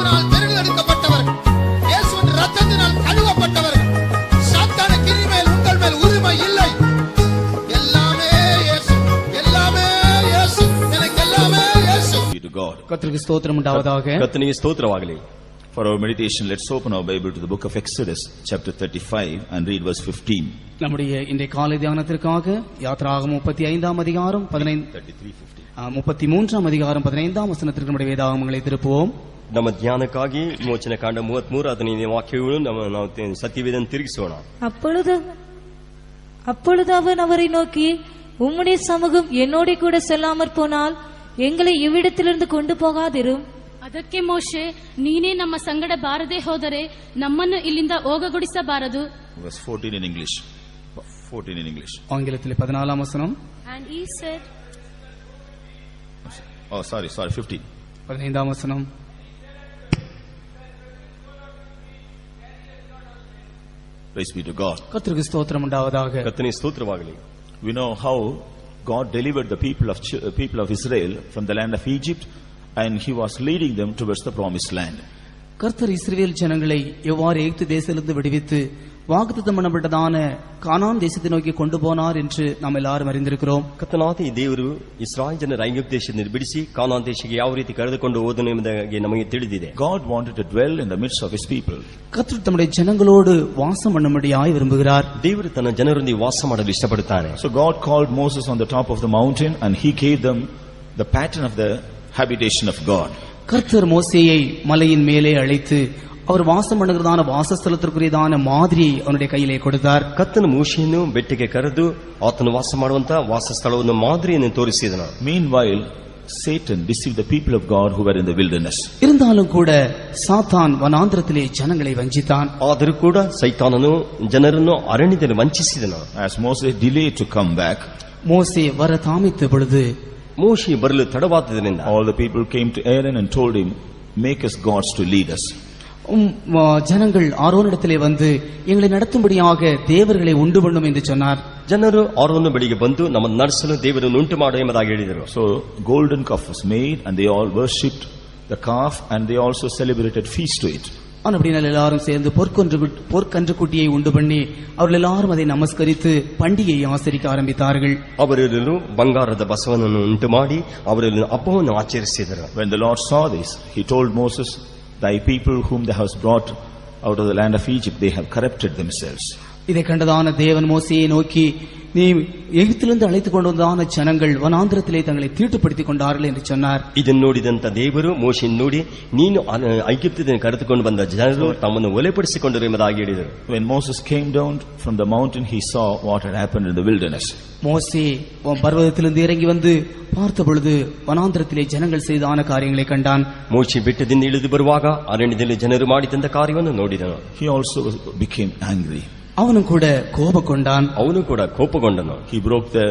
கிருபையினால் தெரிந்தெடுக்கப்பட்டவர்கள், இயேசுவின் இரத்தத்தினால் கழுவப்பட்டவர்கள். சாத்தானுக்கு இனிமேல் உங்கள் மேல் உரிமை இல்லை. எல்லாமே இயேசு, எல்லாமே இயேசு, எனக்கு எல்லாமே இயேசு. கர்த்தருக்கு ஸ்தோத்திரம் உண்டாவதாக. கர்த்தருக்கு ஸ்தோத்திரமாகலே. For our meditation, let's open our Bible to the book of Exodus, chapter 35, and read verse 15. நம்முடைய இன்றைய காலை தியானத்திற்காக யாத்ராகமம் 35ஆம் அதிகாரம் 33ஆம் அதிகாரம் 15ஆம் வசனத்திற்கு நம்முடைய வேதாகமங்களை திருப்புவோம். ನಮ್ಮ ಧ್ಯಾನಕ್ಕಾಗಿ ಮೋಚನ ಕಾಂಡ 33 ಅದನ್ನ ವಾಕ್ಯಗಳು ನಾವು ಸತ್ಯವೇದನ ತಿರುಗಿಸೋಣ. அப்பொழுது அவன் அவரை நோக்கி, உம்முடைய சமூகம் என்னோட கூட செல்லாமற் போனால் எங்களை இவ்விடத்திலிருந்து கொண்டு போகாதிரும். ಅದಕ್ಕೆ ಮೋಶೆ, ನೀನೇ ನಮ್ಮ ಸಂಗಡ ಬಾರದೆ ಹೋದರೆ ನಮ್ಮನ್ನು ಇಲ್ಲಿಂದ ಹೋಗಗೊಡಿಸಬಾರದು. Verse 14 in English. 14 in English. ஆங்கிலத்தில் 14ஆம் வசனம். And he said, oh sorry 15. 15ஆம் வசனம். Praise be to God. கர்த்தருக்கு ஸ்தோத்திரம் உண்டாவதாக. கர்த்தருக்கு ஸ்தோத்திரமாகலே. We know how God delivered the people of Israel from the land of Egypt, and he was leading them towards the promised land. கர்த்தர் இஸ்ரவேல் ஜனங்களை எவ்வாறு எகிப்து தேசத்திலிருந்து விடுவித்து வாக்குத்தத்தம் பண்ணப்பட்டதான கானான் தேசத்தை நோக்கி கொண்டு போனார் என்று நாம் எல்லாரும் அறிந்திருக்கிறோம். ಕರ್ತನಾದ ದೇವರು ಇಸ್ರಾಯೇಲ್ ಜನರ ಐಗುಪ್ತ ದೇಶದಿಂದ ಬಿಡಿಸಿ ಕಾನಾನ್ ದೇಶಕ್ಕೆ ಯಾವ ರೀತಿ ಕರೆದುಕೊಂಡು ಹೋದನು ಎಂಬುದಾಗಿ ನಮಗೆ ತಿಳಿದಿದೆ. God wanted to dwell in the midst of his people. கர்த்தர் தம்முடைய ஜனங்களோடு வாசம் பண்ணும்படியாய் விரும்புகிறார். ದೇವರು ತನ್ನ ಜನರೊಂದಿಗೆ ವಾಸ ಮಾಡಲು ಇಷ್ಟಪಡುತ್ತಾನೆ. So God called Moses on the top of the mountain, and he gave them the pattern of the habitation of God. கர்த்தர் மோசேயை மலையின் மேலே அழைத்து அவர் வாசம் பண்ணுகிறதான வாசஸ்தலத்திற்குரியதான மாதிரியை அவனுடைய கையிலே கொடுத்தார். ಕರ್ತನು ಮೋಶೆಯನ್ನು ಬೆಟ್ಟಕ್ಕೆ ಕರೆದು ಆತನು ವಾಸ ಮಾಡುವಂತ ವಾಸಸ್ಥಳವನ್ನು ಮಾದರಿಯನ್ನು ತೋರಿಸಿದನು. Meanwhile, Satan deceived the people of God who were in the wilderness. இருந்தாலும் கூட சாத்தான் வனாந்திரத்திலே ஜனங்களை வஞ்சித்தான். ಆದರೂ ಕೂಡ ಸೈತಾನನು ಜನರನ್ನು ಅರಣ್ಯದಲ್ಲಿ ವಂಚಿಸಿದನು. As Moses delayed to come back, மோசே வர தாமதித்த பொழுது ಮೋಶೆ ಬರಲು ತಡವಾದದರಿಂದ all the people came to Aaron and told him, make us gods to lead us. ஜனங்கள் ஆரோனிடத்திலே வந்து எங்களை நடத்தும்படியாக தேவர்களை உண்டு பண்ணும் என்று சொன்னார். ಜನರು ಆರೋನ ಬಳಿಗೆ ಬಂದು ನಮ್ಮನ್ನು ನಡೆಸಲು ದೇವರನ್ನು ಉಂಟು ಮಾಡು ಎಂಬುದಾಗಿ ಹೇಳಿದರು. So golden calf was made, and they all worshipped the calf, and they also celebrated feast to it. அப்படினால் எல்லாரும் சேர்ந்து பொற்கன்று குட்டியை உண்டு பண்ணி அவர்கள் எல்லாரும் அதை நமஸ்கரித்து பண்டிகையை ஆசரிக்க ஆரம்பித்தார்கள். ಅವರೆಲ್ಲರೂ ಬಂಗಾರದ ಬಸವನನ್ನು ಉಂಟು ಮಾಡಿ ಅವರೆಲ್ಲ ಹಬ್ಬವನ್ನು ಆಚರಿಸಿದರು. When the Lord saw this, he told Moses, thy people whom thou hast brought out of the land of Egypt, they have corrupted themselves. இதை கண்டதான தேவன் மோசேயை நோக்கி, நீ எகிப்திலிருந்து அழைத்துக் கொண்டு வந்தான ஜனங்கள் வனாந்திரத்திலே தங்களை தீட்டுப்படுத்திக் கொண்டார்கள் என்று சொன்னார். ಇದನ್ನು ನೋಡಿದಂತ ದೇವರು ಮೋಶೆಯನ್ನು ನೋಡಿ, ನೀನು ಐಗುಪ್ತದಿಂದ ಕರೆದುಕೊಂಡು ಬಂದ ಜನರು ತಮ್ಮನ್ನು ಒಲೆಪಡಿಸಿಕೊಂಡರು ಎಂಬುದಾಗಿ ಹೇಳಿದರು. When Moses came down from the mountain, he saw what had happened in the wilderness. மோசே பர்வதத்திலிருந்து இறங்கி வந்து பார்த்த பொழுது வனாந்திரத்திலே ஜனங்கள் செய்தான காரியங்களை கண்டான். ಮೋಶೆ ಬೆಟ್ಟದಿಂದ ಇಳಿದು ಬರುವಾಗ ಅರಣ್ಯದಲ್ಲಿ ಜನರು ಮಾಡಿದಂತ ಕಾರ್ಯವನ್ನು ನೋಡಿದನು. He also became angry. அவனும் கூட கோபம் கொண்டான். ಅವನು ಕೂಡ ಕೋಪಗೊಂಡನು. He broke the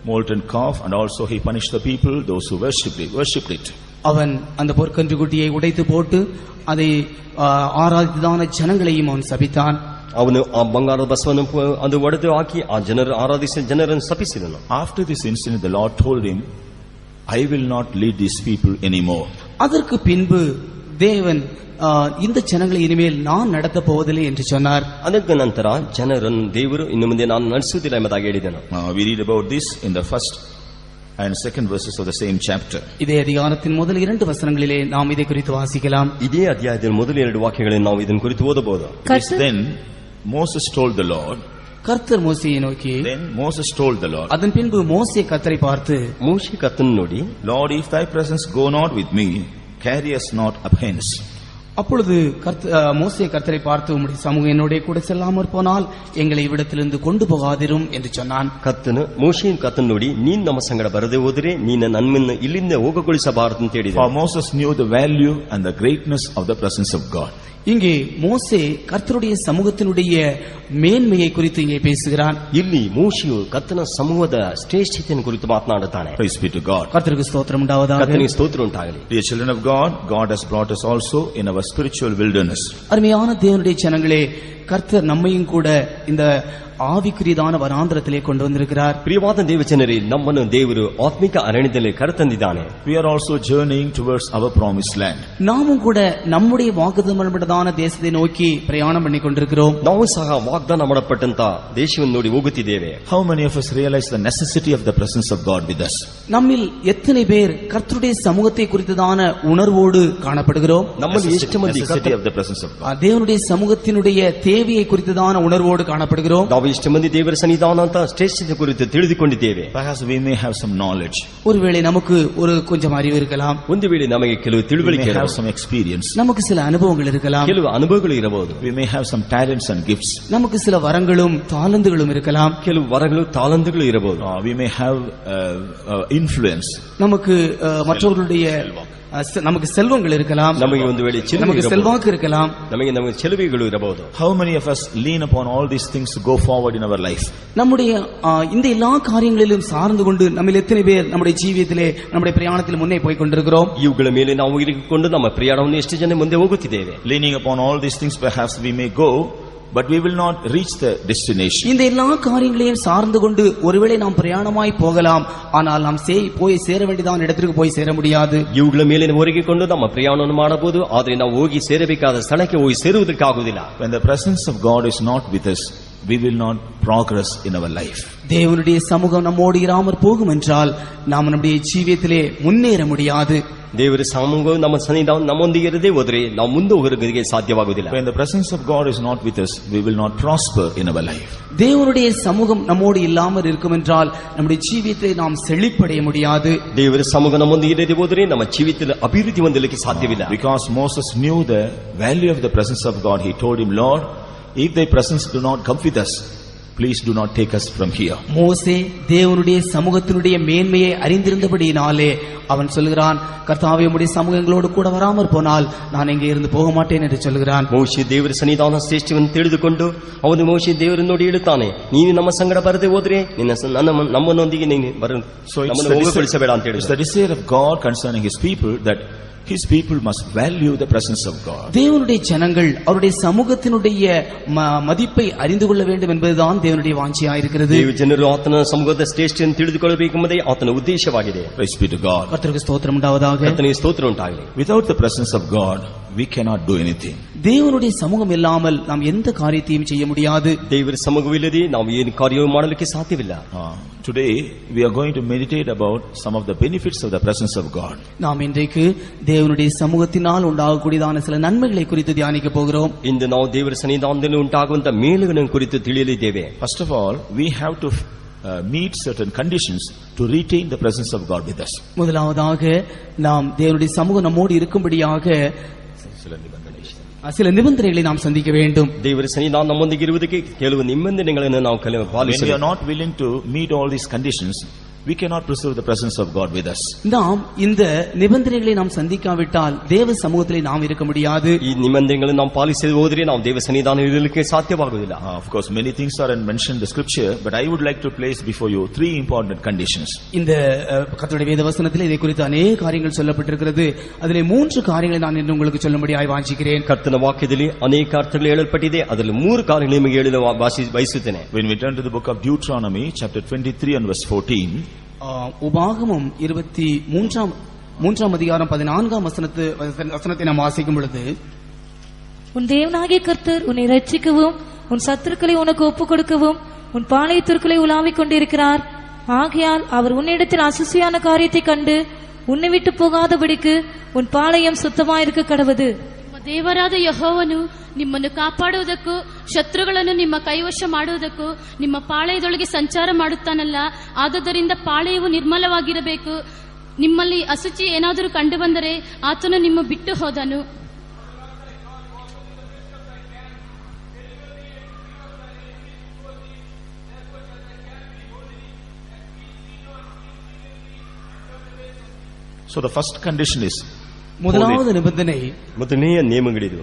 molten calf, and also he punished the people, those who worshipped it. அவன் அந்த பொற்கன்று குட்டியை உடைத்து போட்டு அதை ஆராதித்ததான ஜனங்களையும் அவன் சபித்தான். ಅವನು ಆ ಬಂಗಾರದ ಬಸವನ್ನು ಅದು ಒಡೆದು ಹಾಕಿ ಆ ಜನರು ಆರಾಧಿಸಿದ ಜನರನ್ನು ಶಪಿಸಿದನು. After this incident, the Lord told him, I will not lead these people anymore. அதற்கு பின்பு தேவன் இந்த ஜனங்களை இனிமேல் நான் நடத்த போவதில்லை என்று சொன்னார். ಅದಕ್ಕೆ ನಂತರ ಜನರನ್ನು ದೇವರು ಇನ್ನು ಮುಂದೆ ನಾನು ನಡೆಸುವುದಿಲ್ಲ ಎಂಬುದಾಗಿ ಹೇಳಿದನು. We read about this in the first and second verses of the same chapter. இதே அதிகாரத்தின் முதல் 2 வசனங்களிலே நாம் இதை குறித்து வாசிக்கலாம். ಇದೇ ಅಧ್ಯಾಯದ ಮೊದಲ 2 ವಾಕ್ಯಗಳನ್ನು ನಾವು ಇದನ್ನು ಕುರಿತು ಓದಬಹುದು. Then Moses told the Lord. கர்த்தர் மோசேயை நோக்கி. Then Moses told the Lord. அதன் பின்பு மோசே கர்த்தரை பார்த்து, மோசே கர்த்தனை நோடி, Lord, if thy presence go not with me, carry us not up hence. அப்பொழுது மோசே கர்த்தரை பார்த்து, உம்முடைய சமூகம் என்னோட கூட செல்லாமற் போனால் எங்களை இவ்விடத்திலிருந்து கொண்டு போகாதிரும் என்று சொன்னான். ಕರ್ತನು ಮೋಶೆಯನ್ನು ಕರ್ತನು ನೋಡಿ, ನೀನು ನಮ್ಮ ಸಂಗಡ ಬರದೆ ಹೋದರೆ ನೀನು ನಮ್ಮನ್ನು ಇಲ್ಲಿಂದ ಹೋಗಗೊಳಿಸಬಾರದು ಅಂತ ಹೇಳಿದ. For Moses knew the value and the greatness of the presence of God. இங்கே மோசே கர்த்தருடைய சமூகத்தினுடைய மேன்மையை குறித்து இங்கே பேசுகிறான். ಇಲ್ಲಿ ಮೋಶೆಯು ಕರ್ತನ ಸಮೂಹದ ಶ್ರೇಷ್ಠತೆಯನ್ನು ಕುರಿತು ಮಾತನಾಡುತ್ತಾನೆ. Praise be to God. கர்த்தருக்கு ஸ்தோத்திரம் உண்டாவதாக. ಕರ್ತನಿಗೆ ಸ್ತೋತ್ರ ಉಂಟಾಗಲಿ. Dear children of God, God has brought us also in our spiritual wilderness. அருமையான தேவனுடைய ஜனங்களே, கர்த்தர் நம்மையும் கூட இந்த ಆವಿಕುರಿದಾನ ವರಾಂತರத்திலே கொண்டு வந்திருக்கிறார். ಪ್ರಿಯವಾದ ದೇವಜನರೇ, ನಮ್ಮನ್ನು ದೇವರು ಆತ್ಮಿಕ ಅರಣ್ಯದಲ್ಲಿ ಕರೆತಂದಿದ್ದಾನೆ. We are also journeying towards our promised land. நாமும் கூட நம்முடைய வாக்குத்தத்தம் பண்ணப்பட்டதான தேசத்தை நோக்கி பிரயாணம் பண்ணி கொண்டிருக்கிறோம். ನಾವು ಸಹ ವಾಗ್ದಾನ ಮಾಡப்பட்டಂತ ದೇಶವನ್ನು ನೋಡಿ ಹೋಗುತ್ತಿದ್ದೇವೆ. How many of us realize the necessity of the presence of God with us? நம்மில் எத்தனை பேர் கர்த்தருடைய சமூகத்தை குறித்ததான உணர்வோடு காணப்படுகிறோம்? ನಮ್ಮಲ್ಲಿ ಎಷ್ಟು ಮಂದಿ Necessity of the presence of God. தேவனுடைய சமூகத்தினுடைய தேவையை குறித்ததான உணர்வோடு காணப்படுகிறோம்? ನಾವು ಎಷ್ಟು ಮಂದಿ ದೇವರ ಸನ್ನಿಧಾನ ಅಂತ ಶ್ರೇಷ್ಠತೆ ಕುರಿತು ತಿಳಿದುಕೊಂಡಿದ್ದೇವೆ. Perhaps we may have some knowledge. ஒருவேளை நமக்கு ஒரு கொஞ்சம் அறிவு இருக்கலாம். ಒಂದು ವೇಳೆ ನಮಗೆ ಕೆಲವು We ತಿಳುವಳಿಕೆ may have ಇರಬಹುದು. some experience. நமக்கு சில அனுபவங்கள் இருக்கலாம். ಕೆಲವು ಅನುಭವಗಳು ಇರಬಹುದು. We may have some talents and gifts. நமக்கு சில வரங்களும் தாளந்துகளும் இருக்கலாம். ಕೆಲವು ವರಗಳು ತಾಲಂತುಗಳು ಇರಬಹುದು. We may have influence. நமக்கு மற்றவர்களுடைய நமக்கு செல்வங்கள் இருக்கலாம். ನಮಗೆ ಒಂದು ವೇಳೆ நமக்கு செல்வாக்கு இருக்கலாம். ನಮಗೆ ಚೆಲುವೆಗಳು ಇರಬಹುದು. How many of us lean upon all these things to go forward in our life? நம்முடைய இந்த எல்லா காரியங்களிலும் சார்ந்து கொண்டு நம்ம எத்தனை பேர் நம்முடைய ஜீவியத்திலே நம்முடைய பிரயாணத்தில் முன்னே போய் கொண்டிருக்கிறோம்? ಇವುಗಳ ಮೇಲೆ ನಾವು ಇರಿಕೊಂಡು ನಮ್ಮ ಪ್ರಯಾಣವನ್ನು ಎಷ್ಟು ಜನ ಮುಂದೆ ಹೋಗುತ್ತಿದ್ದೇವೆ? Leaning upon all these things, perhaps we may go, but we will not reach the destination. இந்த எல்லா காரியங்களையும் சார்ந்து கொண்டு ஒருவேளை நாம் பிரயாணமாய் போகலாம், ஆனால் நாம் போய் சேர வேண்டியதான இடத்திற்கு போய் சேர முடியாது. ಇವುಗಳ ಮೇಲೆ ಒರಗಿಕೊಂಡು ನಮ್ಮ ಪ್ರಯಾಣವನ್ನು ಮಾಡಬಹುದು, ಆದರೆ ನಾವು ಹೋಗಿ ಸೇರಬೇಕಾದ ಸ್ಥಳಕ್ಕೆ ಹೋಗಿ ಸೇರುವುದಕ್ಕಾಗುವುದಿಲ್ಲ. When the presence of God is not with us, we will not progress in our life. தேவனுடைய சமூகம் நம்மோடு இராமற் போகும் என்றால் நாம் நம்முடைய ஜீவியத்திலே முன்னேற முடியாது. ದೇವರ ಸಮೂಹವು ನಮ್ಮ ಸನ್ನಿಧಾನ ನಮ್ಮೊಂದಿಗೆ ಇರದೇ ಹೋದರೆ ನಾವು ಮುಂದೆ ಹೋಗೋದಕ್ಕೆ ಸಾಧ್ಯವಾಗುವುದಿಲ್ಲ. When the presence of God is not with us, we will not prosper in our life. தேவனுடைய சமூகம் நம்மோடு இல்லாமல் இருக்கும் என்றால் நம்முடைய ஜீவியத்தை நாம் செழிப்படைய முடியாது. ದೇವರ ಸಮೂಹ ನಮ್ಮೊಂದಿಗೆ ಇರದೇ ಹೋದರೆ ನಮ್ಮ ಜೀವಿತದಲ್ಲಿ ಅಭಿವೃದ್ಧಿ ಹೊಂದಲಿಕ್ಕೆ ಸಾಧ್ಯವಿಲ್ಲ. Because Moses knew the value of the presence of God, he told him, Lord, if thy presence do not come with us, please do not take us from here. மோசே தேவனுடைய சமூகத்தினுடைய மேன்மையை அறிந்திருந்தபடியினாலே அவன் சொல்கிறான், கர்த்தாவே உம்முடைய சமூகங்களோடு கூட வராமற் போனால் நான் இங்கே இருந்து போக மாட்டேன் என்று சொல்கிறான். ಮೋಶೆ ದೇವರ ಸನ್ನಿಧಾನ ಶ್ರೇಷ್ಠವನ್ನು ತಿಳಿದುಕೊಂಡು ಅವನು ಮೋಶೆ ದೇವರನ್ನು ನೋಡಿ ಹೇಳುತ್ತಾನೆ, ನೀನು ನಮ್ಮ ಸಂಗಡ ಬರದೆ ಹೋದ್ರೆ ನಮ್ಮನ್ನೊಂದಿಗೆ ನೀನು ನಮ್ಮನ್ನು ಹೋಗಗೊಳಿಸಬೇಡ ಅಂತ It's the ಹೇಳಿದ. desire of God concerning his people that his people must value the presence of God. தேவனுடைய ஜனங்கள் அவருடைய சமூகத்தினுடைய மதிப்பை அறிந்து கொள்ள வேண்டும் என்பதுதான் தேவனுடைய வாஞ்சியாயிருக்கிறது. ದೇವ ಜನರು ಆತನ ಸಮೂಹದ ಶ್ರೇಷ್ಠವನ್ನು ತಿಳಿದುಕೊಳ್ಳಬೇಕೆಂಬುದೇ ಆತನ ಉದ್ದೇಶವಾಗಿದೆ. Praise be to God. கர்த்தருக்கு ஸ்தோத்திரம் உண்டாவதாக. ಕರ್ತನಿಗೆ ಸ್ತೋತ್ರ ಉಂಟಾಗಲಿ. Without the presence of God, we cannot do anything. தேவனுடைய சமூகம் இல்லாமல் நாம் எந்த காரியத்தையும் செய்ய முடியாது. ದೇವರ ಸಮೂಹವಿಲ್ಲದೆ ನಾವು ಏನು ಕಾರ್ಯವೂ ಮಾಡಲಿಕ್ಕೆ ಸಾಧ್ಯವಿಲ್ಲ. Today we are going to meditate about some of the benefits of the presence of God. நாம் இன்றைக்கு தேவனுடைய சமூகத்தினால் உண்டாகக்கூடியதான சில நன்மைகளை குறித்து தியானிக்க போகிறோம். ಇಂದು ನಾವು ದೇವರ ಸನ್ನಿಧಾನದಲ್ಲಿ ಉಂಟಾಗುವಂತ ಮೇಲುಗಳನ್ನು ಕುರಿತು ತಿಳಿಯಲಿದ್ದೇವೆ. First of all, we have to meet certain conditions to retain the presence of God with us. முதலாவதாக நாம் தேவனுடைய சமூகம் நம்மோடு இருக்கும்படியாக சில நிபந்தனைகளை நாம் சந்திக்க வேண்டும். ದೇವರ ಸನ್ನಿಧಾನ ನಮ್ಮೊಂದಿಗೆ ಇರುವುದಕ್ಕೆ ಕೆಲವು ನಿಬಂಧನೆಗಳನ್ನು ನಾವು When we ಪಾಲಿಸಬೇಕು. are not willing to meet all these conditions, we cannot preserve the presence of God with us. நாம் இந்த நிபந்தனைகளை நாம் சந்திக்காவிட்டால் தேவ சமூகத்திலே நாம் இருக்க முடியாது. ಈ ನಿಬಂಧನೆಗಳನ್ನು ನಾವು ಪಾಲಿಸದೆ ಹೋದರೆ ನಾವು ದೇವ ಸನ್ನಿಧಾನ ಇರಲಿಕ್ಕೆ ಸಾಧ್ಯವಾಗುವುದಿಲ್ಲ. Of course, many things are mentioned in the scripture, but I would like to place before you three important conditions. இந்த கர்த்தருடைய வேத வசனத்தில் இதை குறித்து அநேக காரியங்கள் சொல்லப்பட்டிருக்கிறது. அதிலே 3 காரியங்களை நான் இன்று உங்களுக்கு சொல்லும்படியாய் வாஞ்சிக்கிறேன். ಕರ್ತನ ವಾಕ್ಯದಲ್ಲಿ ಅನೇಕ ಅರ್ಥಗಳು ಹೇಳಲ್ಪಟ್ಟಿದೆ, ಅದರಲ್ಲಿ 3 ಕಾರ್ಯಗಳು ನಿಮಗೆ ಹೇಳಲು ಬಯಸುತ್ತೇನೆ. When we turn to the book of Deuteronomy, chapter 23 and verse 14, உபாகமம் 23 அதிகாரம் 14 வசனத்தை நாம் வாசிக்கும் பொழுது, உன் தேவனாகிய கர்த்தர் உன்னை ரட்சிக்கவும் உன் சத்துருக்களை உனக்கு ஒப்புக் கொடுக்கவும் உன் பாளையத்திற்குள்ளே உலாவிக் கொண்டிருக்கிறார். ஆகையால் அவர் உன்னிடத்தில் அசுசியான காரியத்தை கண்டு உன்னை விட்டு போகாதபடிக்கு உன் பாளையம் சுத்தமாயிருக்க கடவது. ದೇವರಾದ ಯೆಹೋವನು ನಿಮ್ಮನ್ನು ಕಾಪಾಡುವುದಕ್ಕೂ ಶತ್ರುಗಳನ್ನು ನಿಮ್ಮ ಕೈವಶ ಮಾಡುವುದಕ್ಕೂ ನಿಮ್ಮ ಪಾಳೆಯದೊಳಗೆ ಸಂಚಾರ ಮಾಡುತ್ತಾನಲ್ಲ, ಆದುದರಿಂದ ಪಾಳೆಯವು ನಿರ್ಮಲವಾಗಿರಬೇಕು. ನಿಮ್ಮಲ್ಲಿ ಅಶುಚಿ ಏನಾದರೂ ಕಂಡು ಬಂದರೆ ಆತನು ನಿಮ್ಮ ಬಿಟ್ಟು ಹೋದನು. so the first condition is முதலாவது நிபந்தனை, ಮೊದಲನೆಯ ನಿಯಮಗಳಿದು.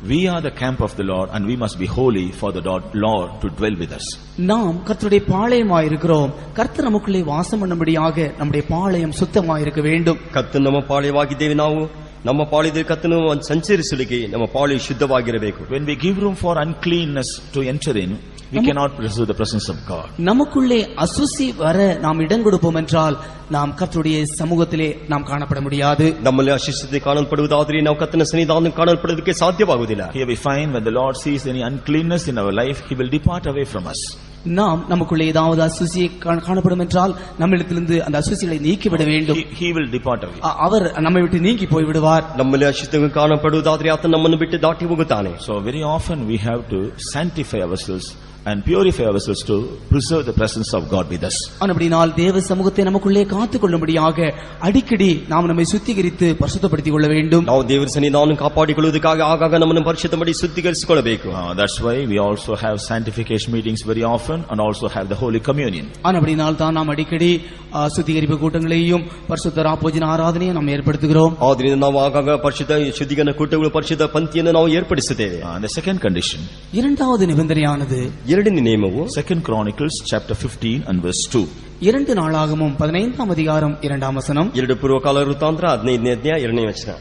we are the camp of the Lord and we must be holy for the Lord to dwell with us. நாம் கர்த்தருடைய பாளையமாய் இருக்கிறோம். கர்த்தர் நமக்குள்ளே வாசம் பண்ணும்படியாக நம்முடைய பாளையம் சுத்தமாய் இருக்க வேண்டும். ಕರ್ತನ ನಮ್ಮ ಪಾಳೆಯವಾಗಿದ್ದೇವೆ ನಾವು. ನಮ್ಮ ಪಾಳಿದ ಕತ್ತನು ಸಂಚರಿಸಲಿಕ್ಕೆ ನಮ್ಮ ಪಾಳಿ ಶುದ್ಧವಾಗಿರಬೇಕು. When we give room for uncleanness to enter in, we cannot preserve the presence of God. நமக்குள்ளே அசுசி வர நாம் இடம் கொடுப்போம் என்றால் நாம் கர்த்தருடைய சமூகத்திலே நாம் காணப்பட முடியாது. ನಮ್ಮಲ್ಲಿ ಅಶುದ್ಧತೆ ಕಾಣಲ್ಪಡುವುದಾದರೆ ನಾವು ಕರ್ತನ ಸನ್ನಿಧಾನ ಕಾಣಲ್ಪಡುವುದಕ್ಕೆ ಸಾಧ್ಯವಾಗುವುದಿಲ್ಲ. Here we find when the Lord sees any uncleanness in our life, He will depart away from us. நாம் நமக்குள்ளே ஏதாவது அசுசியை காணப்படும் என்றால் நம்மிடத்திலிருந்து அந்த அசுசிகளை நீக்கிவிட வேண்டும். He will depart away. அவர் நம்மை விட்டு நீங்கி போய்விடுவார். ನಮ್ಮಲ್ಲಿ ಅಶುದ್ಧತೆ ಕಾಣಲ್ಪಡುವುದಾದರೆ ಆತ ನಮ್ಮನ್ನು ಬಿಟ್ಟು ದಾಟಿ ಹೋಗುತ್ತಾನೆ. So very often we have to sanctify ourselves and purify ourselves to preserve the presence of God with us. அப்படினால் தேவ சமூகத்தை நமக்குள்ளே காத்துக்கொள்ளும்படியாக அடிக்கடி நாம் நம்மை சுத்திகரித்து பரிசுத்தப்படுத்திக் கொள்ள வேண்டும். ನಾವು ದೇವರ ಸನ್ನಿಧಾನವನ್ನು ಕಾಪಾಡಿಕೊಳ್ಳುವುದಕ್ಕಾಗಿ ಆಗಾಗ ನಮ್ಮನ್ನು ಪರಿಶುದ್ಧ ಮಾಡಿ ಶುದ್ಧೀಕರಿಸಿಕೊಳ್ಳಬೇಕು. That's why we also have sanctification meetings very often and also have the Holy Communion. அப்படினால் தான் நாம் அடிக்கடி சுத்திகரிப்பு கூட்டங்களையும் பரிசுத்த ராப்போஜன ஆராதனையும் நாம் ஏற்படுத்துகிறோம். ಆದ್ದರಿಂದ ನಾವು ಆಗಾಗ ಪರಿಶುದ್ಧ ಶುದ್ಧೀಕರಣ ಕೂಟಗಳು ಪರಿಶುದ್ಧ ಪಂಕ್ತಿಯನ್ನು ನಾವು ಏರ್ಪಡಿಸುತ್ತೇವೆ. The second condition, இரண்டாவது நிபந்தனையானது ಎರಡನೇ ನಿಯಮವು 2 Chronicles chapter 15 and verse 2. 2 நாளாகமம் 15ஆம் அதிகாரம் 2ஆம் வசனம். 2 ಪೂರ್ವಕಾಲ ವೃತ್ತಾಂತರ 15ನೇ ಅಧ್ಯಾಯ 2ನೇ ವಚನ.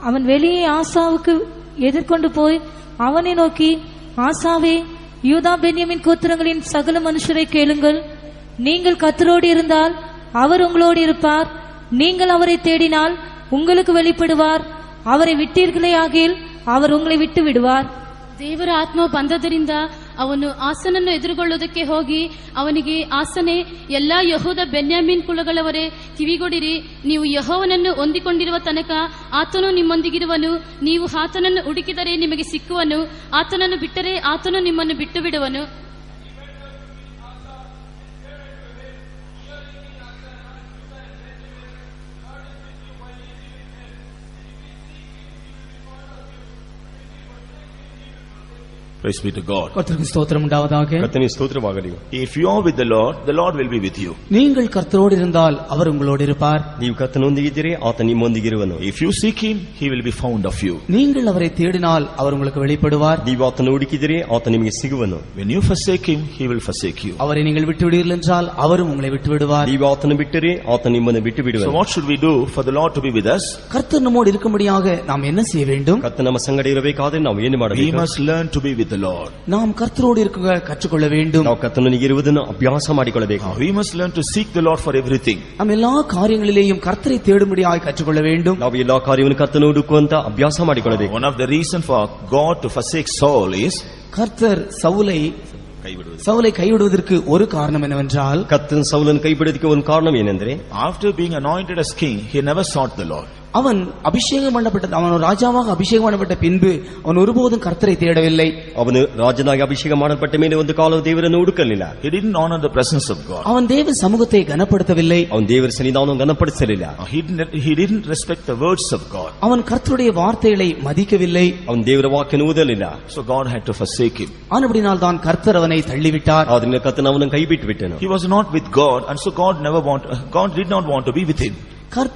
அவன் வெளியே ஆசாவுக்கு எதிர்கொண்டு போய் அவனை நோக்கி, ஆசாவே, யூதா பென்யமின் கோத்திரங்களின் சகல மனுஷரை கேளுங்கள். நீங்கள் கர்த்தரோடு இருந்தால் அவர் உங்களோடு இருப்பார். நீங்கள் அவரை தேடினால் உங்களுக்கு வெளிப்படுவார். அவரை விட்டீர்களே ஆகில் அவர் உங்களை விட்டு விடுவார். ದೇವರ ಆತ್ಮ ಬಂದದರಿಂದ ಅವನು ಆಸನನ್ನು ಎದುರುಗೊಳ್ಳುವುದಕ್ಕೆ ಹೋಗಿ ಅವನಿಗೆ, ಆಸನೆ, ಎಲ್ಲಾ ಯಹೂದ ಬೆನ್ಯಾಮೀನ್ ಕುಲಗಳವರೇ ಕಿವಿಗೊಡಿರಿ. ನೀವು ಯೆಹೋವನನ್ನು ಹೊಂದಿಕೊಂಡಿರುವ ತನಕ ಆತನು ನಿಮ್ಮೊಂದಿಗಿರುವನು. ನೀವು ಆತನನ್ನು ಹುಡುಕಿದರೆ ನಿಮಗೆ ಸಿಕ್ಕುವನು. ಆತನನ್ನು ಬಿಟ್ಟರೆ ಆತನು ನಿಮ್ಮನ್ನು ಬಿಟ್ಟು ಬಿಡುವನು. Praise be to God. கர்த்தருக்கு ஸ்தோத்திரம் உண்டாவதாக. ಕರ್ತನಿಗೆ ಸ್ತೋತ್ರವಾಗಲಿ. If you are with the Lord will be with you. நீங்கள் கர்த்தரோடு இருந்தால் அவர் உங்களோடு இருப்பார். ನೀವು ಕರ್ತನೊಂದಿಗಿದ್ದೀರಿ, ಆತ ನಿಮ್ಮೊಂದಿಗಿರುವನು. If you seek Him, He will be found of you. நீங்கள் அவரை தேடினால் அவர் உங்களுக்கு வெளிப்படுவார். ನೀವು ಆತನ ಹುಡುಕಿದಿರಿ, ಆತ ನಿಮಗೆ ಸಿಗುವನು. When you forsake Him, He will forsake you. அவரை நீங்கள் விட்டு விடுவீர்கள் என்றால் அவரும் உங்களை விட்டு விடுவார். ನೀವು ಆತನ ಬಿಟ್ಟಿರಿ, ಆತ ನಿಮ್ಮನ್ನು ಬಿಟ್ಟು So ಬಿಡುವನು. what should we do for the Lord to be with us? கர்த்தர் நம்மோடு இருக்கும்படியாக நாம் என்ன செய்ய வேண்டும்? ಕರ್ತ ನಮ್ಮ ಸಂಗಡ ಇರಬೇಕಾದ್ರೆ ನಾವು ಏನು We ಮಾಡಬೇಕು? must learn to be with the Lord. நாம் கர்த்தரோடு இருக்க கற்றுக்கொள்ள வேண்டும். ನಾವು ಕರ್ತನಿಗೆ ಇರುವುದನ್ನು ಅಭ್ಯಾಸ ಮಾಡಿಕೊಳ್ಳಬೇಕು. We must learn to seek the Lord for everything. நாம் எல்லா காரியங்களிலேயும் கர்த்தரை தேடும்படியாக கற்றுக்கொள்ள வேண்டும். ನಾವು ಎಲ್ಲಾ ಕಾರ್ಯವನ್ನು ಕರ್ತನ ಹುಡುಕುವಂತ ಅಭ್ಯಾಸ ಮಾಡಿಕೊಳ್ಳಬೇಕು. One of the reasons for God to forsake Saul is கர்த்தர் சவுலை கைவிடுவதற்கு ஒரு காரணம் என்னவென்றால், ಕರ್ತನ ಸೌಲನ್ನು ಕೈ ಬಿಡೋದಕ್ಕೆ ಒಂದು ಕಾರಣ ಏನೆಂದ್ರೆ, after being anointed as king, he never sought the Lord. அவன் அபிஷேகம் பண்ணப்பட்ட அவன் ராஜாவாக அபிஷேகம் பண்ணப்பட்ட பின்பு அவன் ஒருபோதும் கர்த்தரை தேடவில்லை. ಅವನು ರಾಜನಾಗಿ ಅಭಿಷೇಕ ಮಾಡಲ್ಪಟ್ಟ ಮೇಲೆ ಒಂದು ಕಾಲ ದೇವರನ್ನು ಹುಡುಕಲಿಲ್ಲ. He didn't honor the presence of God. அவன் தேவ சமூகத்தை கனப்படுத்தவில்லை. ಅವನು ದೇವರ ಸನ್ನಿಧಾನವನ್ನು ಘನಪಡಿಸಲಿಲ್ಲ. He didn't respect the words of God. அவன் கர்த்தருடைய வார்த்தைகளை மதிக்கவில்லை. ಅವನು ದೇವರ ವಾಕ್ಯವನ್ನು ಓದಲಿಲ್ಲ. So God had to forsake him. ஆனபடியால் தான் கர்த்தர் அவனை தள்ளிவிட்டார். ಆದ್ರಿಂದ ಕರ್ತನ ಅವನನ್ನು ಕೈ ಬಿಟ್ಟು ಬಿಟ್ಟನು. He was not with God, and so God did not want to be with him.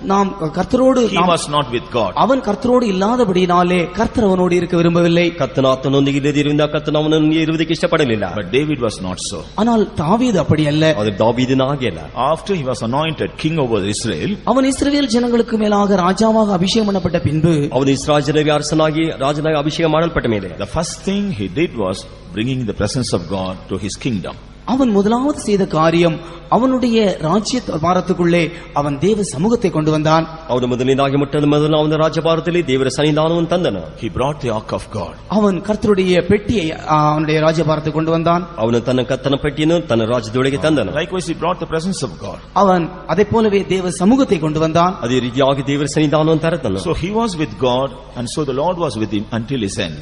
நாம் கர்த்தரோடு He was not with God. அவன் கர்த்தரோடு இல்லாதபடியினாலே கர்த்தர் அவனோடு இருக்க விரும்பவில்லை. ಕರ್ತನ ಆತನೊಂದಿಗೆ ಇಲ್ಲದಿರುವುದರಿಂದ ಕರ್ತನ ಅವನನ್ನು ಇರುವುದಕ್ಕೆ ಇಷ್ಟಪಡಲಿಲ್ಲ. But David was not so. ஆனால் தாவீது அப்படி அல்ல. ಆದರೆ ದಾವೀದನ ಹಾಗೆ ಅಲ್ಲ. After he was anointed king over Israel, அவன் இஸ்ரவேல் ஜனங்களுக்கு மேலாக ராஜாவாக அபிஷேகம் பண்ணப்பட்ட பின்பு, ಅವನು ಇಸ್ರಾಯೇಲ್ ಜನರಿಗೆ ಅರಸನಾಗಿ ರಾಜನಾಗಿ ಅಭಿಷೇಕ ಮಾಡಲ್ಪಟ್ಟ ಮೇಲೆ the first thing he did was bringing the presence of God to his kingdom. அவன் முதலாவது செய்த காரியம் அவனுடைய ராஜ்ய வாரத்துக்குள்ளே அவன் தேவ சமூகத்தை கொண்டு வந்தான். ಅವನು ಮೊದಲನೇದಾಗಿ ಮೊದಲು ಅವನ ರಾಜ್ಯಭಾರದಲ್ಲಿ ದೇವರ ಸನ್ನಿಧಾನವನ್ನು ತಂದನು. He brought the ark of God. அவன் கர்த்தருடைய பெட்டியை அவனுடைய ராஜ்யபாரத்தை கொண்டு வந்தான். ಅವನು ತನ್ನ ಕರ್ತನ ಪೆಟ್ಟಿಯನ್ನು ತನ್ನ ರಾಜ್ಯದೊಳಗೆ ತಂದನು. Likewise he brought the presence of God. அவன் அதை போலவே தேவ சமூகத்தை கொண்டு வந்தான். ಅದೇ ರೀತಿಯಾಗಿ ದೇವರ ಸನ್ನಿಧಾನವನ್ನು ತರತನು. So he was with God, and so the Lord was with him until his end.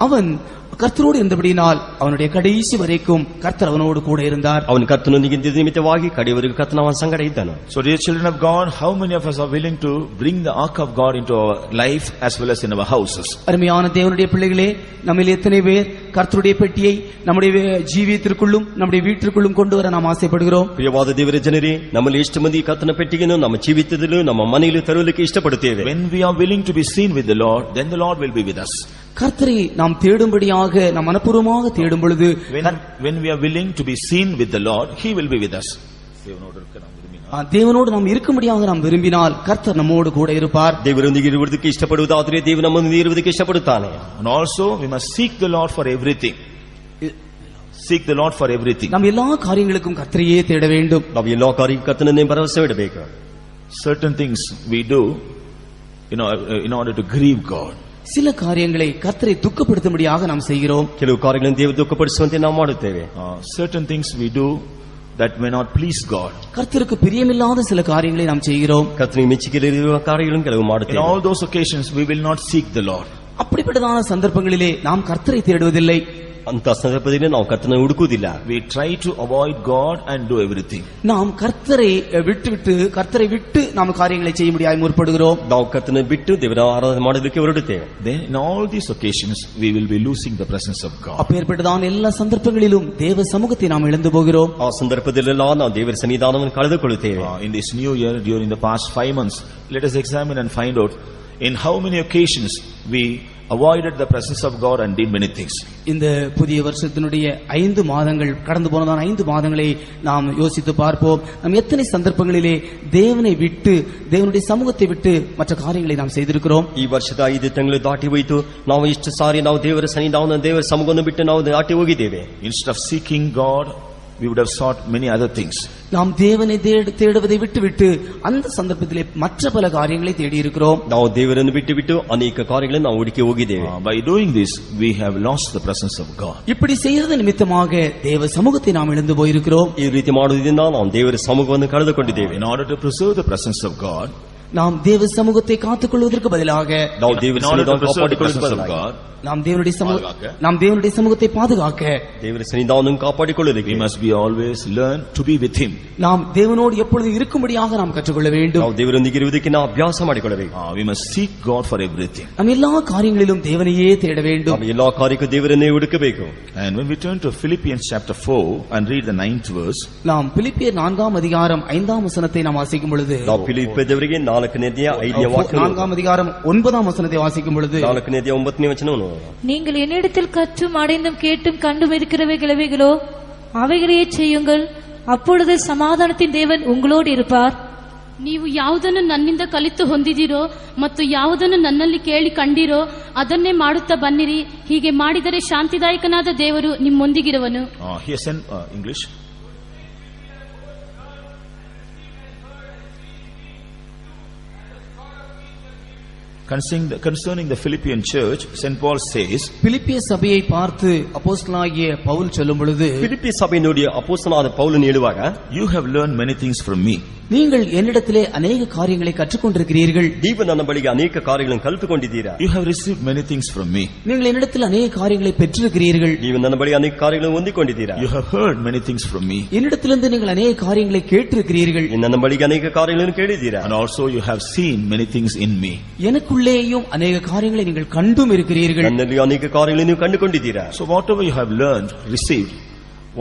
அவன் கர்த்தரோடு இருந்தபடியினால் அவனுடைய கடைசி வரைக்கும் கர்த்தர் அவனோடு கூட இருந்தார். ಅವನು ಕರ್ತನೊಂದಿಗೆ ನಿಮಿತ್ತವಾಗಿ ಕಡೆಯವರೆಗೂ ಕರ್ತನ ಅವನ ಸಂಗಡ ಇದ್ದನು. So dear children of God, how many of us are willing to bring the ark of God into our life as well as in our houses? அருமையான தேவனுடைய பிள்ளைகளே, நம்மில் எத்தனை பேர் கர்த்தருடைய பெட்டியை நம்முடைய ஜீவியத்திற்குள்ளும் நம்முடைய வீட்டிற்குள்ளும் கொண்டு வர நாம் ஆசைப்படுகிறோம்? ಪ್ರಿಯವಾದ ದೇವರ ಜನರೇ, ನಮ್ಮಲ್ಲಿ ಎಷ್ಟು ಮಂದಿ ಕರ್ತನ ಪೆಟ್ಟಿಗೆಯನ್ನು ನಮ್ಮ ಜೀವಿತದಲ್ಲೂ ನಮ್ಮ ಮನೆಯಲ್ಲಿ ತರಲಿಕ್ಕೆ ಇಷ್ಟಪಡುತ್ತೇವೆ? When we are willing to be seen with the Lord, then the Lord will be with us. கர்த்தரை நாம் தேடும்படியாக நாம் மனப்பூர்வமாக தேடும் பொழுது, When we are willing to be seen with the Lord, he will be with us. தேவனோடு நாம் இருக்கும்படியாக நாம் விரும்பினால் கர்த்தர் நம்மோடு கூட இருப்பார். ದೇವರೊಂದಿಗೆ ಇರುವುದಕ್ಕೆ ಇಷ್ಟಪಡುವುದಾದರೆ ದೇವರು ನಮ್ಮೊಂದಿಗೆ ಇರುವುದಕ್ಕೆ ಇಷ್ಟಪಡುತ್ತಾನೆ. And also we must seek the Lord for everything. Seek the Lord for everything. நாம் எல்லா காரியங்களுக்கும் கர்த்தரையே தேட வேண்டும். ನಾವು ಎಲ್ಲಾ ಕಾರ್ಯಕ್ಕೆ ಕರ್ತನನ್ನೇ ಭರವಸೆ ಇಡಬೇಕು. Certain things we do, in order to grieve God. சில காரியங்களை கர்த்தரை துக்கப்படுத்தும்படியாக நாம் செய்கிறோம். ಕೆಲವು ಕಾರ್ಯಗಳನ್ನು ದೇವರು ದುಃಖಪಡಿಸುವಂತೆ ನಾವು ಮಾಡುತ್ತೇವೆ. Certain things we do that may not please God. கர்த்தருக்கு பிரியமில்லாத சில காரியங்களை நாம் செய்கிறோம். ಕರ್ತನಿಗೆ ಮೆಚ್ಚುಗೆಯಿರುವ ಕಾರ್ಯಗಳನ್ನು ಕೆಲವು In ಮಾಡುತ್ತೇವೆ. all those occasions we will not seek the Lord. அப்படிப்பட்டதான சந்தர்ப்பங்களிலே நாம் கர்த்தரை தேடுவதில்லை. ಅಂತ ಸಂದರ್ಭದಲ್ಲಿ ನಾವು ಕರ್ತನ ಹುಡುಕುವುದಿಲ್ಲ. We try to avoid God and do everything. நாம் கர்த்தரை விட்டு நாம் காரியங்களை செய்ய முடியாய் முற்படுகிறோம். ನಾವು ಕರ್ತನ ಬಿಟ್ಟು ದೇವರ ಆರಾಧನೆ ಮಾಡೋದಕ್ಕೆ ಹೊರಡುತ್ತೇವೆ. Then in all these occasions we will be losing the presence of God. அப்பேற்பட்டதான எல்லா சந்தர்ப்பங்களிலும் தேவ சமூகத்தை நாம் இழந்து போகிறோம். ಆ ಸಂದರ್ಭದಲ್ಲೆಲ್ಲ ನಾವು ದೇವರ ಸನ್ನಿಧಾನವನ್ನು ಕಳೆದುಕೊಳ್ಳುತ್ತೇವೆ. In this new year, during the past 5 months, let us examine and find out in how many occasions we avoided the presence of God and did many things. இந்த புதிய வருஷத்தினுடைய 5 மாதங்கள் கடந்து போனதான 5 மாதங்களை நாம் யோசித்து பார்ப்போம். நாம் எத்தனை சந்தர்ப்பங்களிலே தேவனை விட்டு தேவனுடைய சமூகத்தை விட்டு மற்ற காரியங்களை நாம் செய்திருக்கிறோம். ಈ ವರ್ಷದ 5 ತಿಂಗಳು ದಾಟಿ ಹೋಯಿತು. ನಾವು ಇಷ್ಟು ಸಾರಿ ನಾವು ದೇವರ ಸನ್ನಿಧಾನ ದೇವರ ಸಮೂಹವನ್ನು ಬಿಟ್ಟು ನಾವು ದಾಟಿ ಹೋಗಿದ್ದೇವೆ. Instead of seeking God, we would have sought many other things. நாம் தேவனை தேடுவதை விட்டு அந்த சந்தர்ப்பத்திலே மற்ற பல காரியங்களை தேடி இருக்கிறோம். ನಾವು ದೇವರನ್ನು ಬಿಟ್ಟು ಅನೇಕ ಕಾರ್ಯಗಳನ್ನು ನಾವು ಹುಡುಕಿ ಹೋಗಿದ್ದೇವೆ. By doing this we have lost the presence of God. இப்படி செய்யறது நிமித்தமாக தேவ சமூகத்தை நாம் இழந்து போயிருக்கிறோம். ಈ ರೀತಿ ಮಾಡುವುದರಿಂದ ನಾವು ದೇವರ ಸಮೂಹವನ್ನು ಕಳೆದುಕೊಂಡಿದ್ದೇವೆ. In order to preserve the presence of God, நாம் தேவ சமூகத்தை காத்துக்கொள்வதற்கு பதிலாக ನಾವು ದೇವರ in order to ಸನ್ನಿಧಾನವನ್ನು preserve the presence of ಕಾಪಾಡಿಕೊಳ್ಳುವುದಕ್ಕೆ God, நாம் தேவனுடைய சமூகத்தை பாதுகாக்க ದೇವರ ಸನ್ನಿಧಾನವನ್ನು ಕಾಪಾಡಿಕೊಳ್ಳುವುದಕ್ಕೆ we must be always learn to be with Him. நாம் தேவனோடு எப்பொழுதும் இருக்கும்படியாக நாம் கற்றுக்கொள்ள வேண்டும். ನಾವು ದೇವರೊಂದಿಗೆ ಇರುವುದಕ್ಕೆ ನಾವು ಅಭ್ಯಾಸ ಮಾಡಿಕೊಳ್ಳಬೇಕು. We must seek God for everything. நாம் எல்லா காரியங்களிலும் தேவனையே தேட வேண்டும். ನಾವು ಎಲ್ಲಾ ಕಾರ್ಯಕ್ಕೂ ದೇವರನ್ನೇ ಹುಡುಕಬೇಕು. And when we turn to Philippians chapter 4 and read the 9th verse, நாம் பிலிப்பியர் 4ஆம் அதிகாரம் 5ஆம் வசனத்தை நாம் வாசிக்கும் பொழுது, ನಾವು ಫಿಲಿಪ್ಪದವರಿಗೆ 4ನೇ ಅಧ್ಯಾಯ 5ನೇ ವಾಕ್ಯ, 4ஆம் அதிகாரம் 9ஆம் வசனத்தை வாசிக்கும் பொழுது, 4ನೇ ಅಧ್ಯಾಯ 9ನೇ ವಚನವನ್ನು, நீங்கள் என்னிடத்தில் கற்றும் அடைந்தும் கேட்டும் கண்டும் இருக்கிறவைகளோ அவைகளையே செய்யுங்கள், அப்பொழுது சமாதானத்தின் தேவன் உங்களோடு இருப்பார். ನೀವು ಯಾವುದನ್ನು ನನ್ನಿಂದ ಕಲಿತು ಹೊಂದಿದಿರೋ ಮತ್ತು ಯಾವುದನ್ನು ನನ್ನಲ್ಲಿ ಕೇಳಿ ಕಂಡಿರೋ ಅದನ್ನೇ ಮಾಡುತ್ತಾ ಬನ್ನಿರಿ. ಹೀಗೆ ಮಾಡಿದರೆ ಶಾಂತಿದಾಯಕನಾದ ದೇವರು ನಿಮ್ಮೊಂದಿಗಿರುವನು. Here send English. Concerning the Philippian church, St. Paul says, பிலிப்பிய சபையை பார்த்து அப்போஸ்தலனாகிய பவுல் சொல்லும் பொழுது, ಫಿಲಿಪ್ಪಿ ಸಭೆಯನ್ನುடைய ಅಪೊಸ್ತಲನಾದ ಪೌಲನು ಹೇಳುವಾಗ, you have learned many things from me. நீங்கள் என்னிடத்திலே ಅನೇಕ காரியங்களை கற்றுக்கொண்டிருக்கிறீர்கள். ನೀವು ನನ್ನ ಬಳಿಗೆ ಅನೇಕ ಕಾರ್ಯಗಳನ್ನು ಕಲಿತುಕೊಂಡಿದ್ದೀರಾ. You have received many things from me. நீங்கள் என்னிடத்தில் ಅನೇಕ காரியங்களை பெற்றிருக்கிறீர்கள். ನೀವು ನನ್ನ ಬಳಿ ಅನೇಕ ಕಾರ್ಯಗಳನ್ನು ಹೊಂದಿಕೊಂಡಿದ್ದೀರಾ. You have heard many things from me. என்னிடத்திலிருந்து நீங்கள் ಅನೇಕ காரியங்களை கேட்டிருக்கிறீர்கள். ನನ್ನ ಬಳಿಗೆ ಅನೇಕ ಕಾರ್ಯಗಳನ್ನು ಕೇಳಿದ್ದೀರಾ. And also you have seen many things in me. எனக்குள்ளேயும் அநேக காரியங்களை நீங்கள் கண்டும் இருக்கிறீர்கள். ನನ್ನಲ್ಲಿ ಅನೇಕ ಕಾರ್ಯಗಳನ್ನು ನೀವು ಕಂಡುಕೊಂಡಿದ್ದೀರಾ. So whatever you have learned, received,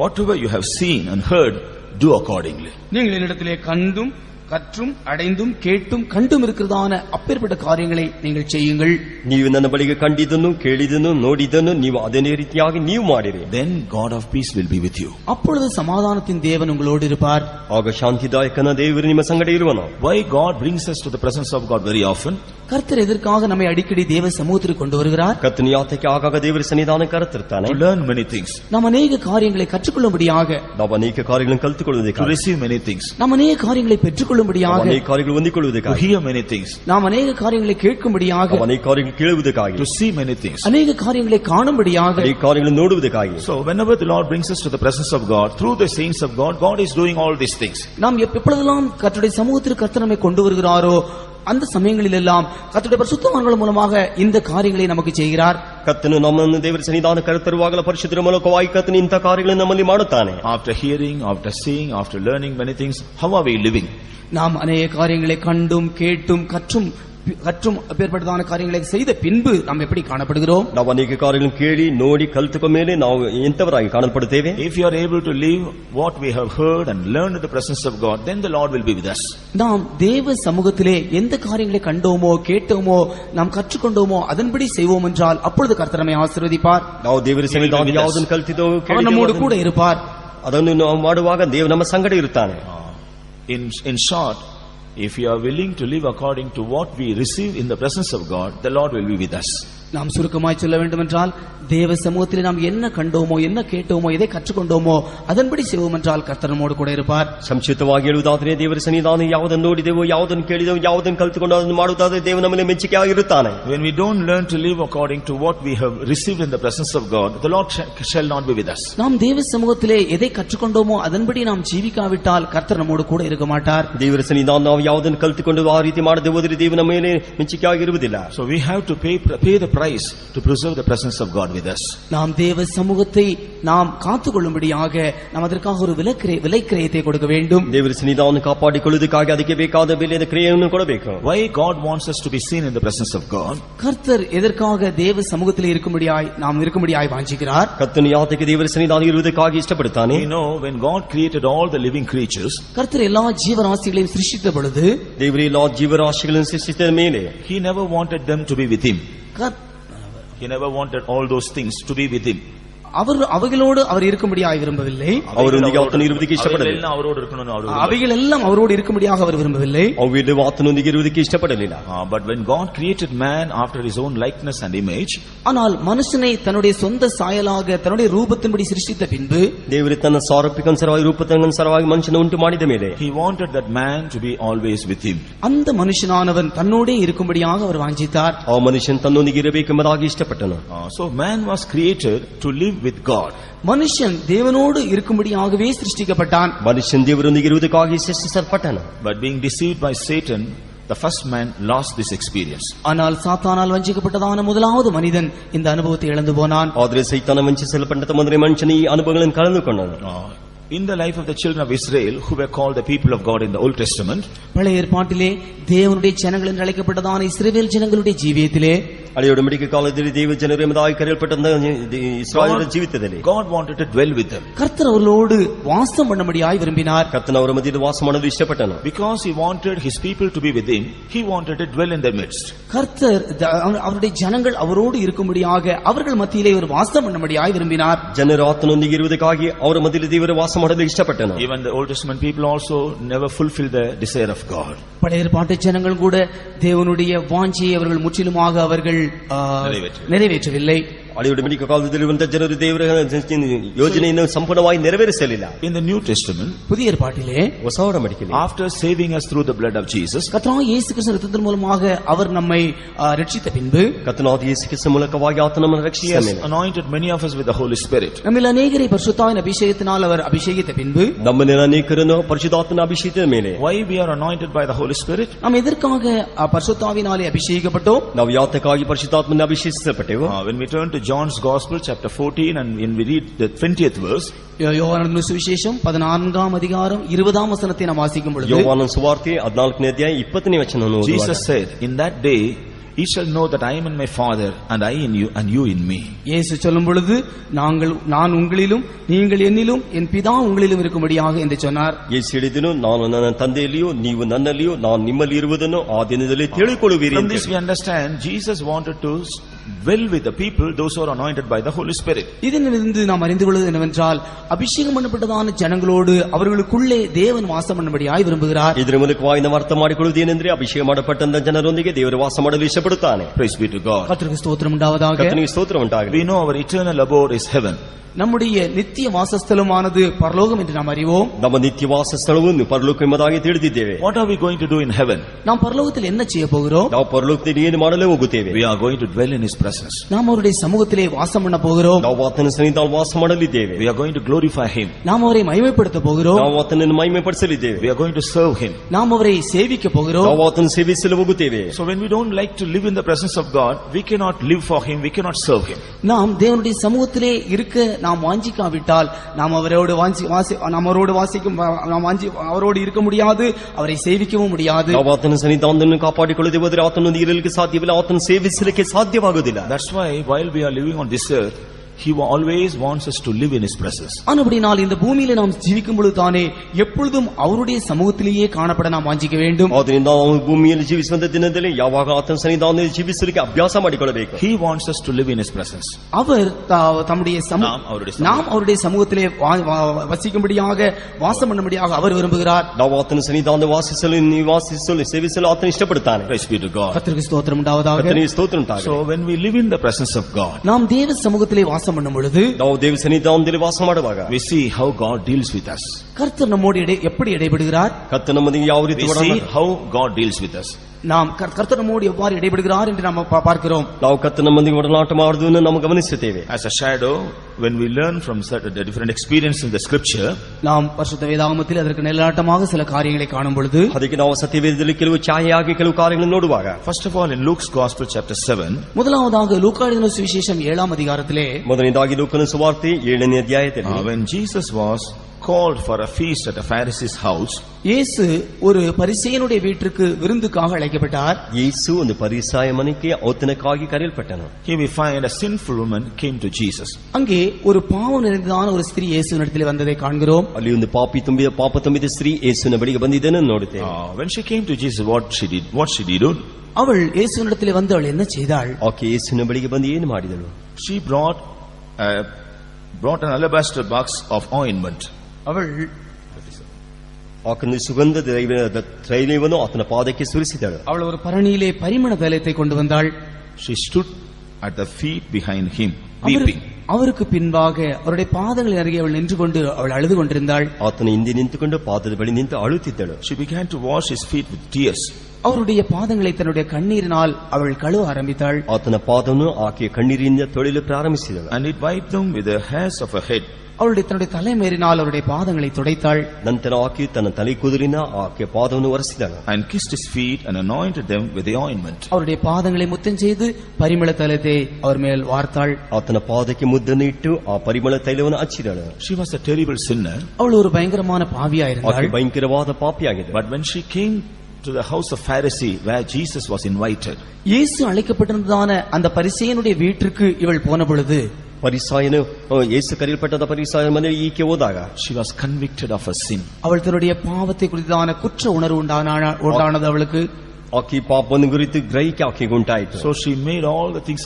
whatever you have seen and heard, do accordingly. நீங்கள் என்னிடத்திலே கண்டும் கற்றும் அடைந்தும் கேட்டும் கண்டும் இருக்கிறதான அப்பேற்பட்ட காரியங்களை நீங்கள் செய்யுங்கள். ನೀವು ನನ್ನ ಬಳಿಗೆ ಕಂಡಿದ್ದನ್ನು ಕೇಳಿದನ್ನು ನೋಡಿದ್ದನ್ನು ನೀವು ಅದೇ ರೀತಿಯಾಗಿ ನೀವು ಮಾಡಿರಿ. Then God of peace will be with you. அப்பொழுது சமாதானத்தின் தேவன் உங்களோடு இருப்பார். ಆಗ ಶಾಂತಿದಾಯಕನ ದೇವರು ನಿಮ್ಮ ಸಂಗಡ ಇರುವನು. Why God brings us to the presence of God very often? கர்த்தர் எதற்காக நம்மை அடிக்கடி தேவ சமூகத்திற்கு கொண்டு வருகிறார்? ಕರ್ತನ ಯಾತಕ್ಕೆ ಆಗಾಗ ದೇವರ ಸನ್ನಿಧಾನ ಕರೆತಿರ್ತಾನೆ. To learn many things. நாம் ಅನೇಕ காரியங்களை கற்றுக்கொள்ளும்படியாக, ನಾವು ಅನೇಕ ಕಾರ್ಯಗಳನ್ನು To ಕಲಿತುಕೊಳ್ಳುವುದಕ್ಕೆ, receive many things. நாம் ಅನೇಕ காரியங்களை பெற்றுக்கொள்ளும்படியாக, ಅನೇಕ ಕಾರ್ಯಗಳು To ಹೊಂದಿಕೊಳ್ಳುವುದಕ್ಕೆ, hear many things. நாம் அநேக காரியங்களை கேட்கும்படியாக, ಅನೇಕ ಕಾರ್ಯಗಳು ಕೇಳುವುದಕ್ಕಾಗಿ, To see many things. அநேக காரியங்களை காணும்படியாக, ಅನೇಕ ಕಾರ್ಯಗಳನ್ನು ನೋಡುವುದಕ್ಕಾಗಿ. So whenever the Lord brings us to the presence of God, through the saints of God, God is doing all these things. நாம் எப்பொழுதெல்லாம் கர்த்தருடைய சமூகத்திற்கு கர்த்தர் நம்மை கொண்டு வருகிறாரோ அந்த சமயங்களில் எல்லாம் கர்த்தருடைய பரிசுத்தவான்கள் மூலமாக இந்த காரியங்களை நமக்கு செய்கிறார். ಕರ್ತನು ನಮ್ಮನ್ನು ದೇವರ ಸನ್ನಿಧಾನ ಕರೆತರುವಾಗಲ ಪರಿಶುದ್ಧರ ಮೂಲಕವಾಗಿ ಕರ್ತನು ಇಂಥ ಕಾರ್ಯಗಳನ್ನು ನಮ್ಮಲ್ಲಿ ಮಾಡುತ್ತಾನೆ. After hearing, after seeing, after learning many things, how are we living? நாம் அநேக காரியங்களை கண்டும் கேட்டும் கற்றும் அப்பேற்பட்டதான காரியங்களை செய்த பின்பு நாம் எப்படி காணப்படுகிறோம்? ನಾವು ಅನೇಕ ಕಾರ್ಯಗಳನ್ನು ಕೇಳಿ ನೋಡಿ ಕಲಿತುಕೊಂಡ ಮೇಲೆ ನಾವು ಎಂತವರಾಗಿ ಕಾಣಲ್ಪಡುತ್ತೇವೆ. If you are able to live what we have heard and learned in the presence of God, then the Lord will be with us. நாம் தேவ சமூகத்திலே எந்த காரியங்களை கண்டோமோ கேட்டோமோ நாம் கற்றுக்கொண்டோமோ அதன்படி செய்வோம் என்றால் அப்பொழுது கர்த்தர் நம்மை ஆசீர்வதிப்பார். ನಾವು ದೇವರ ಸನ್ನಿಧಾನ ಯಾವುದನ್ನು ಕಲಿತಿದ್ದೋ அவர் நம்மோடு கூட இருப்பார். ಅದನ್ನು ನಾವು ಮಾಡುವಾಗ ದೇವರು ನಮ್ಮ ಸಂಗಡ ಇರುತ್ತಾನೆ. In short, if we are willing to live according to what we receive in the presence of God, the Lord will be with us. நாம் சுருக்கமாய் சொல்ல வேண்டுமென்றால் தேவ சமூகத்திலே நாம் என்ன கண்டோமோ என்ன கேட்டோமோ எதை கற்றுக்கொண்டோமோ அதன்படி செய்வோம் என்றால் கர்த்தர் நம்மோடு கூட இருப்பார். ಸಂಕ್ಷಿಪ್ತವಾಗಿ ಹೇಳುವುದಾದರೆ ದೇವರ ಸನ್ನಿಧಾನ ಯಾವುದನ್ನು ನೋಡಿದೆವೋ ಯಾವುದನ್ನು ಕೇಳಿದೆವೋ ಯಾವುದನ್ನು ಕಲಿತುಕೊಂಡು ಅದನ್ನು ಮಾಡುವುದಾದರೆ ದೇವ ನಮ್ಮ ಮೇಲೆ ಮೆಚ್ಚುಗೆಯಾಗಿರುತ್ತಾನೆ. When we don't learn to live according to what we have received in the presence of God, the Lord shall not be with us. நாம் தேவ சமூகத்திலே எதை கற்றுக்கொண்டோமோ அதன்படி நாம் ஜீவிக்காவிட்டால் கர்த்தர் நம்மோடு கூட இருக்க மாட்டார். ದೇವರ ಸನ್ನಿಧಾನ ನಾವು ಯಾವುದನ್ನು ಕಲಿತುಕೊಂಡು ಆ ರೀತಿ ಮಾಡದೆ ಹೋದರೆ ದೇವ ನಮ್ಮ ಮೇಲೆ ಮೆಚ್ಚುಗೆಯಾಗಿರುವುದಿಲ್ಲ. So we have to pay the price to preserve the presence of God with us. நாம் தேவ சமூகத்தை நாம் காத்துக்கொள்ளும்படியாக நாம் அதற்காக ஒரு விலைக்கிரயத்தை கொடுக்க வேண்டும். ದೇವರ ಸನ್ನಿಧಾನವನ್ನು ಕಾಪಾಡಿಕೊಳ್ಳುವುದಕ್ಕಾಗಿ ಅದಕ್ಕೆ ಬೇಕಾದ ಬೆಲೆಯ ಕ್ರಿಯೆಯನ್ನು ಕೊಡಬೇಕು. Why God wants us to be seen in the presence of God? கர்த்தர் எதற்காக தேவ சமூகத்தில் இருக்கும்படியாய் வாஞ்சிக்கிறார்? ಕರ್ತನು ಯಾತಕ್ಕೆ ದೇವರ ಸನ್ನಿಧಾನ ಇರುವುದಕ್ಕಾಗಿ ಇಷ್ಟಪಡುತ್ತಾನೆ? We know when God created all the living creatures, கர்த்தர் எல்லா ஜீவராசிகளையும் சிருஷ்டித்த பொழுது ದೇವರೇ ಎಲ್ಲ ಜೀವರಾಶಿಗಳನ್ನು ಸೃಷ್ಟಿಸಿದ ಮೇಲೆ He never wanted them to be with Him. He never wanted all those things to be with Him. அவைகளோடு அவர் இருக்கும்படியாக விரும்பவில்லை. ಅವರೊಂದಿಗೆ ಆತನು ಇರುವುದಕ್ಕೆ ಇಷ್ಟಪಡಲಿಲ್ಲ. அவைகள் எல்லாம் அவரோடு இருக்கும்படியாக அவர் விரும்பவில்லை. ಅವೆಲ್ಲವೂ ಆತನೊಂದಿಗೆ ಇರುವುದಕ್ಕೆ ಇಷ್ಟಪಡಲಿಲ್ಲ. But when God created man after His own likeness and image, ஆனால் மனுஷனை தன்னுடைய சொந்த சாயலாக தன்னுடைய ரூபத்தின்படி சிருஷ்டித்த பின்பு ದೇವರು ತನ್ನ ಸಾರೂಪ್ಯಕ್ಕನುಸಾರವಾಗಿ ರೂಪಕ್ಕನುಸಾರವಾಗಿ ಮನುಷ್ಯನ ಉಂಟು ಮಾಡಿದ ಮೇಲೆ He wanted that man to be always with Him. அந்த மனுஷனானவன் தன்னோடே இருக்கும்படியாக அவர் வாஞ்சித்தார். ಆ ಮನುಷ್ಯன் ತನ್ನೊಂದಿಗೆ ಇರಬೇಕೆಂಬುದಾಗಿ ಇಷ್ಟಪಟ್ಟನು. So man was created to live with God. மனுஷன் தேவனோடு இருக்கும்படியாகவே சிருஷ்டிக்கப்பட்டான். ಮನುಷ್ಯನ್ ದೇವರೊಂದಿಗೆ ಇರುವುದಕ್ಕಾಗಿ ಸೃಷ್ಟಿಸಲ್ಪಟ್ಟನು. But being deceived by Satan, the first man lost this experience. ஆனால் சாத்தானால் வஞ்சிக்கப்பட்டதான முதலாவது மனிதன் இந்த அனுபவத்தை இழந்து போனான். ಆದರೆ ಸೈತಾನ ವಂಚಿಸಲ್ಪಟ್ಟ ಮೊದಲೇ ಮನುಷ್ಯನ ಈ ಅನುಭವಗಳನ್ನು ಕಳೆದುಕೊಂಡನು. In the life of the children of Israel, who were called the people of God in the Old Testament, பழைய ஏற்பாட்டிலே தேவனுடைய ஜனங்கள் என்று அழைக்கப்பட்டதான இஸ்ரவேல் ஜனங்களுடைய ஜீவியத்திலே ಹಳೆಯ ಒಡಂಬಡಿಕೆ ಕಾಲದಲ್ಲಿ ದೇವ ಜನರು ಎಂಬುದಾಗಿ ಕರೆಯಲ್ಪಟ್ಟ ಇಸ್ರಾಯೇಲರ ಜೀವಿತದಲ್ಲಿ God wanted to dwell with them. கர்த்தர் அவர்களோடு வாசம் பண்ணும்படியாய் விரும்பினார். ಕರ್ತನ ಅವರ ಮಧ್ಯದಲ್ಲಿ ವಾಸ ಮಾಡಲು ಇಷ್ಟಪಟ್ಟನು. Because He wanted His people to be with Him, He wanted to dwell in their midst. கர்த்தர் அவருடைய ஜனங்கள் அவரோடு இருக்கும்படியாக அவர்கள் மத்தியிலே ஒரு வாசம் பண்ணும்படியாய் விரும்பினார். ಜನರು ಆತನೊಂದಿಗೆ ಇರುವುದಕ್ಕಾಗಿ ಅವರ ಮಧ್ಯದಲ್ಲಿ ದೇವರ ವಾಸ ಮಾಡಲು ಇಷ್ಟಪಟ್ಟನು. Even the Old Testament people also never fulfilled the desire of God. பழைய ஏற்பாட்டு ஜனங்கள் கூட தேவனுடைய வாஞ்சியை அவர்கள் முற்றிலுமாக அவர்கள் நிறைவேற்றவில்லை. ಹಳೆಯ ಒಡಂಬಡಿಕೆ ಕಾಲದಲ್ಲಿರುವಂತಹ ಜನರು ದೇವರ ಯೋಜನೆಯನ್ನು ಸಂಪೂರ್ಣವಾಗಿ ನೆರವೇರಿಸಲಿಲ್ಲ. In the New Testament, புதிய ஏற்பாட்டிலே ಹೊಸ ಒಡಂಬಡಿಕೆಯಲ್ಲಿ after saving us through the blood of Jesus, கர்த்தராகிய இயேசு கிறிஸ்து இரத்தத்தின் மூலமாக அவர் நம்மை ரட்சித்த பின்பு ಕರ್ತನಾದ ಯೇಸು ಕ್ರಿಸ್ತನ ಮೂಲಕವಾಗಿ ಆತನು ನಮ್ಮನ್ನು ರಕ್ಷಿಸಿದ He ಮೇಲೆ has anointed many of us with the Holy Spirit. நம்மில் அநேகரை பரிசுத்தாவின் அபிஷேகத்தினால் அவர் அபிஷேகித்த பின்பு ನಮ್ಮನ್ನ ಅನೇಕರನ್ನು ಪರಿಶುದ್ಧಾತ್ಮನ ಅಭಿಷೇಕದ ಮೇಲೆ Why we are anointed by the Holy Spirit? நாம் எதற்காக பரிசுத்தாவினாலே அபிஷேகிக்கப்பட்டோம்? ನಾವು ಯಾತಕ್ಕಾಗಿ ಪರಿಶುದ್ಧಾತ್ಮನ ಅಭಿಷೇಕಿಸಲ್ಪಟ್ಟೆವು? When we turn to John's Gospel chapter 14 and when we read the 20th verse, யோவானின் சுவிசேஷம் 14ஆம் அதிகாரம் 20ஆம் வசனத்தை நாம் வாசிக்கும் பொழுது ಯೋಹಾನನ ಸುವಾರ್ತೆ 14ನೇ ಅಧ್ಯಾಯ 20ನೇ ವಚನವನ್ನು ಓದುವಾಗ Jesus said, "In that day ye shall know that I am in my Father, and I in you, and you in me." இயேசு சொல்லும் பொழுது நான் உங்களிலும் நீங்கள் என்னிலும் என் பிதா உங்களிலும் இருக்கும்படியாக என்று சொன்னார். ಯೇಸು ಹೇಳಿದನು, ನಾನು ನನ್ನ ತಂದೆಯಲ್ಲಿಯೂ ನೀವು ನನ್ನಲ್ಲಿಯೂ ನಾನು ನಿಮ್ಮಲ್ಲಿ ಇರುವುದನ್ನು ಆ ದಿನದಲ್ಲಿ ತಿಳಿದುಕೊಳ್ಳುವಿರಿ. From this we understand Jesus wanted to dwell with the people, those who are anointed by the Holy Spirit. இதிலிருந்து நாம் அறிந்து கொள்வது என்னவென்றால் அபிஷேகம் பண்ணப்பட்டதான ஜனங்களோடு அவர்களுக்குள்ளே தேவன் வாசம் பண்ணும்படியாய் விரும்புகிறார். ಇದರ ಮೂಲಕವಾಗಿ ನಾವು ಅರ್ಥ ಮಾಡಿಕೊಳ್ಳುವುದು ಏನೆಂದರೆ ಅಭಿಷೇಕ ಮಾಡಪಟ್ಟಂತ ಜನರೊಂದಿಗೆ ದೇವರು ವಾಸ ಮಾಡಲು ಇಷ್ಟಪಡುತ್ತಾನೆ. Praise be to God. கர்த்தருக்கு ஸ்தோத்திரம் உண்டாவதாக. ಕರ್ತನಿಗೆ ಸ್ತೋತ್ರ ಉಂಟಾಗಲಿ. We know our eternal abode is heaven. நம்முடைய நித்திய வாசஸ்தலமானது பரலோகம் என்று நாம் அறிவோம். ನಮ್ಮ ನಿತ್ಯ ವಾಸ ಸ್ಥಳವನ್ನು ಪರಲೋಕ ಎಂಬುದಾಗಿ ತಿಳಿದಿದ್ದೇವೆ. What are we going to do in heaven? நாம் பரலோகத்தில் என்ன செய்ய போகிறோம்? ನಾವು ಪರಲೋಕದಲ್ಲಿ ಏನು ಮಾಡಲು ಹೋಗುತ್ತೇವೆ? We are going to dwell in His presence. நாம் அவருடைய சமூகத்திலே வாசம் பண்ண போகிறோம். ನಾವು ಆತನ ಸನ್ನಿಧಿಯಲ್ಲಿ ವಾಸ ಮಾಡಲಿದ್ದೇವೆ. We are going to glorify Him. நாம் அவரை மகிமைப்படுத்த போகிறோம். ನಾವು ಆತನನ್ನು ಮಹಿಮೆಪಡಿಸಲಿದ್ದೇವೆ. We are going to serve Him. நாம் அவரை சேவிக்க போகிறோம். ನಾವು ಆತನ ಸೇವಿಸಲು ಹೋಗುತ್ತೇವೆ. So when we don't like to live in the presence of God, we cannot live for Him, we cannot serve Him. நாம் தேவனுடைய சமூகத்திலே இருக்க நாம் வாஞ்சிக்காவிட்டால் நாம் அவரோடு அவரோடு இருக்க முடியாது, அவரை சேவிக்கவும் முடியாது. ನಾವು ಆತನ ಸನ್ನಿಧಾನವನ್ನು ಕಾಪಾಡಿಕೊಳ್ಳದೆ ಹೋದರೆ ಆತನೊಂದಿಗೆ ಇರಲಿಕ್ಕೆ ಸಾಧ್ಯವಿಲ್ಲ, ಆತನ ಸೇವಿಸಲಿಕ್ಕೆ ಸಾಧ್ಯವಾಗುವುದಿಲ್ಲ. That's why while we are living on this earth, He always wants us to live in His presence. ஆனபடினால் இந்த பூமியில நாம் ஜீவிக்கும் பொழுது தானே எப்பொழுதும் அவருடைய சமூகத்திலேயே காணப்பட நாம் வாஞ்சிக்க வேண்டும். ಆದ್ದರಿಂದ ನಾವು ಭೂಮಿಯಲ್ಲಿ ಜೀವಿಸುವಂತ ದಿನದಲ್ಲಿ ಯಾವಾಗ ಆತನ ಸನ್ನಿಧಾನದಲ್ಲಿ ಜೀವಿಸಲಿಕ್ಕೆ ಅಭ್ಯಾಸ ಮಾಡಿಕೊಳ್ಳಬೇಕು. He wants us to live in His presence. அவர் தம்முடைய நாம் அவருடைய சமூகத்திலே வசிக்கும்படியாக வாசம் பண்ணும்படியாக அவர் விரும்புகிறார். ನಾವು ಆತನ ಸನ್ನಿಧಾನದಲ್ಲಿ ವಾಸಿಸಲು ನಿವಾಸಿಸಲು ಸೇವಿಸಲು ಆತನ ಇಷ್ಟಪಡುತ್ತಾನೆ. Praise be to God. கர்த்தருக்கு ஸ்தோத்திரம் உண்டாவதாக. ಕರ್ತನಿಗೆ ಸ್ತೋತ್ರ ಉಂಟಾಗಲಿ. So when we live in the presence of God, நாம் தேவ சமூகத்திலே வாசம் பண்ணும் பொழுது, ನಾವು ದೇವ ಸನ್ನಿಧಾನದಲ್ಲಿ ವಾಸ ಮಾಡುವಾಗ, we see how God deals with us. கர்த்தர் நம்மோடு எப்படி இடைபடுகிறார்? ಕರ್ತನ ನಮ್ಮೊಂದಿಗೆ ಯಾವ ರೀತಿ We see how God deals with us. நாம் கர்த்தர் நம்மோடு எவ்வாறு இடைபடுகிறார் என்று நாம் பார்க்கிறோம். ನಾವು ಕರ್ತನ ನಮ್ಮೊಂದಿಗೆ ಒಡನಾಟ ಮಾಡುವುದನ್ನು ನಾವು ಗಮನಿಸುತ್ತೇವೆ. As a shadow, when we learn from certain different experiences in the scripture, நாம் பரிசுத்த வேதாகமத்தில் அதற்கு நிழலாட்டமாக சில காரியங்களை காணும் பொழுது, ಅದಕ್ಕೆ ನಾವು ಸತ್ಯವೇದದಲ್ಲಿ ಕೆಲವು ಛಾಯೆಯಾಗಿ ಕೆಲವು ಕಾರ್ಯಗಳನ್ನು ನೋಡುವಾಗ, first of all in Luke's Gospel chapter 7, முதலாவதாக லூக்கா எழுதின சுவிசேஷம் 7ஆம் அதிகாரத்திலே, ಮೊದಲನೇದಾಗಿ ಲೂಕನ ಸುವಾರ್ತೆ 7ನೇ ಅಧ್ಯಾಯದಲ್ಲಿ, when Jesus was called for a feast at a Pharisee's house, இயேசு ஒரு பரிசேயனுடைய வீட்டிற்கு விருந்துக்காக அழைக்கப்பட்டார். ಯೇಸು ಒಂದು ಪರಿಸಾಯ ಮನೆಗೆ ಔತಣಕ್ಕಾಗಿ ಕರೆಯಲ್ಪಟ್ಟನು. here we find a sinful woman came to Jesus. அங்கே ஒரு பாவம் நிறைந்ததான ஒரு ஸ்திரீ இயேசுவினிடத்தில் வந்ததை காண்கிறோம். ಅಲ್ಲಿ ಒಂದು ಪಾಪ ತುಂಬಿದ ಸ್ತ್ರೀ ಯೇಸುವಿನ ಬಳಿಗೆ ಬಂದಿದ್ದನ್ನು ನೋಡುತ್ತೇವೆ. When she came to Jesus, what she did? அவள் இயேசுவினிடத்தில் வந்து அவள் என்ன செய்தாள்? ಆಕೆ ಯೇಸುವಿನ ಬಳಿಗೆ ಬಂದು ಏನು ಮಾಡಿದಳು? She brought an alabaster box of ointment. அவள் ಆತನ ಸುಗಂಧ ತೈಲವನ್ನು ಆತನ ಪಾದಕ್ಕೆ ಸುರಿಸಿದಳು. அவள் ஒரு பரணியிலே பரிமள தைலத்தை கொண்டு வந்தாள். She stood at the feet behind him weeping. அவருக்கு பின்பாக அவருடைய பாதங்கள் அருகே அவள் நின்று கொண்டு அவள் அழுது கொண்டிருந்தாள். ಆತನ ಹಿಂದೆ ನಿಂತುಕೊಂಡು ಪಾದದ ಬಳಿ ನಿಂತು ಅಳುತ್ತಿದ್ದಳು. She began to wash his feet with tears. அவருடைய பாதங்களை தன்னுடைய கண்ணீரினால் அவள் கழுவ ஆரம்பித்தாள். ಆತನ ಪಾದವನ್ನು ಆಕೆಯ ಕಣ್ಣೀರಿನಿಂದ ತೊಳೆಯಲು ಪ್ರಾರಂಭಿಸಿದಳು. And it wiped them with the hairs of her head. அவளுடைய தன்னுடைய தலைமேறினால் அவருடைய பாதங்களை துடைத்தாள். ನಂತರ ಆಕೆ ತನ್ನ ತಲೆ ಕೂದಲಿನ ಆಕೆಯ ಪಾದವನ್ನು ಒರೆಸಿದಳು. And kissed his feet and anointed them with the ointment. அவருடைய பாதங்களை முத்தம் செய்து பரிமள தைலத்தை அவர் மேல் வார்த்தாள். ಆತನ ಪಾದಕ್ಕೆ ಮುದ್ದನ್ನು ಇಟ್ಟು ಆ ಪರಿಮಳ ತೈಲವನ್ನು ಹಚ್ಚಿದಳು. She was a terrible sinner. அவள் ஒரு பயங்கரமான பாவியாயிருந்தாள். ಆಕೆ ಭಯಂಕರವಾದ ಪಾಪಿಯಾಗಿದ್ದಳು. But when she came to the house of Pharisee where Jesus was invited, இயேசு அழைக்கப்பட்டிருந்ததான அந்த பரிசேயனுடைய வீட்டிற்கு இவள் போன பொழுது, ಪರಿಸಾಯನು ಯೇಸು ಕರೆಯಲ್ಪಟ್ಟದ ಪರಿಸಾಯನ ಮನೆಗೆ ಈಕೆ ಹೋದಾಗ, she was convicted of her sin. அவள் தன்னுடைய பாவத்தை குறித்தான குற்ற உணர்வு உண்டானது அவளுக்கு. ಆಕೆ ಪಾಪವನ್ನು ಕುರಿತು ಗ್ರಹಿಕೆ ಆಕೆಗೆ ಉಂಟಾಯಿತು. So she made all the things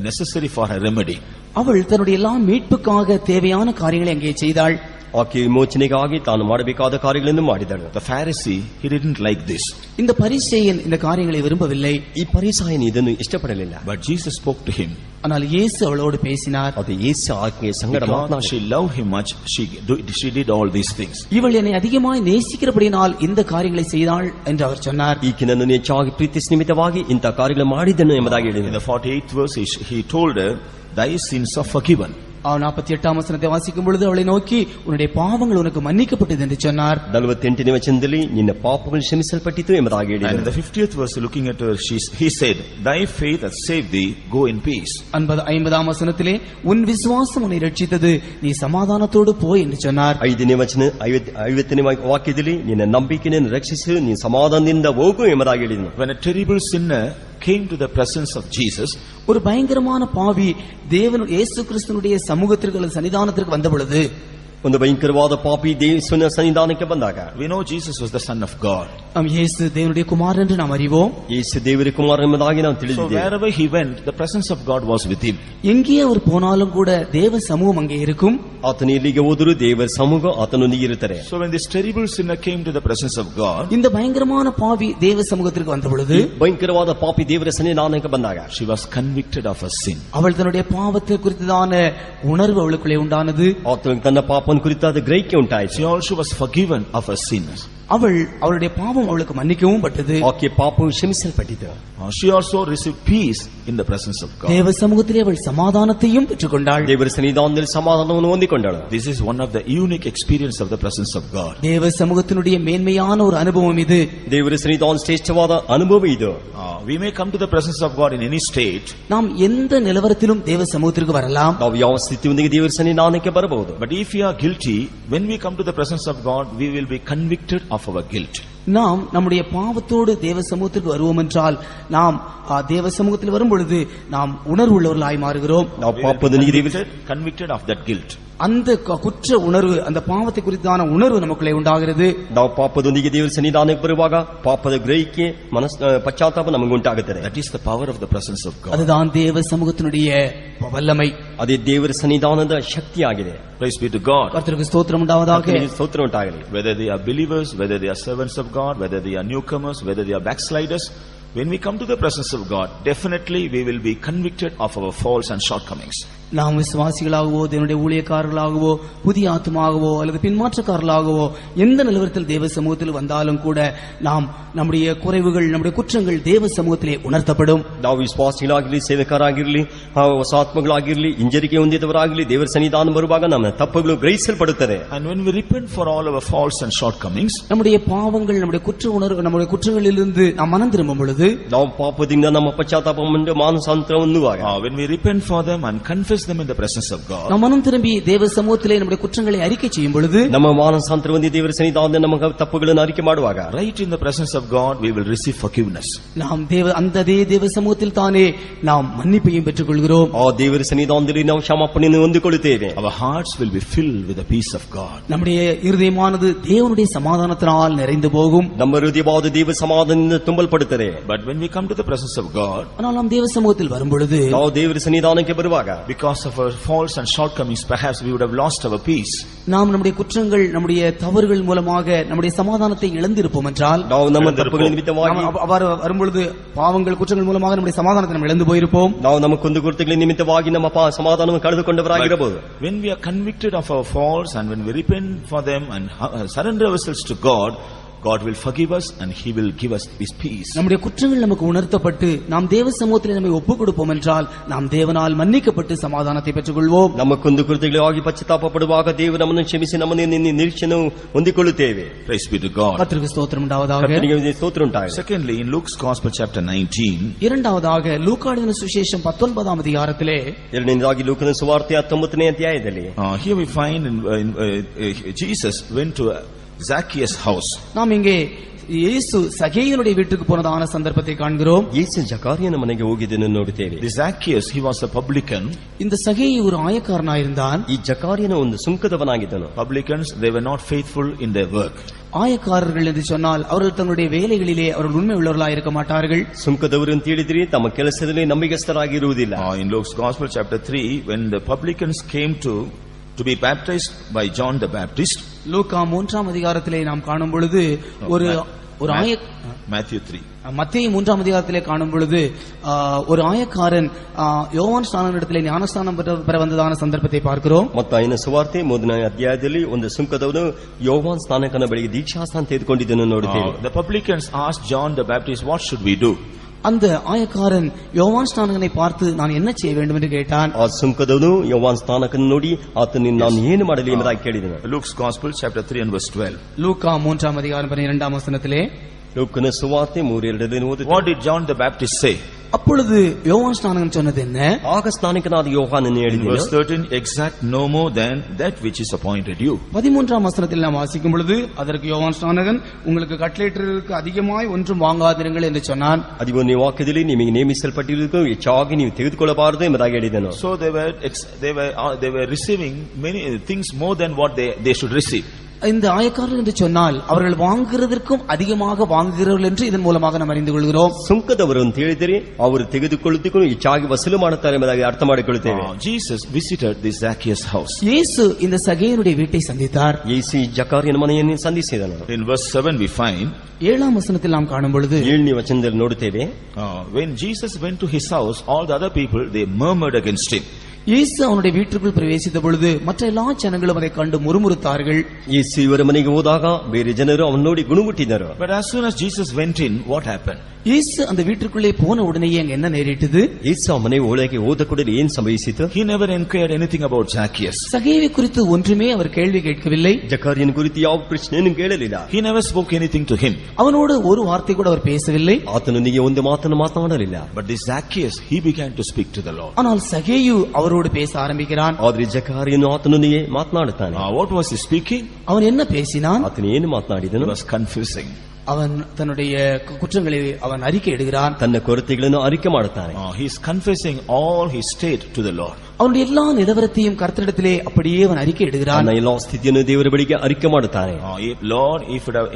necessary for her remedy. அவள் தன்னுடைய எல்லா மீட்புக்காக தேவையான காரியங்களை அங்கே செய்தாள். ಆಕೆ ವಿಮೋಚನೆಗಾಗಿ ತಾನು ಮಾಡಬೇಕಾದ ಕಾರ್ಯಗಳನ್ನು ಮಾಡಿದಳು. The Pharisee, he didn't like this. இந்த பரிசேயன் இந்த காரியங்களை விரும்பவில்லை. ಈ ಪರಿಸಾಯನು ಇದನ್ನು ಇಷ್ಟಪಡಲಿಲ್ಲ. But Jesus spoke to him. ஆனால் இயேசு அவளோடு பேசினார். ಅದು ಯೇಸು ಆಕೆಯ ಸಂಗಡ Because ಮಾತನಾಡಿ, she loved him much, she did all these things. இவள் என்னை அதிகமாய் நேசிக்கிறபடியால் இந்த காரியங்களை செய்தாள் என்று அவர் சொன்னார். ಈಕೆ ನನ್ನನ್ನು ಹೆಚ್ಚಾಗಿ ಪ್ರೀತಿಸಿ ನಿಮಿತ್ತವಾಗಿ ಇಂಥ ಕಾರ್ಯಗಳು ಮಾಡಿದನು ಎಂಬುದಾಗಿ In ಹೇಳಿದನು. the 48th verse, he told her, thy sins are forgiven. 48ஆம் வசனத்தை வாசிக்கும் பொழுது அவளை நோக்கி உன்னுடைய பாவங்கள் உனக்கு மன்னிக்கப்பட்டது என்று சொன்னார். 48ನೇ ವಚನದಲ್ಲಿ ನಿನ್ನ ಪಾಪಗಳು ಕ್ಷಮಿಸಲ್ಪಟ್ಟಿತು ಎಂಬುದಾಗಿ And in ಹೇಳಿದನು. the 50th verse, looking at her, he said, thy faith hath saved thee, go in peace. 50ஆம் வசனத்திலே உன் விசுவாசம் உன்னை ரட்சித்தது, நீ சமாதானத்தோடு போய் என்று சொன்னார். 5ನೇ ವಚನ 50ನೇ ವಾಕ್ಯದಲ್ಲಿ ನಿನ್ನ ನಂಬಿಕೆಯನ್ನು ರಕ್ಷಿಸಿ ನೀನು ಸಮಾಧಾನದಿಂದ ಹೋಗು ಎಂಬುದಾಗಿ ಹೇಳಿದನು. When a terrible sinner came to the presence of Jesus, ஒரு பயங்கரமான பாவி தேவன் இயேசு கிறிஸ்துவினுடைய சமூகத்திற்கு அல்லது சன்னிதானத்திற்கு வந்த பொழுது, ಒಂದು ಭಯಂಕರವಾದ ಪಾಪಿ ದೇವನ ಸನ್ನಿಧಾನಕ್ಕೆ ಬಂದಾಗ, we know Jesus was the Son of God. நாம் இயேசு தேவனுடைய குமாரன் என்று நாம் அறிவோம். ಯೇಸು ದೇವರ ಕುಮಾರ ಎಂಬುದಾಗಿ ನಾವು So ತಿಳಿದಿದ್ದೇವೆ. wherever he went, the presence of God was with him. எங்கே அவர் போனாலும் கூட தேவ சமூகம் அங்கே இருக்கும். ಆತನು ಎಲ್ಲಿಗೆ ಹೋದರೂ ದೇವರ ಸಮೂಹ ಆತನೊಂದಿಗೆ ಇರುತ್ತಾರೆ. So when this terrible sinner came to the presence of God, இந்த பயங்கரமான பாவி தேவ சமூகத்திற்கு வந்த பொழுது, ಭಯಂಕರವಾದ ಪಾಪಿ ದೇವರ ಸನ್ನಿಧಾನಕ್ಕೆ ಬಂದಾಗ, she was convicted of her sin. அவள் தன்னுடைய பாவத்தை குறித்ததான உணர்வு அவளுக்குள்ளே உண்டானது. ಆತನಿಗೆ ತನ್ನ ಪಾಪವನ್ನು ಕುರಿತಾದ ಗ್ರಹಿಕೆ ಉಂಟಾಯಿತು. She also was forgiven of her sins. அவளுடைய பாவம் அவளுக்கு மன்னிக்கவும் பட்டது. ಆಕೆ ಪಾಪವು ಕ್ಷಮಿಸಲ್ಪಟ್ಟಿತು. She also received peace in the presence of God. தேவ சமூகத்திலே அவள் சமாதானத்தையும் பெற்றுக்கொண்டாள். ದೇವರ ಸನ್ನಿಧಾನದಲ್ಲಿ ಸಮಾಧಾನವನ್ನು ಹೊಂದಿಕೊಂಡಳು. This is one of the unique experience of the presence of God. தேவ சமூகத்தினுடைய மேன்மையான ஒரு அனுபவம் இது. ದೇವರ ಸನ್ನಿಧಾನ ಶ್ರೇಷ್ಠವಾದ ಅನುಭವ ಇದು. We may come to the presence of God in any state. நாம் எந்த நிலவரத்திலும் தேவ சமூகத்திற்கு வரலாம். ನಾವು ಯಾವ ಸ್ಥಿತಿಯೊಂದಿಗೆ ದೇವರ ಸನ್ನಿಧಾನಕ್ಕೆ ಬರಬಹುದು. But if we are guilty, when we come to the presence of God, we will be convicted of our guilt. நாம் நம்முடைய பாவத்தோடு தேவ சமூகத்திற்கு வருவோம் என்றால் நாம் தேவ சமூகத்தில் வரும் பொழுது நாம் உணர்வுள்ளவர்களாய் மாறுகிறோம். ನಾವು ಪಾಪದ ನೀತಿ convicted of that guilt. அந்த குற்ற உணர்வு, அந்த பாவத்தை குறித்தான உணர்வு நமக்குள்ளே உண்டாகிறது. ನಾವು ಪಾಪದೊಂದಿಗೆ ದೇವರ ಸನ್ನಿಧಾನಕ್ಕೆ ಬರುವಾಗ ಪಾಪದ ಗ್ರಹಿಕೆ ಪಶ್ಚಾತ್ತಾಪ ನಮಗೆ ಉಂಟಾಗುತ್ತದೆ. That is the power of the presence of God. அதுதான் தேவ சமூகத்தினுடைய வல்லமை. ಅದೇ ದೇವರ ಸನ್ನಿಧಾನದ ಶಕ್ತಿಯಾಗಿದೆ. Praise be to God. கர்த்தருக்கு ஸ்தோத்திரம் உண்டாவதாக. ಕರ್ತನಿಗೆ ಸ್ತೋತ್ರ ಉಂಟಾಗಲಿ. Whether they are believers, whether they are servants of God, whether they are newcomers, whether they are backsliders, when we come to the presence of God, definitely we will be convicted of our faults and shortcomings. நாம் விசுவாசிகளாகவோ தேவனுடைய ஊழியக்காரர்களாகவோ புதிய ஆத்மாகவோ அல்லது பின்மாற்றக்காரர்களாகவோ எந்த நிலவரத்தில் தேவ சமூகத்தில் வந்தாலும் கூட நாம் நம்முடைய குறைவுகள், நம்முடைய குற்றங்கள் தேவ சமூகத்திலே உணர்த்தப்படும். ನಾವು ವಿಶ್ವಾಸಿಗಳಾಗಿರಲಿ, ಸೇವಕರಾಗಿರಲಿ, ಹೊಸ ಆತ್ಮಗಳಾಗಿರಲಿ, ಹಿಂಜರಿಕೆ ಹೊಂದಿದವರಾಗಿರಲಿ, ದೇವರ ಸನ್ನಿಧಾನ ಬರುವಾಗ ನಮ್ಮ ತಪ್ಪುಗಳು ಗ್ರಹಿಸಲ್ಪಡುತ್ತದೆ. And when we repent for all our faults and shortcomings, நம்முடைய பாவங்கள், நம்முடைய குற்ற உணர்வு, நம்முடைய குற்றங்களிலிருந்து நாம் மனம் திரும்பும் பொழுது, ನಾವು ಪಾಪದಿಂದ ನಮ್ಮ ಪಶ್ಚಾತ್ತಾಪವನ್ನು ಮಾನಸಾಂತರ ಹೊಂದುವಾಗ, when we repent for them and confess them in the presence of God, நாம் மனம் திரும்பி தேவ சமூகத்திலே நம்முடைய குற்றங்களை அறிக்கை செய்யும் பொழுது, ನಮ್ಮ ಮಾನಸಾಂತರ ಹೊಂದಿ ದೇವರ ಸನ್ನಿಧಾನದಲ್ಲಿ ನಮ್ಮ ತಪ್ಪುಗಳನ್ನು ಅರಿಕೆ ಮಾಡುವಾಗ, right in the presence of God we will receive forgiveness. நாம் அந்த தேவ சமூகத்தில் தானே நாம் மன்னிப்பையும் பெற்றுக் கொள்கிறோம். ಆ ದೇವರ ಸನ್ನಿಧಾನದಲ್ಲಿ ನಾವು ಕ್ಷಮಾಪಣೆಯನ್ನು ಹೊಂದಿಕೊಳ್ಳುತ್ತೇವೆ. Our hearts will be filled with the peace of God. நம்முடைய இருதயமானது தேவனுடைய சமாதானத்தினால் நிறைந்து போகும். ನಮ್ಮ ಹೃದಯವಾದ ದೇವ ಸಮಾಧಾನದಿಂದ ತುಂಬಲ್ಪಡುತ್ತದೆ. But when we come to the presence of God, ஆனால் நாம் தேவ சமூகத்தில் வரும் பொழுது, ನಾವು ದೇವರ ಸನ್ನಿಧಾನಕ್ಕೆ ಬರುವಾಗ, because of our faults and shortcomings, perhaps we would have lost our peace. நாம் நம்முடைய குற்றங்கள், நம்முடைய தவறுகள் மூலமாக நம்முடைய சமாதானத்தை இழந்திருப்போம் என்றால், ನಾವು ನಮ್ಮ ತಪ್ಪುಗಳ ನಿಮಿತ್ತವಾಗಿ, அவர் வரும்பொழுது பாவங்கள், குற்றங்கள் மூலமாக நம்முடைய சமாதானத்தை நாம் இழந்து போயிருப்போம். ನಾವು ನಮ್ಮ ಕುಂದುಕೊರತೆಗಳ ನಿಮಿತ್ತವಾಗಿ ನಮ್ಮ ಸಮಾಧಾನವನ್ನು ಕಳೆದುಕೊಂಡವರಾಗಿರಬಹುದು. When we are convicted of our faults and when we repent for them and surrender ourselves to God, God will forgive us and He will give us His peace. நம்முடைய குற்றங்கள் நமக்கு உணர்த்தப்பட்டு நாம் தேவ சமூகத்தில் நம்மை ஒப்புக் கொடுப்போம் என்றால் நாம் தேவனால் மன்னிக்கப்பட்டு சமாதானத்தை பெற்றுக்கொள்வோம். ನಮ್ಮ ಕುಂದುಕೊರತೆಗಳಿಗಾಗಿ ಪಶ್ಚಾತ್ತಾಪ ಪಡುವಾಗ ದೇವರು ನಮ್ಮನ್ನು ಕ್ಷಮಿಸಿ ನಮ್ಮನ್ನು ನಿರೀಕ್ಷೆಯನ್ನು ಹೊಂದಿಕೊಳ್ಳುತ್ತೇವೆ. Praise be to God. கர்த்தருக்கு ஸ்தோத்திரம் உண்டாவதாக. ಕರ್ತನಿಗೆ ಸ್ತೋತ್ರ ಉಂಟಾಗಲಿ. Secondly, in Luke's Gospel chapter 19, இரண்டாவதாக லூக்கா எழுதின சுவிசேஷம் 19ஆம் அதிகாரத்திலே, ಎರಡನೇದಾಗಿ ಲೂಕನ ಸುವಾರ್ತೆ 19ನೇ ಅಧ್ಯಾಯದಲ್ಲಿ, here we find Jesus went to Zacchaeus' house. நாம் இங்கே இயேசு சகேயனுடைய வீட்டுக்கு போனதான சந்தர்ப்பத்தை காண்கிறோம். ಯೇಸು ಜಕಾರಿಯನ ಮನೆಗೆ ಹೋಗಿದ್ದನ್ನು ನೋಡುತ್ತೇವೆ. The Zacchaeus, he was a publican. இந்த சகேயு ஒரு ஆயக்காரனாயிருந்தான். ಈ ಜಕಾರಿಯನ ಒಂದು ಸುಂಕದವನಾಗಿದ್ದನು. Publicans, they were not faithful in their work. ஆயக்காரர்கள் என்று சொன்னால் அவர்கள் தங்களுடைய வேலைகளிலே அவர்கள் உண்மை உள்ளவர்களாக இருக்க மாட்டார்கள். ಸುಂಕದವರು ಅಂತ ಹೇಳಿದ್ರೆ ತಮ್ಮ ಕೆಲಸದಲ್ಲಿ ನಂಬಿಗಸ್ತರಾಗಿರುವುದಿಲ್ಲ. In Luke's Gospel chapter 3, when the publicans came to be baptized by John the Baptist, லூக்கா 3ஆம் அதிகாரத்திலே நாம் காணும் பொழுது ஒரு Matthew 3, மத்தேயு 3ஆம் அதிகாரத்திலே காணும் பொழுது ஒரு ஆயக்காரன் யோவான் ஸ்நானனிடத்திலே ஞானஸ்நானம் பெற வந்ததான சந்தர்ப்பத்தை பார்க்கிறோம். ಮತ್ತಾಯನ ಸುವಾರ್ತೆ 3ನೇ ಅಧ್ಯಾಯದಲ್ಲಿ ಒಂದು ಸುಂಕದವನು ಯೋವಾನ್ ಸ್ನಾನಕನ ಬಳಿಗೆ ದೀಕ್ಷಾಸ್ನಾನ ತೆಗೆದುಕೊಂಡಿದ್ದನ್ನು ನೋಡುತ್ತೇವೆ. the publicans asked John the Baptist, what should we do? அந்த ஆயக்காரன் யோவான் ஸ்நானகனை பார்த்து நான் என்ன செய்ய வேண்டும் என்று கேட்டான். ಆ ಸುಂಕದವನು ಯೋವಾನ್ ಸ್ನಾನಕನ ನೋಡಿ ಆತನಿಗೆ ನಾನು ಏನು ಮಾಡಲಿ ಎಂಬುದಾಗಿ ಕೇಳಿದನು. Luke's Gospel chapter 3 and verse 12. லூக்கா 3ஆம் அதிகாரம் 12ஆம் வசனத்திலே, ಲೂಕನ ಸುವಾರ್ತೆ 3:2 ಓದುತ್ತೇವೆ. What did John the Baptist say? அப்பொழுது யோவான் ஸ்நானகன் சொன்னது என்ன? ಆಗ ಸ್ನಾನಿಕನಾದ ಯೋಹಾನನು ಹೇಳಿದನು, verse 13, exact no more than that which is appointed you. 13ஆம் வசனத்தில் நாம் வாசிக்கும் பொழுது, அதற்கு யோவான் ஸ்நானகன் உங்களுக்கு கட்டளையிட்டதற்கு அதிகமாய் ஒன்றும் வாங்காதிருங்கள் என்று சொன்னான். 13ನೇ ವಾಕ್ಯದಲ್ಲಿ ನಿಮಗೆ ನೇಮಿಸಲ್ಪಟ್ಟಿರುವುದಕ್ಕೂ ಹೆಚ್ಚಾಗಿ ನೀವು ತೆಗೆದುಕೊಳ್ಳಬಾರದು ಎಂಬುದಾಗಿ ಹೇಳಿದನು. So they were receiving many things more than what they should receive. இந்த ஆயக்காரர்கள் என்று சொன்னால் அவர்கள் வாங்குகிறதற்கும் அதிகமாக வாங்குகிறவர்கள் என்று இதன் மூலமாக நாம் அறிந்து கொள்கிறோம். ಸುಂಕದವರು ಅಂತ ಹೇಳಿದರೆ ಅವರು ತೆಗೆದುಕೊಳ್ಳುವುದಕ್ಕೂ ಹೆಚ್ಚಾಗಿ ವಸೂಲು ಮಾಡುತ್ತಾರೆ ಎಂಬುದಾಗಿ ಅರ್ಥ ಮಾಡಿಕೊಳ್ಳುತ್ತೇವೆ. Jesus visited the Zacchaeus house. இயேசு இந்த சகேயனுடைய வீட்டை சந்தித்தார். ಯೇಸು ಜಕಾರಿಯನ ಮನೆಯನ್ನು ಸಂಧಿಸಿದನು. In verse 7 we find, 7ஆம் வசனத்தில் நாம் காணும் பொழுது, 7ನೇ ವಚನದಲ್ಲಿ ನೋಡುತ್ತೇವೆ, when Jesus went to his house, all the other people they murmured against him. இயேசு அவனுடைய வீட்டுக்குள் பிரவேசித்த பொழுது மற்ற எல்லா ஜனங்களும் அதை கண்டு முறுமுறுத்தார்கள். ಯೇಸು ಇವರ ಮನೆಗೆ ಹೋದಾಗ ಬೇರೆ ಜನರು ಅವನು ನೋಡಿ ಗುಣಗುಟ್ಟಿದರು. But as soon as Jesus went in, what happened? இயேசு அந்த வீட்டுக்குள்ளே போன உடனேயே அங்க என்ன நேரிட்டது? ಯೇಸು ಆ ಮನೆ ಒಳಗೆ ಹೋದ ಕೂಡಲೇ ಏನು ಸಂಭವಿಸಿತು? He never inquired anything about Zacchaeus. சகேயை குறித்து ஒன்றுமே அவர் கேள்வி கேட்கவில்லை. ಜಕಾರಿಯನ ಕುರಿತು ಯಾವ ಪ್ರಶ್ನೆಯನ್ನು ಕೇಳಲಿಲ್ಲ. He never spoke anything to him. அவனோடு ஒரு வார்த்தை கூட அவர் பேசவில்லை. ಆತನೊಂದಿಗೆ ಒಂದು ಮಾತನ್ನು ಮಾತನಾಡಲಿಲ್ಲ. But this Zacchaeus, he began to speak to the Lord. ஆனால் சகேயு அவரோடு பேச ஆரம்பிக்கிறான். ಆದ್ರೆ ಜಕಾರಿಯನು ಆತನೊಂದಿಗೆ ಮಾತನಾಡುತ್ತಾನೆ. What was he speaking? அவன் என்ன பேசினான்? ಆತನು ಏನು He ಮಾತನಾಡಿದನು? was confessing. அவன் தன்னுடைய குற்றங்களை அவன் அறிக்கை இடுகிறான். ತನ್ನ ಕೊರತೆಗಳನ್ನು ಅರಿಕೆ ಮಾಡುತ್ತಾನೆ. He is confessing all his state to the Lord. அவனுடைய எல்லா நிலவரத்தையும் கர்த்தரிடத்திலே அப்படியே அவன் அறிக்கை இடுகிறான். ತನ್ನ ಎಲ್ಲಾ ಸ್ಥಿತಿಯನ್ನು ದೇವರ ಬಳಿಗೆ ಅರಿಕೆ ಮಾಡುತ್ತಾನೆ. Lord,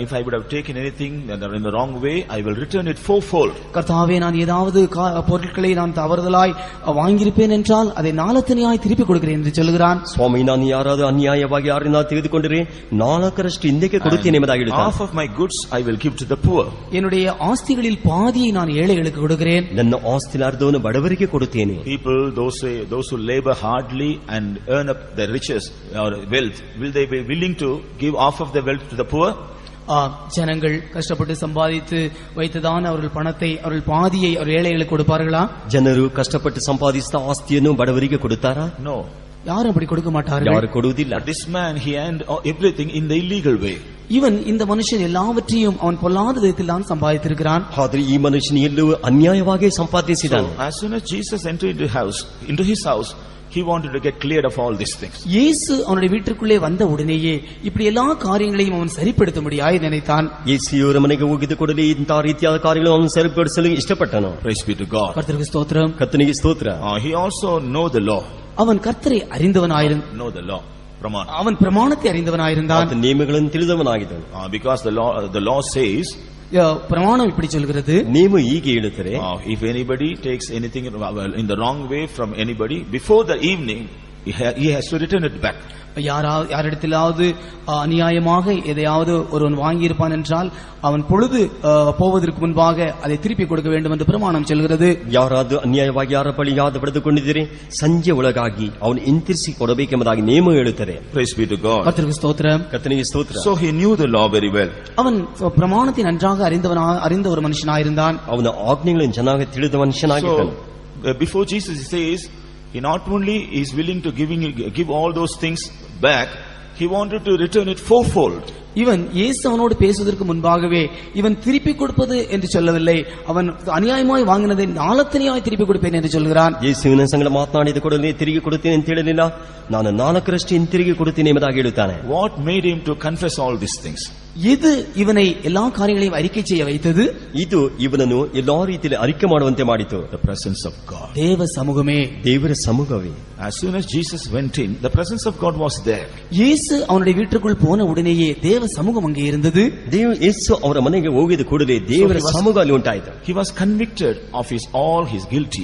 if I would have taken anything in the wrong way, I will return it fourfold. கர்த்தாவே, நான் ஏதாவது பொருட்களை நான் தவறுதலாய் வாங்கியிருப்பேன் என்றால் அதை நாலத்தனையாய் திருப்பி கொடுக்கிறேன் என்று சொல்கிறான். ಸ್ವಾಮಿ, ನಾನು ಯಾರಾದರೂ ಅನ್ಯಾಯವಾಗಿ ಯಾರನ್ನ ತೆಗೆದುಕೊಂಡರೆ 4ರಷ್ಟು ಹಿಂದಕ್ಕೆ ಕೊಡುತ್ತೇನೆ ಎಂಬುದಾಗಿ ಹೇಳುತ್ತಾನೆ. Half of my goods I will give to the poor. என்னுடைய ஆஸ்திகளில் பாதியை நான் ஏழைகளுக்கு கொடுக்கிறேன். ನನ್ನ ಆಸ್ತಿಯ ಅರ್ಧವನ್ನು ಬಡವರಿಗೆ ಕೊಡುತ್ತೇನೆ. People, those who labor hardly and earn up their riches or wealth, will they be willing to give half of their wealth to the poor? ஜனங்கள் கஷ்டப்பட்டு சம்பாதித்து வைத்ததான அவர்கள் பணத்தை அவர்கள் பாதியை அவர் ஏழைகளுக்கு கொடுப்பார்களா? ಜನರು ಕಷ್ಟಪಟ್ಟು ಸಂಪಾದಿಸಿದ ಆಸ್ತಿಯನ್ನು ಬಡವರಿಗೆ ಕೊಡುತ್ತಾರಾ? No. யாரும் அப்படி கொடுக்க மாட்டார்கள். ಯಾರು ಕೊಡುವುದಿಲ್ಲ. But this man, he earned everything in the illegal way. இவன் இந்த மனுஷன் எல்லாவற்றையும் அவன் பொல்லாத விதத்தில் தான் சம்பாதித்திருக்கிறான். ಆದರೆ ಈ ಮನುಷ್ಯನು ಎಲ್ಲವೂ ಅನ್ಯಾಯವಾಗಿ ಸಂಪಾದಿಸಿದ್ದಾನೆ. So, as soon as Jesus entered into his house, he wanted to get cleared of all these things. இயேசு அவனுடைய வீட்டுக்குள்ளே வந்த உடனேயே இப்படி எல்லா காரியங்களையும் அவன் சரிப்படுத்தும்படியாய் நினைத்தான். ಯೇಸುವಿನ ಮನೆಗೆ ಹೋಗಿದ್ದ ಕೂಡಲೇ ಇಂತಹ ರೀತಿಯಾದ ಕಾರ್ಯಗಳನ್ನು ಅವನು ಸರಿಪಡಿಸಲು ಇಷ್ಟಪಟ್ಟನು. Praise be to God. கர்த்தருக்கு ஸ்தோத்திரம். ಕರ್ತನಿಗೆ ಸ್ತೋತ್ರ. He also know the law. அவன் கர்த்தரை அறிந்தவனாயிருந்தான். Know the law. அவன் பிரமாணத்தை அறிந்தவனாயிருந்தான். ಆತನ ನಿಯಮಗಳನ್ನು ತಿಳಿದವನಾಗಿದ್ದನು. Because the law says, பிரமாணம் இப்படி சொல்கிறது, ನೀವು ಹೀಗೆ ಹೇಳುತ್ತಾರೆ, if anybody takes anything in the wrong way from anybody before the evening, he has to return it back. யாரிடத்திலாவது அநியாயமாக எதையாவது ஒருவன் வாங்கியிருப்பான் என்றால் அவன் பொழுது போவதற்கு முன்பாக அதை திருப்பி கொடுக்க வேண்டும் என்று பிரமாணம் சொல்கிறது. ಯಾರಾದರೂ ಅನ್ಯಾಯವಾಗಿ ಯಾರ ಬಳಿ ಯಾವುದು ಪಡೆದುಕೊಂಡಿದ್ದರೆ ಸಂಜೆ ಒಳಗಾಗಿ ಅವನು ಹಿಂತಿರಿಸಿ ಕೊಡಬೇಕೆಂಬುದಾಗಿ ನೇಮ ಹೇಳುತ್ತಾರೆ. Praise be to God. கர்த்தருக்கு ஸ்தோத்திரம். ಕರ್ತನಿಗೆ ಸ್ತೋತ್ರ. So he knew the law very well. அவன் பிரமாணத்தை நன்றாக அறிந்த ஒரு மனுஷனாயிருந்தான். ಅವನ ಆಜ್ಞೆಗಳನ್ನು ಚೆನ್ನಾಗಿ ತಿಳಿದ ಮನುಷ್ಯನಾಗಿದ್ದನು. So before Jesus says, he not only is willing to give all those things back, he wanted to return it fourfold. இவன் இயேசு அவனோடு பேசுவதற்கு முன்பாகவே இவன் திருப்பி கொடுப்பது என்று சொல்லவில்லை, அவன் அநியாயமாய் வாங்கினதை நாலத்தனையாய் திருப்பி கொடுப்பேன் என்று சொல்கிறான். ಯೇಸುವಿನ ಸಂಗಡ ಮಾತನಾಡಿದ ಕೂಡಲೇ ತಿರುಗಿ ಕೊಡುತ್ತೇನೆ ಅಂತ ಹೇಳಲಿಲ್ಲ, ನಾನು 4ರಷ್ಟು ಹಿಂತಿರುಗಿ ಕೊಡುತ್ತೇನೆ ಎಂಬುದಾಗಿ ಹೇಳುತ್ತಾನೆ. What made him to confess all these things? இது இவனை எல்லா காரியங்களையும் அறிக்கை செய்ய வைத்தது. ಇದು ಇವನನ್ನು ಎಲ್ಲಾ ರೀತಿಯಲ್ಲಿ ಅರಿಕೆ ಮಾಡುವಂತೆ ಮಾಡಿತು. The presence of God. தேவ சமூகமே. ದೇವರ ಸಮ್ಮುಖವೇ. As soon as Jesus went in, the presence of God was there. இயேசு அவனுடைய வீட்டுக்குள் போன உடனேயே தேவ சமூகம் அங்கே இருந்தது. ಯೇಸು ಅವರ ಮನೆಗೆ ಹೋಗಿದ ಕೂಡಲೇ ದೇವರ ಸಮ್ಮುಖ ಅಲ್ಲಿ ಉಂಟಾಯಿತು. He was convicted of all his guilt.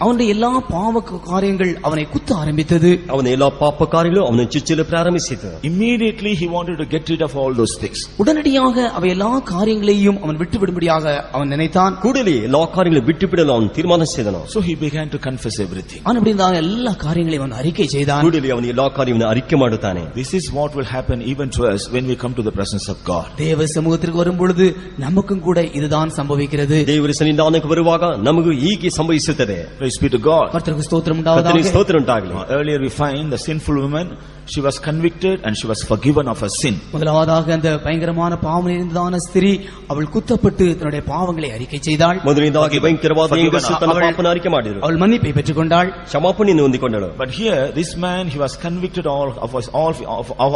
அவனுடைய எல்லா பாவ காரியங்கள் அவனை குத்த ஆரம்பித்தது. ಅವನ ಎಲ್ಲಾ ಪಾಪ ಕಾರ್ಯಗಳು ಅವನು ಚುಚ್ಚಲು ಪ್ರಾರಂಭಿಸಿತು. Immediately he wanted to get rid of all those things. உடனடியாக அவை எல்லா காரியங்களையும் அவன் விட்டு விடும்படியாக அவன் நினைத்தான். ಕೂಡಲೇ ಎಲ್ಲಾ ಕಾರ್ಯಗಳು ಬಿಟ್ಟು ಬಿಡಲು ಅವನು ತೀರ್ಮಾನಿಸಿದನು. So he began to confess everything. அப்படிதான் எல்லா காரியங்களையும் அவன் அறிக்கை செய்தான். ಕೂಡಲೇ ಅವನು ಎಲ್ಲಾ ಕಾರ್ಯವನ್ನು ಅರಿಕೆ ಮಾಡುತ್ತಾನೆ. This is what will happen even to us when we come to the presence of God. தேவ சமூகத்திற்கு வரும்பொழுது நமக்கும் கூட இதுதான் சம்பவிக்கிறது. ದೇವರ ಸನ್ನಿಧಾನಕ್ಕೆ ಬರುವಾಗ ನಮಗೂ ಹೀಗೆ ಸಂಭವಿಸುತ್ತದೆ. Praise be to God. கர்த்தருக்கு ஸ்தோத்திரம் உண்டாவதாக. ಸ್ತೋತ್ರ ಉಂಟಾಗಲಿ. Earlier we find the sinful woman, she was convicted and she was forgiven of her sin. முதலாவதாக அந்த பயங்கரமான பாவம் நிறைந்ததான ஸ்திரீ அவள் குத்தப்பட்டு தன்னுடைய பாவங்களை அறிக்கை செய்தாள். ಮೊದಲನೇದಾಗಿ ಭಯಂಕರವಾದ ಹೆಂಗಸು ತನ್ನ ಪಾಪನ ಅರಿಕೆ ಮಾಡಿದಳು. அவள் மன்னிப்பை பெற்றுக்கொண்டாள். ಕ್ಷಮಾಪಣೆಯನ್ನು ಹೊಂದಿಕೊಂಡಳು. But here this man, he was convicted of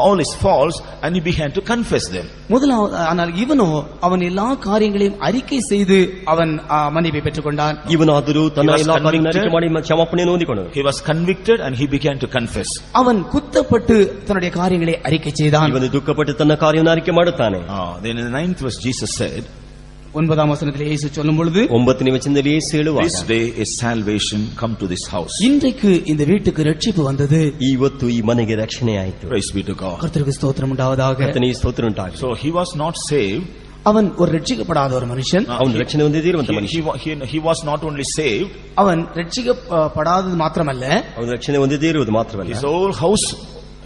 all his faults and he began to confess them. முதலாவது ஆனால் இவனோ அவன் எல்லா காரியங்களையும் அறிக்கை செய்து அவன் மன்னிப்பை பெற்றுக்கொண்டான். ಇವನಾದರೂ ತನ್ನ ಎಲ್ಲಾ ಕಾರ್ಯಗಳನ್ನು ಅರಿಕೆ ಮಾಡಿ ಕ್ಷಮಾಪಣೆಯನ್ನು ಹೊಂದಿಕೊಂಡನು. He was convicted and he began to confess. அவன் குத்தப்பட்டு தன்னுடைய காரியங்களை அறிக்கை செய்தான். ಇವನು ದುಃಖಪಟ್ಟು ತನ್ನ ಕಾರ್ಯವನ್ನು ಅರಿಕೆ ಮಾಡುತ್ತಾನೆ. Then in the 9th verse Jesus said, 9ஆம் வசனத்திலே இயேசு சொல்லும் பொழுது, 9ನೇ ವಚನದಲ್ಲಿ ಯೇಸು ಹೇಳುವಾಗ, this day is salvation come to this house. இன்றைக்கு இந்த வீட்டுக்கு ரட்சிப்பு வந்தது. ಇವತ್ತು ಈ ಮನೆಗೆ ರಕ್ಷಣೆ ಆಯಿತು. Praise be to God. கர்த்தருக்கு ஸ்தோத்திரம் உண்டாவதாக. ಕರ್ತನಿಗೆ ಸ್ತೋತ್ರ ಉಂಟಾಗಲಿ. So he was not saved. அவன் ஒரு ரட்சிக்கப்படாத ஒரு மனுஷன். ಅವನು ರಕ್ಷಣೆ ಹೊಂದಿರುವಂತ ಮನುಷ್ಯ. He was not only saved, அவன் ரட்சிக்கப்படாதது மாத்திரமல்ல, ಅವನು ರಕ್ಷಣೆ ಹೊಂದಿರುವುದು ಮಾತ್ರವಲ್ಲ, his whole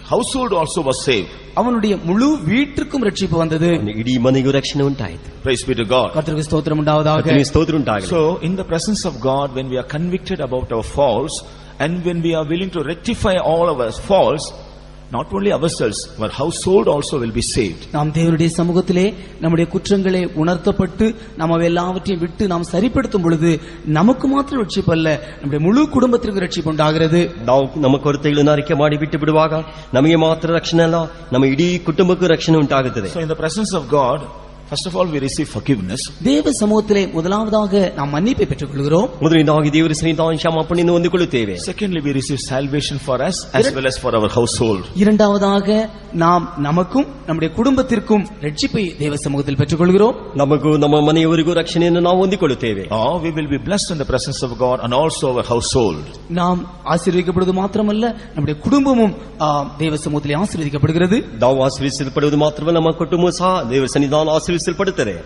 household also was saved. அவனுடைய முழு வீட்டுக்கும் ரட்சிப்பு வந்தது. ಇಡೀ ಮನೆಗೂ ರಕ್ಷಣೆ ಉಂಟಾಯಿತು. Praise be to God. கர்த்தருக்கு ஸ்தோத்திரம் உண்டாவதாக. ಕರ್ತನಿಗೆ ಸ್ತೋತ್ರ ಉಂಟಾಗಲಿ. So in the presence of God, when we are convicted about our faults and when we are willing to rectify all of our faults, not only ourselves but household also will be saved. நாம் தேவனுடைய சமூகத்திலே நம்முடைய குற்றங்களை உணர்த்தப்பட்டு நம்ம எல்லாவற்றையும் விட்டு நாம் சரிப்படுத்தும் பொழுது நமக்கு மாத்திரம் ரட்சிப்பு அல்ல, நம்முடைய முழு குடும்பத்திற்கு ரட்சிப்பு உண்டாகிறது. ನಾವು ನಮ್ಮ ಕೊರತೆಗಳನ್ನು ಅರಿಕೆ ಮಾಡಿ ಬಿಟ್ಟು ಬಿಡುವಾಗ ನಮಗೆ ಮಾತ್ರ ರಕ್ಷಣೆ ಅಲ್ಲ, ನಮ್ಮ ಇಡೀ ಕುಟುಂಬಕ್ಕೂ ರಕ್ಷಣೆ ಉಂಟಾಗುತ್ತದೆ. So in the presence of God, First of all, we receive forgiveness. தேவ சமூகத்திலே முதலாவதாக நாம் மன்னிப்பை பெற்றுக் கொள்கிறோம். ಮೊದಲನೇದಾಗಿ ದೇವರ ಸನ್ನಿಧಾನ ಕ್ಷಮಾಪಣೆಯನ್ನು ಹೊಂದಿಕೊಳ್ಳುತ್ತೇವೆ. Secondly, we receive salvation for us as well as for our household. இரண்டாவதாக நாம் நமக்கும் நம்முடைய குடும்பத்திற்கும் ரட்சிப்பை தேவ சமூகத்தில் பெற்றுக் கொள்கிறோம். ನಮಗೂ ನಮ್ಮ ಮನೆಯವರಿಗೂ ರಕ್ಷಣೆಯನ್ನು ನಾವು ಹೊಂದಿಕೊಳ್ಳುತ್ತೇವೆ. Or we will be blessed in the presence of God and also our household. நாம் ஆசீர்வதிக்கப்படுவது மாத்திரமல்ல, நம்முடைய குடும்பமும் தேவ சமூகத்திலே ஆசீர்வதிக்கப்படுகிறது. ನಾವು ಆಶೀರ್ವದಿಸಲ್ಪಡುವುದು ಮಾತ್ರವಲ್ಲ, ನಮ್ಮ ಕುಟುಂಬ ಸಹ ದೇವರ ಸನ್ನಿಧಾನ ಆಶೀರ್ವದಿಸಲ್ಪಡುತ್ತದೆ.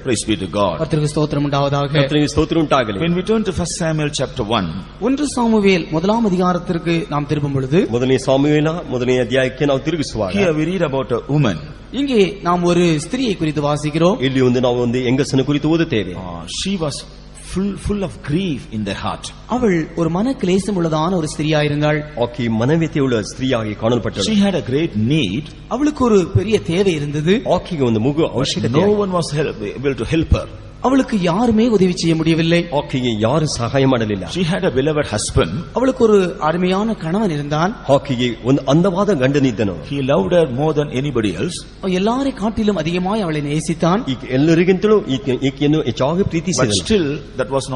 Praise be to God. கர்த்தருக்கு ஸ்தோத்திரம் உண்டாவதாக. ಕರ್ತನಿಗೆ ಸ್ತೋತ್ರ ಉಂಟಾಗಲಿ. When we turn to 1 Samuel chapter 1, 1 Samuel முதலாம் அதிகாரத்திற்கு நாம் திரும்பும் பொழுது ಮೊದಲನೇ ಸಾಮುವೇಲ ಮೊದಲನೇ ಅಧ್ಯಾಯಕ್ಕೆ ನಾವು ತಿರುಗಿಸುವಾಗ here we read about a woman. இங்கே நாம் ஒரு ஸ்திரியை குறித்து வாசிக்கிறோம். ಇಲ್ಲಿ ನಾವು ಒಂದು ಹೆಂಗಸನ್ನು ಕುರಿತು ಓದುತ್ತೇವೆ. She was full of grief in their heart. அவள் ஒரு மன கிளேசம் உள்ளதான ஒரு ஸ்திரியாயிருந்தாள். ಆಕೆ ಮನವ್ಯತೆಯುಳ್ಳ ಸ್ತ್ರೀಯಾಗಿ ಕಾಣಲ್ಪಟ್ಟಳು. She had a great need. அவளுக்கு ஒரு பெரிய தேவை இருந்தது. ಆಕೆಗೆ ಒಂದು ಮಗು ಅವಶ್ಯಕತೆ. No one was able to help her. அவளுக்கு யாருமே உதவி செய்ய முடியவில்லை. ಆಕೆಗೆ ಯಾರು ಸಹಾಯ ಮಾಡಲಿಲ್ಲ. She had a beloved husband. அவளுக்கு ஒரு அருமையான கணவன் இருந்தான். ಆಕೆಗೆ ಒಂದು ಅಂದವಾದ ಗಂಡನಿದ್ದನು. He loved her more than anybody else. எல்லாரை காட்டிலும் அதிகமாய் அவளை நேசித்தான். ಎಲ್ಲರಿಗಿಂತಲೂ ಈಕೆಯನ್ನು ಹೆಚ್ಚಾಗಿ But ಪ್ರೀತಿಸಿದನು. still that was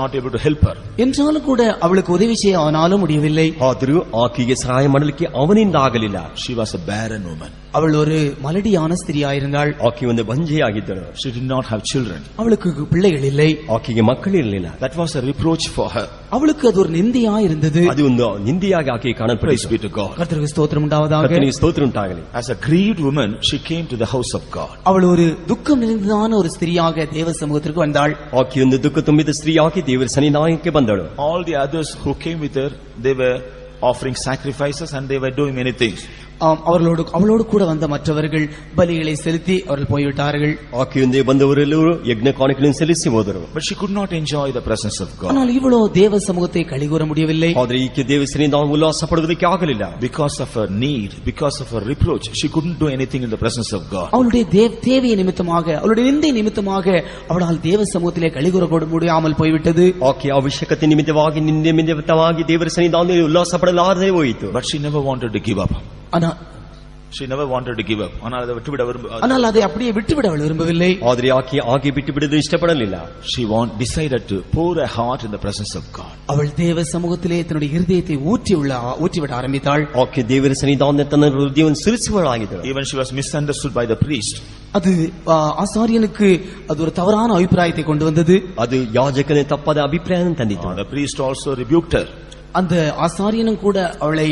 not able to help her. என்றாலும் கூட அவளுக்கு உதவி செய்ய அவனாலும் முடியவில்லை. ಆದರೂ ಆಕೆಗೆ ಸಹಾಯ ಮಾಡಲಿಕ್ಕೆ ಅವನಿಂದ ಆಗಲಿಲ್ಲ. She was a barren woman. அவள் ஒரு மலடியான ஸ்திரியாயிருந்தாள். ಆಕೆ ಒಂದು ಬಂಜೆಯಾಗಿದ್ದಳು. She did not have children. அவளுக்கு பிள்ளைகள் இல்லை. ಆಕೆಗೆ ಮಕ್ಕಳಿರಲಿಲ್ಲ. That was a reproach for her. அவளுக்கு அது ஒரு நிந்தையா இருந்தது. ಅದು ಒಂದು ನಿಂದೆಯಾಗಿ ಆಕೆ Praise ಕಾಣಲ್ಪಟ್ಟಿತು. be to God. கர்த்தருக்கு ஸ்தோத்திரம் உண்டாவதாக. ಕರ್ತನಿಗೆ ಸ್ತೋತ್ರ ಉಂಟಾಗಲಿ. As a grieved woman, she came to the house of God. அவள் ஒரு துக்கம் நிறைந்ததான ஒரு ஸ்திரியாக தேவ சமூகத்திற்கு வந்தாள். ಆಕೆ ಒಂದು ದುಃಖ ತುಂಬಿದ ಸ್ತ್ರೀಯಾಗಿ ದೇವರ ಸನ್ನಿಧಾನಕ್ಕೆ ಬಂದಳು. All the others who came with her, they were offering sacrifices and they were doing many things. அவளோடு கூட வந்த மற்றவர்கள் பலிகளை செலுத்தி அவர்கள் போய்விட்டார்கள். ಆಕೆಯೊಂದೇ ಬಂದವರೆಲ್ಲರೂ ಯಜ್ಞ ಕಾಣಿಕೆಗಳನ್ನು ಸಲ್ಲಿಸಿ ಹೋದರು. But she could not enjoy the presence of God. ஆனால் இவளோ தேவ சமூகத்தை கழிகூற முடியவில்லை. ಆದರೆ ಈಕೆ ದೇವರ ಸನ್ನಿಧಾನ ಉಲ್ಲಾಸ ಪಡುವುದಕ್ಕೆ ಆಗಲಿಲ್ಲ. Because of her need, because of her reproach, she couldn't do anything in the presence of God. அவளுடைய தேவையை நிமித்தமாக, அவளுடைய நிந்தை நிமித்தமாக அவளால் தேவ சமூகத்திலே கழிகூற முடியாமல் போய்விட்டது. ಆಕೆಯ ಅವಶ್ಯಕತೆ ನಿಮಿತ್ತವಾಗಿ ನಿಂದೆ ನಿಮಿತ್ತವಾಗಿ ದೇವರ ಸನ್ನಿಧಾನದಲ್ಲಿ ಉಲ್ಲಾಸ ಪಡಲಾರದೆ ಹೋಯಿತು. But she never wanted to give up. She never wanted to give up. ஆனால் அதை அப்படியே விட்டுவிட அவள் விரும்பவில்லை. ಆದರೆ ಆಕೆ ಹಾಗೆ ಬಿಟ್ಟು ಬಿಡಲು ಇಷ್ಟಪಡಲಿಲ್ಲ. She decided to pour her heart in the presence of God. அவள் தேவ சமூகத்திலே தன்னுடைய இருதயத்தை ஊற்றிவிட ஆரம்பித்தாள். ಆಕೆ ದೇವರ ಸನ್ನಿಧಾನದಲ್ಲಿ ತನ್ನ ಹೃದಯವನ್ನು ಸುರಿಸುವಳಾಗಿದ್ದಳು. Even she was misunderstood by the priest. அது ஆசாரியனுக்கு அது ஒரு தவறான அபிப்பிராயத்தை கொண்டு வந்தது. ಅದು ಯಾಜಕನೇ ತಪ್ಪದ ಅಭಿಪ್ರಾಯವನ್ನು ತಂದಿತು. The priest also rebuked her. அந்த ஆசாரியனும் கூட அவளை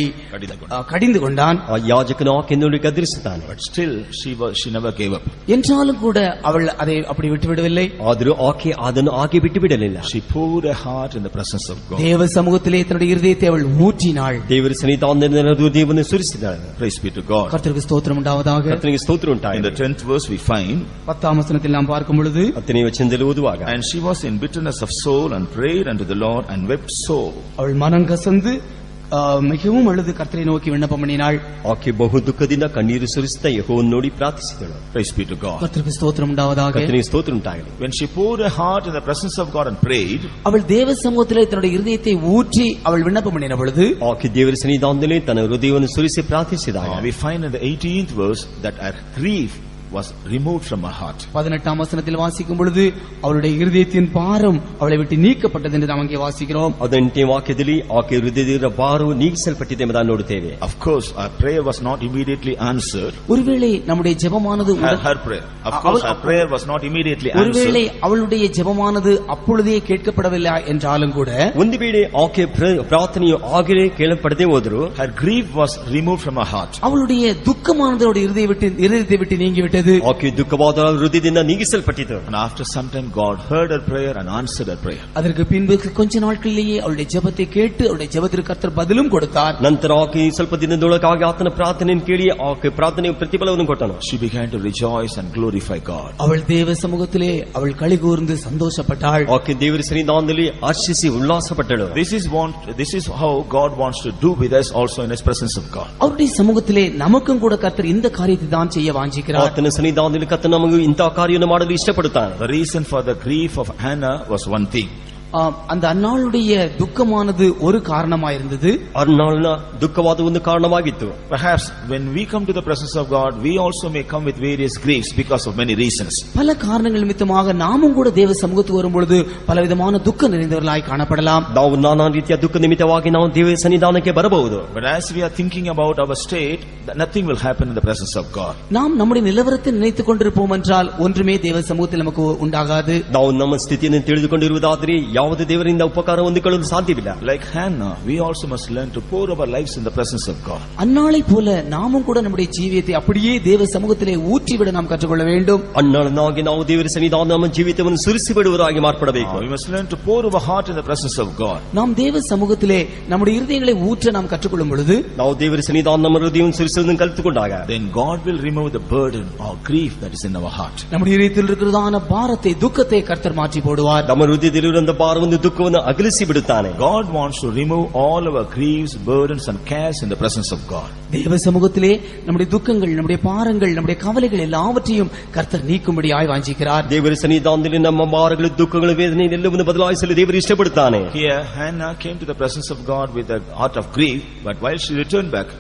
கடிந்து கொண்டான். ಆ ಯಾಜಕನು ಆಕೆಯನ್ನು ಗದರಿಸುತ್ತಾನೆ. But still she never gave up. என்றாலும் கூட அவள் அதை அப்படி விட்டுவிடவில்லை. ಆದರೂ ಆಕೆ ಅದನ್ನು ಆಕೆ ಬಿಟ್ಟು ಬಿಡಲಿಲ್ಲ. She poured her heart in the presence of God. தேவ சமூகத்திலே தன்னுடைய இருதயத்தை அவள் ஊற்றினாள். ದೇವರ ಸನ್ನಿಧಾನದಲ್ಲಿ ಹೃದಯವನ್ನು ಸುರಿಸಿದಳು. Praise be to God. கர்த்தருக்கு ஸ்தோத்திரம் உண்டாவதாக. ಕರ್ತನಿಗೆ ಸ್ತೋತ್ರ In ಉಂಟಾಗಲಿ. the 10th verse we find, 10ஆம் வசனத்தில் நாம் பார்க்கும் பொழுது, 10ನೇ ವಚನದಲ್ಲಿ ಓದುವಾಗ, and she was in bitterness of soul and prayed unto the Lord and wept sore. அவள் மனம் கசந்து மிகவும் அழுது கர்த்தரை நோக்கி விண்ணப்பம் பண்ணினாள். ಆಕೆ ಬಹು ದುಃಖದಿಂದ ಕಣ್ಣೀರು ಸುರಿಸುತ್ತಾ ಯೆಹೋವನನ್ನು ನೋಡಿ ಪ್ರಾರ್ಥಿಸಿದಳು. Praise be to God. கர்த்தருக்கு ஸ்தோத்திரம் உண்டாவதாக. ಕರ್ತನಿಗೆ ಸ್ತೋತ್ರ ಉಂಟಾಗಲಿ. When she poured her heart in the presence of God and prayed, அவள் தேவ சமூகத்திலே தன்னுடைய இருதயத்தை ஊற்றி அவள் விண்ணப்பம் பண்ணின பொழுது, ಆಕೆ ದೇವರ ಸನ್ನಿಧಾನದಲ್ಲಿ ತನ್ನ ಹೃದಯವನ್ನು ಸುರಿಸಿ ಪ್ರಾರ್ಥಿಸಿದಾಗ, we find in the 18th verse that her grief was removed from her heart. 18ஆம் வசனத்தில் வாசிக்கும் பொழுது அவளுடைய இருதயத்தின் பாரம் அவளை விட்டு நீக்கப்பட்டது என்று நாம் அங்கே வாசிக்கிறோம். 18ನೇ ವಾಕ್ಯದಲ್ಲಿ ಆಕೆ ಹೃದಯದ ಭಾರವು ನೀಗಿಸಲ್ಪಟ್ಟಿದೆ ಎಂಬುದನ್ನು ನೋಡುತ್ತೇವೆ. Of course our prayer was not immediately answered. ஒருவேளை நம்முடைய ஜெபமானது Her prayer, of course her prayer was not immediately answered. ஒருவேளை அவளுடைய ஜெபமானது அப்பொழுதே கேட்கப்படவில்லை என்றாலும் கூட, ಒಂದು ವೇಳೆ ಆಕೆ ಪ್ರಾರ್ಥನೆಯು ಆಗಲೇ ಕೇಳಲ್ಪಡದೆ ಹೋದರೂ, her grief was removed from her heart. அவளுடைய துக்கமானது அவருடைய இருதயத்தை விட்டு நீங்கிவிட்டது. ಆಕೆ ದುಃಖವಾದ ಹೃದಯದಿಂದ ನೀಗಿಸಲ್ಪಟ್ಟಿತು. And after some time God heard her prayer and answered her prayer. அதற்கு பின்பு கொஞ்ச நாட்களிலேயே அவளுடைய ஜெபத்தை கேட்டு அவளுடைய ஜெபத்திற்கு கர்த்தர் பதிலும் கொடுத்தார். ನಂತರ ಆಕೆ ಸ್ವಲ್ಪ ದಿನದೊಳಗಾಗಿ ಆತನ ಪ್ರಾರ್ಥನೆಯನ್ನು ಕೇಳಿ ಆಕೆ ಪ್ರಾರ್ಥನೆಯ ಪ್ರತಿಫಲವನ್ನು ಕೊಟ್ಟನು. She began to rejoice and glorify God. அவள் தேவ சமூகத்திலே அவள் களிகூர்ந்து சந்தோஷப்பட்டாள். ಆಕೆ ದೇವರ ಸನ್ನಿಧಾನದಲ್ಲಿ ಹರ್ಷಿಸಿ ಉಲ್ಲಾಸಪಟ್ಟಳು. This is how God wants to do with us also in His presence of God. அவருடைய சமூகத்திலே நமக்கும் கூட கர்த்தர் இந்த காரியத்தை தான் செய்ய வாஞ்சிக்கிறார். ಆತನ ಸನ್ನಿಧಾನದಲ್ಲಿ ಕರ್ತನು ನಮಗೆ ಇಂತಹ ಕಾರ್ಯವನ್ನು ಮಾಡಲು ಇಷ್ಟಪಡುತ್ತಾನೆ. The reason for the grief of Hannah was one thing. அந்த அந்நாளுடைய துக்கமானது ஒரு காரணமாயிருந்தது. ಅರ್ನಾಳ್ನ ದುಃಖವಾದ ಒಂದು ಕಾರಣವಾಗಿತ್ತು. Perhaps when we come to the presence of God, we also may come with various griefs because of many reasons. பல காரணங்கள் நிமித்தமாக நாமும் கூட தேவ சமூகத்துக்கு வரும்பொழுது பலவிதமான துக்கம் நிறைந்தவர்களாய் காணப்படலாம். ನಾವು ನಾನಾ ರೀತಿಯ ದುಃಖ ನಿಮಿತ್ತವಾಗಿ ನಾವು ದೇವರ ಸನ್ನಿಧಾನಕ್ಕೆ ಬರಬಹುದು. But as we are thinking about our state, nothing will happen in the presence of God. நாம் நம்முடைய நிலவரத்தை நினைத்துக் கொண்டிருப்போம் என்றால் ஒன்றுமே தேவ சமூகத்தில் நமக்கு உண்டாகாது. ನಾವು ನಮ್ಮ ಸ್ಥಿತಿಯನ್ನು ತಿಳಿದುಕೊಂಡಿರುವುದಾದರೆ ಯಾವುದೇ ದೇವರಿಂದ ಉಪಕಾರ ಹೊಂದಿಕೊಳ್ಳಲು ಸಾಧ್ಯವಿಲ್ಲ. Like Hannah, we also must learn to pour our lives in the presence of God. அந்நாளை போல நாமும் கூட நம்முடைய ஜீவியத்தை அப்படியே தேவ சமூகத்திலே ஊற்றிவிட நாம் கற்றுக்கொள்ள வேண்டும். ಅನ್ನಾಳನಾಗಿ ನಾವು ದೇವರ ಸನ್ನಿಧಾನ ನಮ್ಮ ಜೀವಿತವನ್ನು ಸುರಿಸಿ ಬಿಡುವರಾಗಿ ಮಾರ್ಪಡಬೇಕು. We must learn to pour our heart in the presence of God. நாம் தேவ சமூகத்திலே நம்முடைய இருதயங்களை ஊற்ற நாம் கற்றுக்கொள்ளும் பொழுது ನಾವು ದೇವರ ಸನ್ನಿಧಾನ ನಮ್ಮ ಹೃದಯವನ್ನು ಸುರಿಸುವುದನ್ನು ಕಲಿತುಕೊಂಡಾಗ then God will remove the burden or grief that is in our heart. நம்முடைய இதயத்தில் இருக்கிறதான பாரத்தை துக்கத்தை கர்த்தர் மாற்றி போடுவார். ನಮ್ಮ ಹೃದಯದಲ್ಲಿರುವಂತಹ ಭಾರವನ್ನು ದುಃಖವನ್ನು ಅಗಲಿಸಿ ಬಿಡುತ್ತಾನೆ. God wants to remove all our griefs, burdens and cares in the presence of God. தேவ சமூகத்திலே நம்முடைய துக்கங்கள், நம்முடைய பாரங்கள், நம்முடைய கவலைகள் எல்லாவற்றையும் கர்த்தர் நீக்கும்படியாய் வாஞ்சிக்கிறார். ದೇವರ ಸನ್ನಿಧಾನದಲ್ಲಿ ನಮ್ಮ ಭಾರಗಳು ದುಃಖಗಳು ವೇದನೆ ಎಲ್ಲವನ್ನು ಬದಲಾಯಿಸಲು ದೇವರು ಇಷ್ಟಪಡುತ್ತಾನೆ. Here Hannah came to the presence of God with a heart of grief, but while she returned back,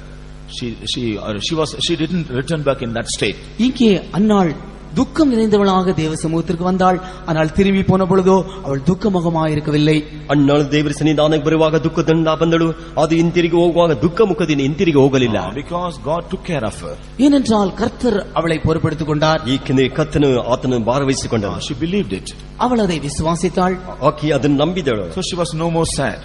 she didn't return back in that state. இங்கே அன்னாள் துக்கம் நிறைந்தவளாக தேவ சமூகத்திற்கு வந்தாள். ஆனால் திரும்பி போன பொழுதோ அவள் துக்கமுகமாக இருக்கவில்லை. ಅನ್ನಾಳು ದೇವರ ಸನ್ನಿಧಾನಕ್ಕೆ ಬರುವಾಗ ದುಃಖದಿಂದ ಬಂದಳು. ಅದು ಹಿಂತಿರುಗಿ ಹೋಗುವಾಗ ದುಃಖ ಮುಖದಿಂದ ಹಿಂತಿರುಗಿ ಹೋಗಲಿಲ್ಲ. Because God took care of her. ஏனென்றால் கர்த்தர் அவளை பொறுப்பெடுத்துக் கொண்டார். ಏಕೆಂದರೆ ಕರ್ತನು ಆತನನ್ನು ಭಾರವಹಿಸಿಕೊಂಡನು. She believed it. அவள் அதை விசுவாசித்தாள். ಆಕೆ ಅದನ್ನು ನಂಬಿದಳು. So she was no more sad.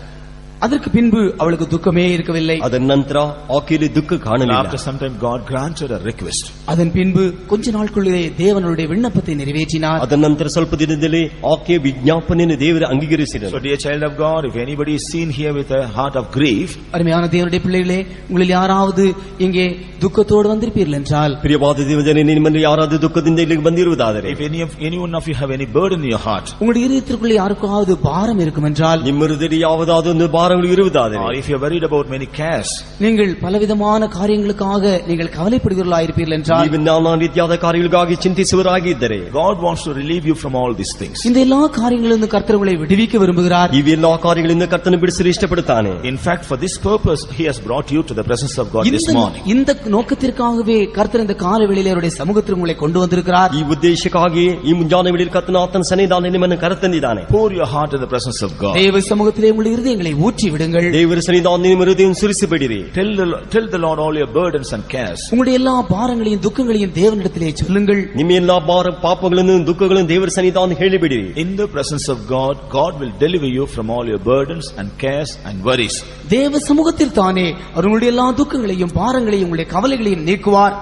அதற்கு பின்பு அவளுக்கு துக்கமே இருக்கவில்லை. ಅದರ ನಂತರ ಆಕೆಯಲ್ಲಿ ದುಃಖ ಕಾಣಲಿಲ್ಲ. After some time God granted a request. அதன் பின்பு கொஞ்ச நாட்களுள்ளே தேவனுடைய விண்ணப்பத்தை நிறைவேற்றினார். ಅದರ ನಂತರ ಸ್ವಲ್ಪ ದಿನದಲ್ಲಿ ಆಕೆ ವಿಜ್ಞಾಪನೆಯನ್ನು ದೇವರು ಅಂಗೀಕರಿಸಿದನು. So dear child of God, if anybody is seen here with a heart of grief, அருமையான தேவனுடைய பிள்ளைகளே, உங்களில் யாராவது இங்கே துக்கத்தோடு வந்திருப்பீர்கள் என்றால், ಪ್ರಿಯವಾದ ದೇವಜನರೇ, ನಿಮ್ಮಲ್ಲಿ ಯಾರಾದರೂ ದುಃಖದಿಂದ ಇಲ್ಲಿಗೆ ಬಂದಿರುವುದಾದರೆ, if any one of you have any burden in your heart, உங்களுடைய இதயத்திற்குள்ளே யாருக்காவது பாரம் இருக்கும் என்றால், ನಿಮ್ಮ ಹೃದಯದಲ್ಲಿ ಯಾವುದಾದರೂ ಒಂದು ಭಾರಗಳು ಇರುವುದಾದರೆ, or if you are worried about many cares, நீங்கள் பலவிதமான காரியங்களுக்காக நீங்கள் கவலைப்படுகிறவர்களாயிருப்பீர்கள் என்றால், ನೀವು ನಾನಾ ರೀತಿಯಾದ ಕಾರ್ಯಗಳಿಗಾಗಿ ಚಿಂತಿಸುವರಾಗಿದ್ದರೆ, God wants to relieve you from all these things. இந்த எல்லா காரியங்களிலிருந்து கர்த்தர் உங்களை விடுவிக்க விரும்புகிறார். ಇವೆಲ್ಲಾ ಕಾರ್ಯಗಳಿಂದ ಕರ್ತನು ಬಿಡಿಸಲು ಇಷ್ಟಪಡುತ್ತಾನೆ. In fact, for this purpose he has brought you to the presence of God this morning. இந்த நோக்கத்திற்காகவே கர்த்தர் இந்த காலவெளியிலே அவருடைய சமூகத்திற்கு உங்களை கொண்டு வந்திருக்கிறார். ಈ ಉದ್ದೇಶಕ್ಕಾಗಿ ಈ ಮುಂಜಾನೆ ವೇಳೆಯಲ್ಲಿ ಕರ್ತನು ಆತನ ಸನ್ನಿಧಾನದಲ್ಲಿ ನಿಮ್ಮನ್ನು ಕರೆತಂದಿದ್ದಾನೆ. Pour your heart in the presence of God. தேவ சமூகத்திலே உங்களுடைய இருதயங்களை ஊற்றி விடுங்கள். ದೇವರ ಸನ್ನಿಧಾನದಲ್ಲಿ ನಿಮ್ಮ ಹೃದಯವನ್ನು ಸುರಿಸಿಬಿಡಿರಿ. Tell the Lord all your burdens and cares. உங்களுடைய எல்லா பாரங்களையும் துக்கங்களையும் தேவனிடத்திலே சொல்லுங்கள். ನಿಮ್ಮ ಎಲ್ಲಾ ಭಾರ ಪಾಪಗಳನ್ನು ದುಃಖಗಳನ್ನು ದೇವರ ಸನ್ನಿಧಾನದಲ್ಲಿ ಹೇಳಿಬಿಡಿರಿ. In the presence of God, God will deliver you from all your burdens and cares and worries. தேவ சமூகத்தில் தானே அவர் உங்களுடைய எல்லா துக்கங்களையும் பாரங்களையும் உங்களுடைய கவலைகளையும் நீக்குவார்.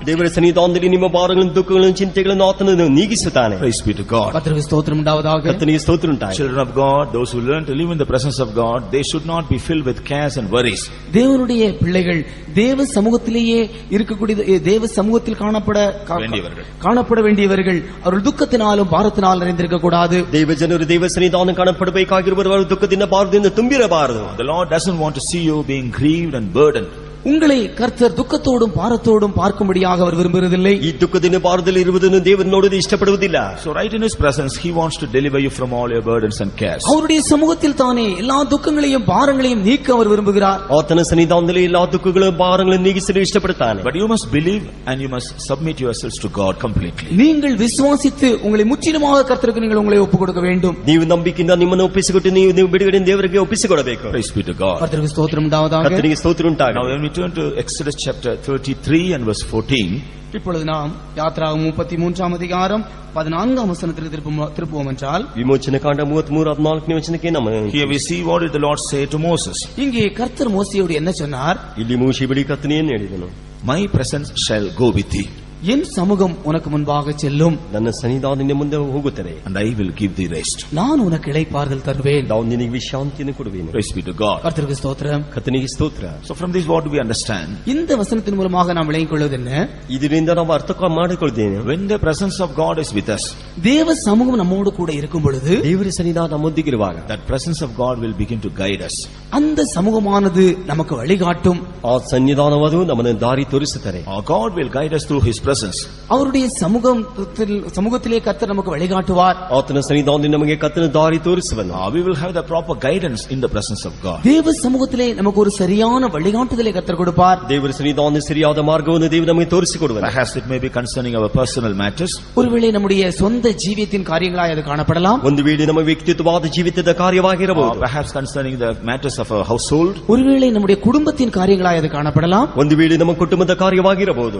ದೇವರ ಸನ್ನಿಧಾನದಲ್ಲಿ ನಿಮ್ಮ ಭಾರಗಳನ್ನು ದುಃಖಗಳನ್ನು ಚಿಂತೆಗಳನ್ನು ಆತನು ನೀಗಿಸುತ್ತಾನೆ. Praise be to God. கர்த்தருக்கு ஸ்தோத்திரம் உண்டாவதாக. ಕರ್ತನಿಗೆ ಸ್ತೋತ್ರ ಉಂಟಾಗಲಿ. Children of God, those who learn to live in the presence of God, they should not be filled with cares and worries. தேவனுடைய பிள்ளைகள் தேவ சமூகத்திலேயே இருக்கக்கூடிய தேவ சமூகத்தில் காணப்பட வேண்டியவர்கள் அவர்கள் துக்கத்தினாலும் பாரத்தினால் நிறைந்திருக்க கூடாது. ದೇವ ಜನರು ದೇವ ಸನ್ನಿಧಾನ ಕಾಣಪಡಬೇಕಾಗಿರುವವರು ದುಃಖದಿಂದ ಭಾರದಿಂದ ತುಂಬಿರಬಾರದು. The Lord doesn't want to see you being grieved and burdened. உங்களை கர்த்தர் துக்கத்தோடும் பாரத்தோடும் பார்க்கும்படியாக அவர் விரும்புவதில்லை. ಈ ದುಃಖದಿಂದ ಭಾರದಲ್ಲಿ ಇರುವುದನ್ನು ದೇವರು ನೋಡಲು ಇಷ್ಟಪಡುವುದಿಲ್ಲ. So right in his presence he wants to deliver you from all your burdens and cares. அவருடைய சமூகத்தில் தானே எல்லா துக்கங்களையும் பாரங்களையும் நீக்க அவர் விரும்புகிறார். ಆತನ ಸನ್ನಿಧಾನದಲ್ಲಿ ಎಲ್ಲಾ ದುಃಖಗಳು ಭಾರಗಳನ್ನು ನೀಗಿಸಲು ಇಷ್ಟಪಡುತ್ತಾನೆ. But you must believe and you must submit yourselves to God completely. நீங்கள் விசுவாசித்து உங்களை முற்றிலுமாக கர்த்தருக்கு நீங்கள் உங்களை ஒப்புக் கொடுக்க வேண்டும். ನೀವು ನಂಬಿಕೆಯಿಂದ ನಿಮ್ಮನ್ನು ಒಪ್ಪಿಸಿಕೊಟ್ಟು ನೀವು ಬಿಡುಗಡೆಯಿಂದ ದೇವರಿಗೆ ಒಪ್ಪಿಸಿಕೊಡಬೇಕು. Praise be to God. கர்த்தருக்கு ஸ்தோத்திரம் உண்டாவதாக. ಕರ್ತನಿಗೆ ಸ್ತೋತ್ರ ಉಂಟಾಗಲಿ. Now when we turn to Exodus chapter 33 and verse 14, இப்பொழுது நாம் யாத்ராகமம் 33ஆம் அதிகாரம் 14ஆம் வசனத்திற்கு திருப்புவோம் என்றால், ವಿಮೋಚನ ಕಾಂಡ 33:14ನೇ ವಚನಕ್ಕೆ ನಮ್ಮ here we see what did the Lord say to Moses. இங்கே கர்த்தர் மோசேயோடு என்ன சொன்னார்? ಇಲ್ಲಿ ಮೋಶೆ ಬಳಿ ಕರ್ತನೇನು ಹೇಳಿದನು? My presence shall go with thee. என் சமூகம் உனக்கு முன்பாக செல்லும். ನನ್ನ ಸನ್ನಿಧಾನದಿಂದ ಮುಂದೆ ಹೋಗುತ್ತದೆ. And I will give thee rest. நான் உனக்கு இளைப்பாறுதல் தருவேன். ನಾವು ನಿನಗೆ ವಿಶ್ರಾಂತಿಯನ್ನು ಕೊಡುವೆನು. Praise be to God. கர்த்தருக்கு ஸ்தோத்திரம். ಕರ್ತನಿಗೆ ಸ್ತೋತ್ರ. So from this what do we understand? இந்த வசனத்தின் மூலமாக நாம் விளங்கிக் கொள்வது என்ன? ಇದರಿಂದ ನಾವು ಅರ್ಥ ಮಾಡಿಕೊಳ್ಳುತ್ತೇವೆ. When the presence of God is with us, தேவ சமூகம் நம்மோடு கூட இருக்கும் பொழுது ದೇವರ ಸನ್ನಿಧಾನ ನಮ್ಮೊಂದಿಗಿರುವಾಗ that presence of God will begin to guide us. அந்த சமூகமானது நமக்கு வழிகாட்டும். ಆ ಸನ್ನಿಧಾನವದು ನಮ್ಮನ್ನು ದಾರಿ ತೋರಿಸುತ್ತದೆ. Our God will guide us through his presence. அவருடைய சமூகத்திலே கர்த்தர் நமக்கு வழிகாட்டுவார். ಆತನ ಸನ್ನಿಧಾನದಲ್ಲಿ ನಮಗೆ ಕರ್ತನ ದಾರಿ ತೋರಿಸುವನು. We will have the proper guidance in the presence of God. தேவ சமூகத்திலே நமக்கு ஒரு சரியான வழிகாட்டுதலை கர்த்தர் கொடுப்பார். ದೇವರ ಸನ್ನಿಧಾನದಲ್ಲಿ ಸರಿಯಾದ ಮಾರ್ಗವನ್ನು ದೇವರು ನಮಗೆ ತೋರಿಸಿಕೊಡುವನು. Perhaps it may be concerning our personal matters. ஒருவேளை நம்முடைய சொந்த ஜீவியத்தின் காரியங்களாய் அது காணப்படலாம். ಒಂದು ವೇಳೆ ನಮ್ಮ ವ್ಯಕ್ತಿತ್ವವಾದ ಜೀವಿತದ ಕಾರ್ಯವಾಗಿರಬಹುದು. Perhaps concerning the matters of our household. ஒருவேளை நம்முடைய குடும்பத்தின் காரியங்களாய் அது காணப்படலாம். ಒಂದು ವೇಳೆ ನಮ್ಮ ಕುಟುಂಬದ ಕಾರ್ಯವಾಗಿರಬಹುದು.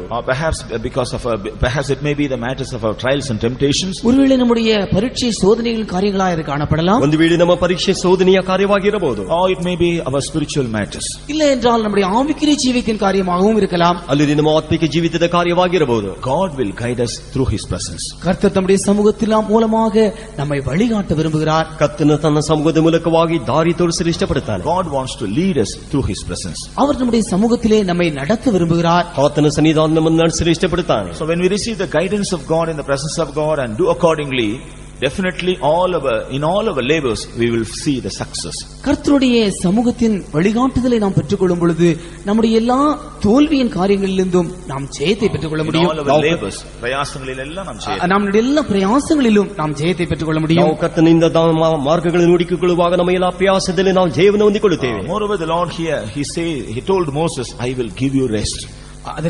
Perhaps it may be the matters of our trials and temptations. ஒருவேளை நம்முடைய பரீட்சை சோதனைகளின் காரியங்களாய் அது காணப்படலாம். ಒಂದು ವೇಳೆ ನಮ್ಮ ಪರೀಕ್ಷೆ ಶೋಧನೆಯ ಕಾರ್ಯವಾಗಿರಬಹುದು. Or it may be our spiritual matters. இல்லை என்றால் நம்முடைய ஆவிக்குரிய ஜீவியத்தின் காரியமாகவும் இருக்கலாம். ಅಲ್ಲಿ ನಮ್ಮ ಆತ್ಮಿಕ ಜೀವಿತದ ಕಾರ್ಯವಾಗಿರಬಹುದು. God will guide us through his presence. கர்த்தர் தம்முடைய சமூகத்தின் மூலமாக நம்மை வழிகாட்ட விரும்புகிறார். ಕರ್ತನ ತನ್ನ ಸಮೂಹದ ಮೂಲಕವಾಗಿ ದಾರಿ ತೋರಿಸಲು ಇಷ್ಟಪಡುತ್ತಾನೆ. God wants to lead us through his presence. அவர் நம்முடைய சமூகத்திலே நம்மை நடத்த விரும்புகிறார். ಆತನ ಸನ್ನಿಧಾನ ನಮ್ಮನ್ನು ನಡೆಸಲು ಇಷ್ಟಪಡುತ್ತಾನೆ. So when we receive the guidance of God in the presence of God and do accordingly, definitely in all our labors we will see the success. கர்த்தருடைய சமூகத்தின் வழிகாட்டுதலை நாம் பெற்றுக்கொள்ளும் பொழுது நம்முடைய எல்லா தோல்வியின் காரியங்களிலிருந்தும் நாம் ஜெயத்தை பெற்றுக்கொள்ள In முடியும். all our labors, பிரயாசங்களிலெல்லாம் நாம் ஜெயம். நம்முடைய எல்லா பிரயாசங்களிலும் நாம் ஜெயத்தை பெற்றுக்கொள்ள முடியும். ನಾವು ಕರ್ತನಿಂದ ಮಾರ್ಗಗಳನ್ನು ಹುಡುಕಿಕೊಳ್ಳುವಾಗ ನಮ್ಮ ಎಲ್ಲ ಪ್ರಯಾಸದಲ್ಲಿ ನಾವು ಜಯವನ್ನು ಹೊಂದಿಕೊಳ್ಳುತ್ತೇವೆ. Moreover, the Lord here, he told Moses, I will give you rest.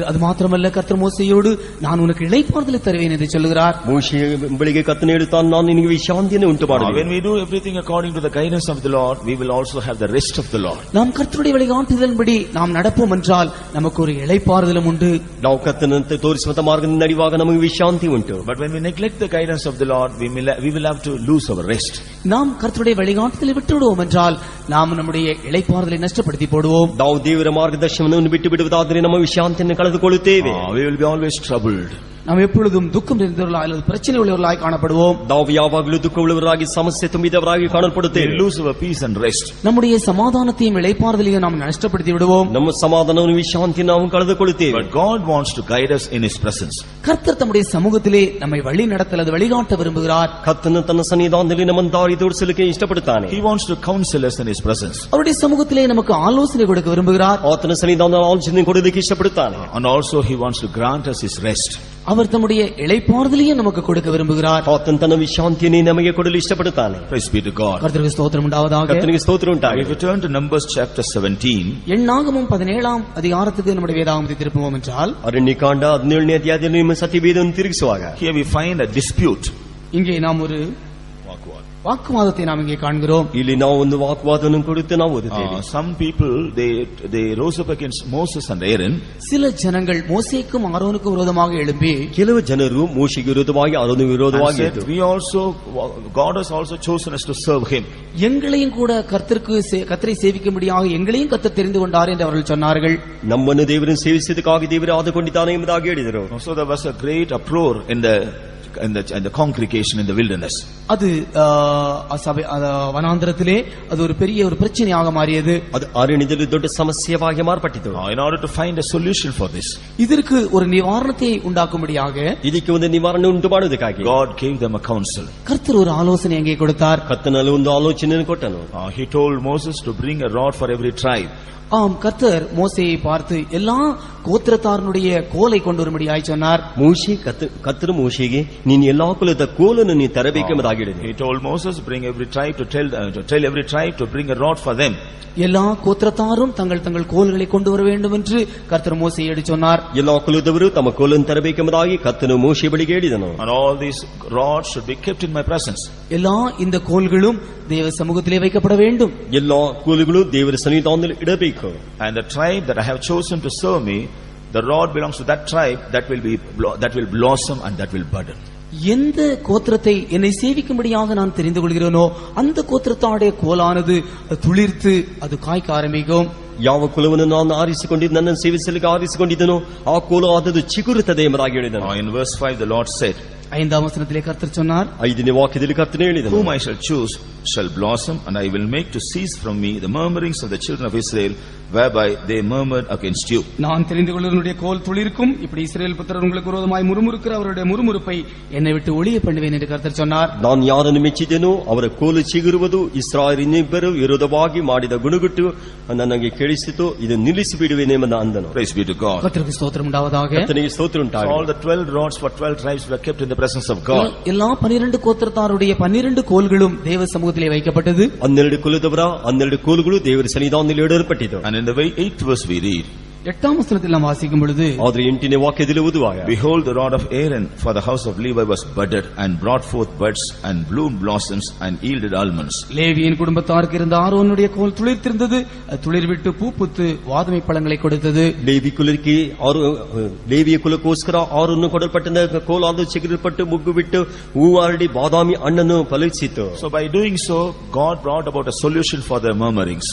அது மாத்திரமல்ல, கர்த்தர் மோசேயோடு நான் உனக்கு இளைப்பாறுதலை தருவேன் என்று சொல்கிறார். ಮೋಶೆಯ ಬಳಿಗೆ ಕರ್ತನು ಹೇಳುತ್ತಾನೆ, ನಾನು ನಿನಗೆ ವಿಶ್ರಾಂತಿಯನ್ನು ಉಂಟು ಮಾಡುವೆನು. When we do everything according to the guidance of the Lord, we will also have the rest of the Lord. நாம் கர்த்தருடைய வழிகாட்டுதலின்படி நாம் நடப்போம் என்றால் நமக்கு ஒரு இளைப்பாறுதலும் உண்டு. ನಾವು ಕರ್ತನಂತೆ ತೋರಿಸುವಂತ ಮಾರ್ಗದಲ್ಲಿ ನಡೆಯುವಾಗ ನಮಗೆ ವಿಶ್ರಾಂತಿ ಉಂಟು. But when we neglect the guidance of the Lord, we will have to lose our rest. நாம் கர்த்தருடைய வழிகாட்டுதலை விட்டுவிடுவோம் என்றால் நாம் நம்முடைய இளைப்பாறுதலை நஷ்டப்படுத்தி போடுவோம். ನಾವು ದೇವರ ಮಾರ್ಗದರ್ಶನವನ್ನು ಬಿಟ್ಟು ಬಿಡುವುದಾದರೆ ನಮ್ಮ ವಿಶ್ರಾಂತಿಯನ್ನು ಕಳೆದುಕೊಳ್ಳುತ್ತೇವೆ. We will be always troubled. நாம் எப்பொழுதும் துக்கம் நிறைந்தவர்களாய் அல்லது பிரச்சனை உள்ளவர்களாய் காணப்படுவோம். ನಾವು ಯಾವಾಗಲೂ ದುಃಖವುಳ್ಳವರಾಗಿ ಸಮಸ್ಯೆ ತುಂಬಿದವರಾಗಿ ಕಾಣಲ್ಪಡುತ್ತೇವೆ. We lose our peace and rest. நம்முடைய சமாதானத்தையும் இளைப்பாறுதலையும் நாம் நஷ்டப்படுத்தி விடுவோம். ನಮ್ಮ ಸಮಾಧಾನವನ್ನು ವಿಶ್ರಾಂತಿಯನ್ನು ನಾವು ಕಳೆದುಕೊಳ್ಳುತ್ತೇವೆ. But God wants to guide us in his presence. கர்த்தர் தம்முடைய சமூகத்திலே நம்மை வழி நடத்த அல்லது வழிகாட்ட விரும்புகிறார். ಕರ್ತನು ತನ್ನ ಸನ್ನಿಧಾನದಲ್ಲಿ ನಮ್ಮನ್ನು ದಾರಿ ತೋರಿಸಲಿಕ್ಕೆ ಇಷ್ಟಪಡುತ್ತಾನೆ. He wants to counsel us in his presence. அவருடைய சமூகத்திலே நமக்கு ஆலோசனை கொடுக்க விரும்புகிறார். ಆತನ ಸನ್ನಿಧಾನದಲ್ಲಿ ಆಲೋಚನೆ ಕೊಡಲಿಕ್ಕೆ ಇಷ್ಟಪಡುತ್ತಾನೆ. And also he wants to grant us his rest. அவர் தம்முடைய இளைப்பாறுதலையும் நமக்கு கொடுக்க விரும்புகிறார். ಆತನು ತನ್ನ ವಿಶ್ರಾಂತಿಯನ್ನು ನಮಗೆ ಕೊಡಲು ಇಷ್ಟಪಡುತ್ತಾನೆ. Praise be to God. கர்த்தருக்கு ஸ்தோத்திரம் உண்டாவதாக. ಕರ್ತನಿಗೆ ಸ್ತೋತ್ರ ಉಂಟಾಗಲಿ. If you turn to Numbers chapter 17, எண்ணாகமம் 17ஆம் அதிகாரத்துக்கு நம்முடைய வேதாகமத்தை திருப்புவோம் என்றால், ಅರಣ್ಯಕಾಂಡ 17ನೇ ಅಧ್ಯಾಯದಲ್ಲಿ ನಿಮ್ಮ ಸತ್ಯವೇದವನ್ನು ತಿರುಗಿಸುವಾಗ here we find a dispute. இங்கே நாம் ஒரு வாக்குவாதத்தை நாம் இங்கே காண்கிறோம். ಇಲ್ಲಿ ನಾವು ಒಂದು ವಾಕ್ವಾದವನ್ನು ಕುರಿತು ನಾವು ಓದುತ್ತೇವೆ. Some people they rose up against Moses and Aaron. சில ஜனங்கள் மோசேக்கும் ஆரோனுக்கும் விரோதமாக எழும்பி, ಕೆಲವು ಜನರು ಮೋಶೆಗೆ ವಿರೋಧವಾಗಿ ಆರೋನಗೆ ವಿರೋಧವಾಗಿ and said, God has also chosen us to serve him. எங்களையும் கூட கர்த்தரை சேவிக்கும்படியாக எங்களையும் கர்த்தர் தெரிந்து கொண்டார் என்று அவர்கள் சொன்னார்கள். ನಮ್ಮನ್ನು ದೇವರನ್ನು ಸೇವಿಸುವುದಕ್ಕಾಗಿ ದೇವರೇ ಆದುಕೊಂಡಿದ್ದಾನೆ ಎಂಬುದಾಗಿ ಹೇಳಿದರು. So there was a great uproar in the congregation in the wilderness. அது வனாந்தரத்திலே அது ஒரு பெரிய ஒரு பிரச்சனையாக மாறியது. ಅದು ಅರಣ್ಯದಲ್ಲಿ ದೊಡ್ಡ ಸಮಸ್ಯೆಯಾಗಿ ಮಾರ್ಪಟ್ಟಿತು. In order to find a solution for this, இதற்கு ஒரு நிவாரணத்தை உண்டாக்கும்படியாக ಇದಕ್ಕೆ ಒಂದು ನಿವಾರಣೆ ಉಂಟು ಮಾಡುವುದಕ್ಕಾಗಿ God gave them a counsel. கர்த்தர் ஒரு ஆலோசனை அங்கே கொடுத்தார். ಕರ್ತನಲ್ಲಿ ಒಂದು ಆಲೋಚನೆಯನ್ನು ಕೊಟ್ಟನು. He told Moses to bring a rod for every tribe. ஆம், கர்த்தர் மோசேயை பார்த்து எல்லா கோத்திரத்தாரனுடைய கோலை கொண்டு வரும்படியாய் சொன்னார். ಕರ್ತರು ಮೋಶೆಗೆ ನೀನು ಎಲ್ಲಾ ಕುಲದ ಕೋಲನ್ನು ನೀ ತರಬೇಕೆಂಬುದಾಗಿ ಹೇಳಿದನು. He told Moses, bring every tribe to tell every tribe to bring a rod for them. எல்லா கோத்திரத்தாரும் தங்கள் தங்கள் கோல்களை கொண்டு வர வேண்டும் என்று கர்த்தர் மோசேயை சொன்னார். ಎಲ್ಲಾ ಕುಲದವರು ತಮ್ಮ ಕೋಲನ್ನು ತರಬೇಕೆಂಬುದಾಗಿ ಕರ್ತನು ಮೋಶೆ ಬಳಿಗೆ ಹೇಳಿದನು. And all these rods should be kept in my presence. எல்லா இந்த கோல்களும் தேவ சமூகத்திலே வைக்கப்பட வேண்டும். ಎಲ್ಲಾ ಕೋಲುಗಳು ದೇವರ ಸನ್ನಿಧಾನದಲ್ಲಿ ಇಡಬೇಕು. And the tribe that I have chosen to serve me, the rod belongs to that tribe that will blossom and that will burden. எந்த கோத்திரத்தை என்னை சேவிக்கும்படியாக நான் தெரிந்து கொள்கிறேனோ அந்த கோத்திரத்தாடைய கோலானது துளிர்த்து அது காய்க்க ஆரம்பிக்கும். ಯಾವ ಕುಲವನ್ನು ನಾನು ಆರಿಸಿಕೊಂಡಿದ್ದು ನನ್ನನ್ನು ಸೇವಿಸಲಿಕ್ಕೆ ಆರಿಸಿಕೊಂಡಿದ್ದನೋ ಆ ಕೋಲು ಆದದ್ದು ಚಿಗುರುತ್ತದೆ ಎಂಬುದಾಗಿ ಹೇಳಿದನು. In verse 5 the Lord said, 5ஆம் வசனத்திலே கர்த்தர் சொன்னார், 5ನೇ ವಾಕ್ಯದಲ್ಲಿ ಕರ್ತನು ಹೇಳಿದನು, Whom I shall choose shall blossom, and I will make to cease from me the murmurings of the children of Israel, whereby they murmured against you. நான் தெரிந்து கொள்ளுவனுடைய கோல் துளிர்க்கும். இப்படி இஸ்ரவேல் புத்திரர் உங்களுக்கு விரோதமாய் முறுமுறுக்கிற அவருடைய முறுமுறுப்பை என்னை விட்டு ஒழிய பண்ணுவேன் என்று கர்த்தர் சொன்னார். ನಾನು ಯಾರನ್ನು ಮೆಚ್ಚಿದೆನೋ ಅವರ ಕೋಲು ಚಿಗುರುವುದು, ಇಸ್ರಾಯೇಲಿನಿಬ್ಬರು ವಿರೋಧವಾಗಿ ಮಾಡಿದ ಗುಣಗುಟ್ಟು ನನಗೆ ಕೇಳಿಸಿತು, ಇದು ನಿಲ್ಲಿಸಿ ಬಿಡುವೆನೆಂಬ ಅಂದನು. Praise be to God. கர்த்தருக்கு ஸ்தோத்திரம் உண்டாவதாக. ಕರ್ತನಿಗೆ ಸ್ತೋತ್ರ So ಉಂಟಾಗಲಿ. all the 12 rods for 12 tribes were kept in the presence of God. எல்லா 12 கோத்திரத்தாருடைய 12 கோல்களும் தேவ சமூகத்திலே வைக்கப்பட்டது. 12 ಕುಲದವರ 12 ಕೋಲುಗಳು ದೇವರ ಸನ್ನಿಧಾನದಲ್ಲಿ ಇಡಲ್ಪಟ್ಟಿತು. And in the 8th verse we read, 8ஆம் வசனத்தில் நாம் வாசிக்கும் பொழுது, ಆದ್ರೆ 8ನೇ ವಾಕ್ಯದಲ್ಲಿ ಓದುವಾಗ, Behold, the rod of Aaron for the house of Levi was budded and brought forth buds and bloomed blossoms and yielded almonds. லேவியின் குடும்பத்தாருக்கு இருந்த ஆரோனுடைய கோல் துளிர்த்திருந்தது, அது துளிர்விட்டு பூ பூத்து வாதுமை பழங்களை கொடுத்தது. ಲೇವಿಯ ಕುಲಕ್ಕೋಸ್ಕರ ಆರನ್ನು ಕೊಡಲ್ಪಟ್ಟ ಕೋಲಾದ ಚಿಗುರಿಪಟ್ಟು ಮುಗ್ಗು ಬಿಟ್ಟು ಹೂವಾರಡಿ ಬಾದಾಮಿ ಹಣ್ಣನ್ನು ಫಲಿಸಿತು. So by doing so, God brought about a solution for their murmurings.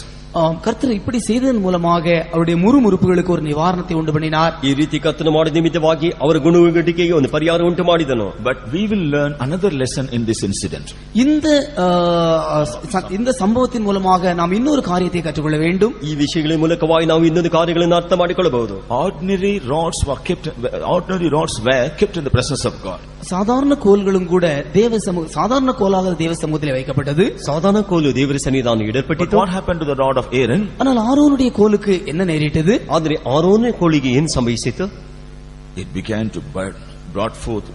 கர்த்தர் இப்படி செய்ததன் மூலமாக அவருடைய முறுமுறுப்புகளுக்கு ஒரு நிவாரணத்தை உண்டு பண்ணினார். ಈ ರೀತಿ ಕರ್ತನು ಮಾಡಿದ ನಿಮಿತ್ತವಾಗಿ ಅವರ ಗುಣಗಟ್ಟಿಕೆಗೆ ಒಂದು ಪರಿಹಾರ ಉಂಟು ಮಾಡಿದನು. But we will learn another lesson in this incident. இந்த சம்பவத்தின் மூலமாக நாம் இன்னொரு காரியத்தை கற்றுக்கொள்ள வேண்டும். ಈ ವಿಷಯಗಳ ಮೂಲಕವಾಗಿ ನಾವು ಇನ್ನೊಂದು ಕಾರ್ಯಗಳನ್ನು ಅರ್ಥ ಮಾಡಿಕೊಳ್ಳಬಹುದು. Ordinary rods were kept in the presence of God. சாதாரண கோல்களும் கூட சாதாரண கோலாக தேவ சமூகத்திலே வைக்கப்பட்டது. சாதாரண கோಲು ದೇವರ ಸನ್ನಿಧಾನ ಇಡಲ್ಪಟ್ಟಿತು. What happened to the rod of Aaron? ஆனால் ஆரோனுடைய கோலுக்கு என்ன நேரிட்டது? ಆದರೆ ಆರೋನನ ಕೋಲಿಗೆ ಏನು ಸಂಭವಿಸಿತು? It began to bud, brought forth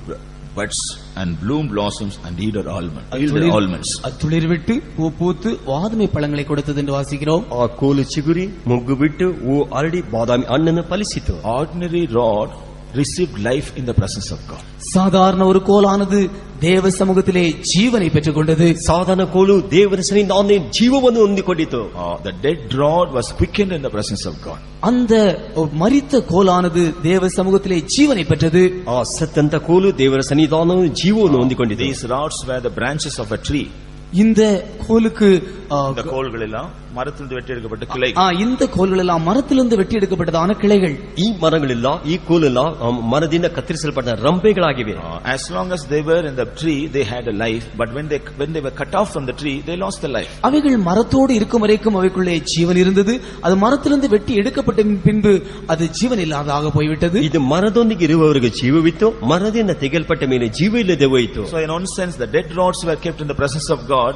buds and bloomed blossoms and yielded almonds. அது துளிர்விட்டு பூ பூத்து வாதுமை பழங்களை கொடுத்தது என்று வாசிக்கிறோம். ಆ ಕೋಲು ಚಿಗುರಿ ಮೊಗ್ಗು ಬಿಟ್ಟು ಹೂ ಅರಳಿ ಬಾದಾಮಿ ಹಣ್ಣನ್ನು ಫಲಿಸಿತು. Ordinary rod received life in the presence of God. சாதாரண ஒரு கோலானது தேவ சமூகத்திலே ஜீவனை பெற்றுக் கொண்டது. ಸಾಧಾರಣ ಕೋಲು ದೇವರ ಸನ್ನಿಧಾನದಲ್ಲಿ ಜೀವವನ್ನು ಹೊಂದಿಕೊಂಡಿತು. The dead rod was quickened in the presence of God. அந்த மரித்த கோலானது தேவ சமூகத்திலே ஜீவனை பெற்றது. ಆ ಸತ್ತಂತ ಕೋಲು ದೇವರ ಸನ್ನಿಧಾನದಲ್ಲಿ ಜೀವವನ್ನು ಹೊಂದಿಕೊಂಡಿದೆ. These rods were the branches of a tree. இந்த கோலுக்கு இந்த கோல்கள் எல்லாம் மரத்திலிருந்து வெட்டி எடுக்கப்பட்ட கிளை. இந்த கோல்கள் எல்லாம் மரத்திலிருந்து வெட்டி எடுக்கப்பட்டதான கிளைகள். ಈ ಮರಗಳೆಲ್ಲ ಈ ಕೋಲೆಲ್ಲ ಮರದಿಂದ ಕತ್ತರಿಸಲ್ಪಟ್ಟ ರಂಪೆಗಳಾಗಿವೆ. As long as they were in the tree, they had a life, but when they were cut off from the tree, they lost the life. அவைகள் மரத்தோடு இருக்கும் வரைக்கும் அவைக்குள்ளே ஜீவன் இருந்தது. அது மரத்திலிருந்து வெட்டி எடுக்கப்பட்ட பின்பு அது ஜீவன் இல்லாததாக போய்விட்டது. ಇದು ಮರದೊಂದಿಗೆ ಇರುವವರಿಗೆ ಜೀವವಿತ್ತು, ಮರದಿಂದ ತೆಗೆಯಲ್ಪಟ್ಟ ಮೇಲೆ ಜೀವ ಇಲ್ಲದೆ ಹೋಯಿತು. So in one sense, the dead rods were kept in the presence of God,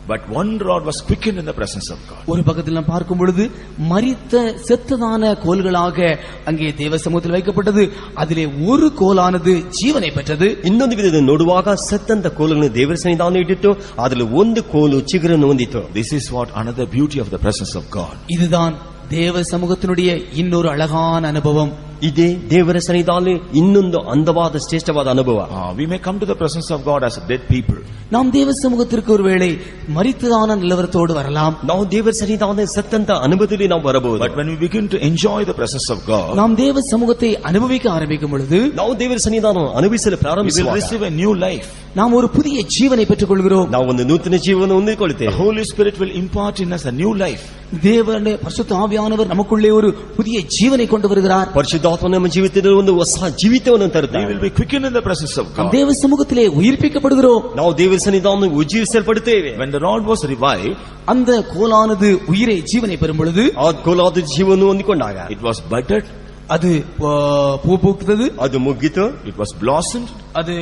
but one rod was quickened in the presence of God. ஒரு பக்கத்தில் நாம் பார்க்கும் பொழுது மரித்த செத்ததான கோல்களாக அங்கே தேவ சமூகத்தில் வைக்கப்பட்டது. அதிலே ஒரு கோலானது ஜீவனை பெற்றது. ಇನ್ನೊಂದು ವಿಧದಲ್ಲಿ ನೋಡುವಾಗ ಸತ್ತಂತ ಕೋಲನ್ನು ದೇವರ ಸನ್ನಿಧಾನ ಇಟ್ಟಿತ್ತು, ಅದರಲ್ಲಿ ಒಂದು ಕೋಲು ಚಿಗುರನ್ನು ಹೊಂದಿತು. This is what another beauty of the presence of God. இதுதான் தேவ சமூகத்தினுடைய இன்னொரு அழகான அனுபவம். ಇದೇ ದೇವರ ಸನ್ನಿಧಾನ ಇನ್ನೊಂದು ಅಂದವಾದ ಶ್ರೇಷ್ಠವಾದ ಅನುಭವ. We may come to the presence of God as dead people. நாம் தேவ சமூகத்திற்கு ஒருவேளை மரித்ததான நிலவரத்தோடு வரலாம். ನಾವು ದೇವರ ಸನ್ನಿಧಾನ ಸತ್ತಂತ ಅನುಭವದಲ್ಲಿ ನಾವು ಬರಬಹುದು. But when we begin to enjoy the presence of God, நாம் தேவ சமூகத்தை அனுபவிக்க ஆரம்பிக்கும் பொழுது ನಾವು ದೇವರ ಸನ್ನಿಧಾನ ಅನುಭವಿಸಲು we will ಪ್ರಾರಂಭಿಸುವಾಗ receive a new life. நாம் ஒரு புதிய ஜீவனை பெற்றுக் கொள்கிறோம். ನಾವು ಒಂದು ನೂತನ ಜೀವನ The ಹೊಂದಿಕೊಳ್ಳುತ್ತೇವೆ. Holy Spirit will impart in us a new life. தேவனுடைய பரிசுத்த ஆவியானவர் நமக்குள்ளே ஒரு புதிய ஜீவனை கொண்டு வருகிறார். ಪರಿಶುದ್ಧಾತ್ಮ ನಮ್ಮ ಜೀವಿತದಲ್ಲಿ ಒಂದು ಹೊಸ ಜೀವಿತವನ್ನು We ತರುತ್ತಾನೆ. will be quickened in the presence of God. தேவ சமூகத்திலே உயிர்ப்பிக்கப்படுகிறோம். ನಾವು ದೇವರ ಸನ್ನಿಧಾನ ಉಜ್ಜೀವಿಸಲ್ಪಡುತ್ತೇವೆ. When the rod was revived, அந்த கோலானது உயிரை ஜீவனை பெறும் பொழுது ಆ ಕೋಲಾದ ಜೀವವನ್ನು ಹೊಂದಿಕೊಂಡಾಗ it was budded, அது பூ பூத்தது, ಅದು ಮುಗ್ಗಿತು, it was blossomed, அது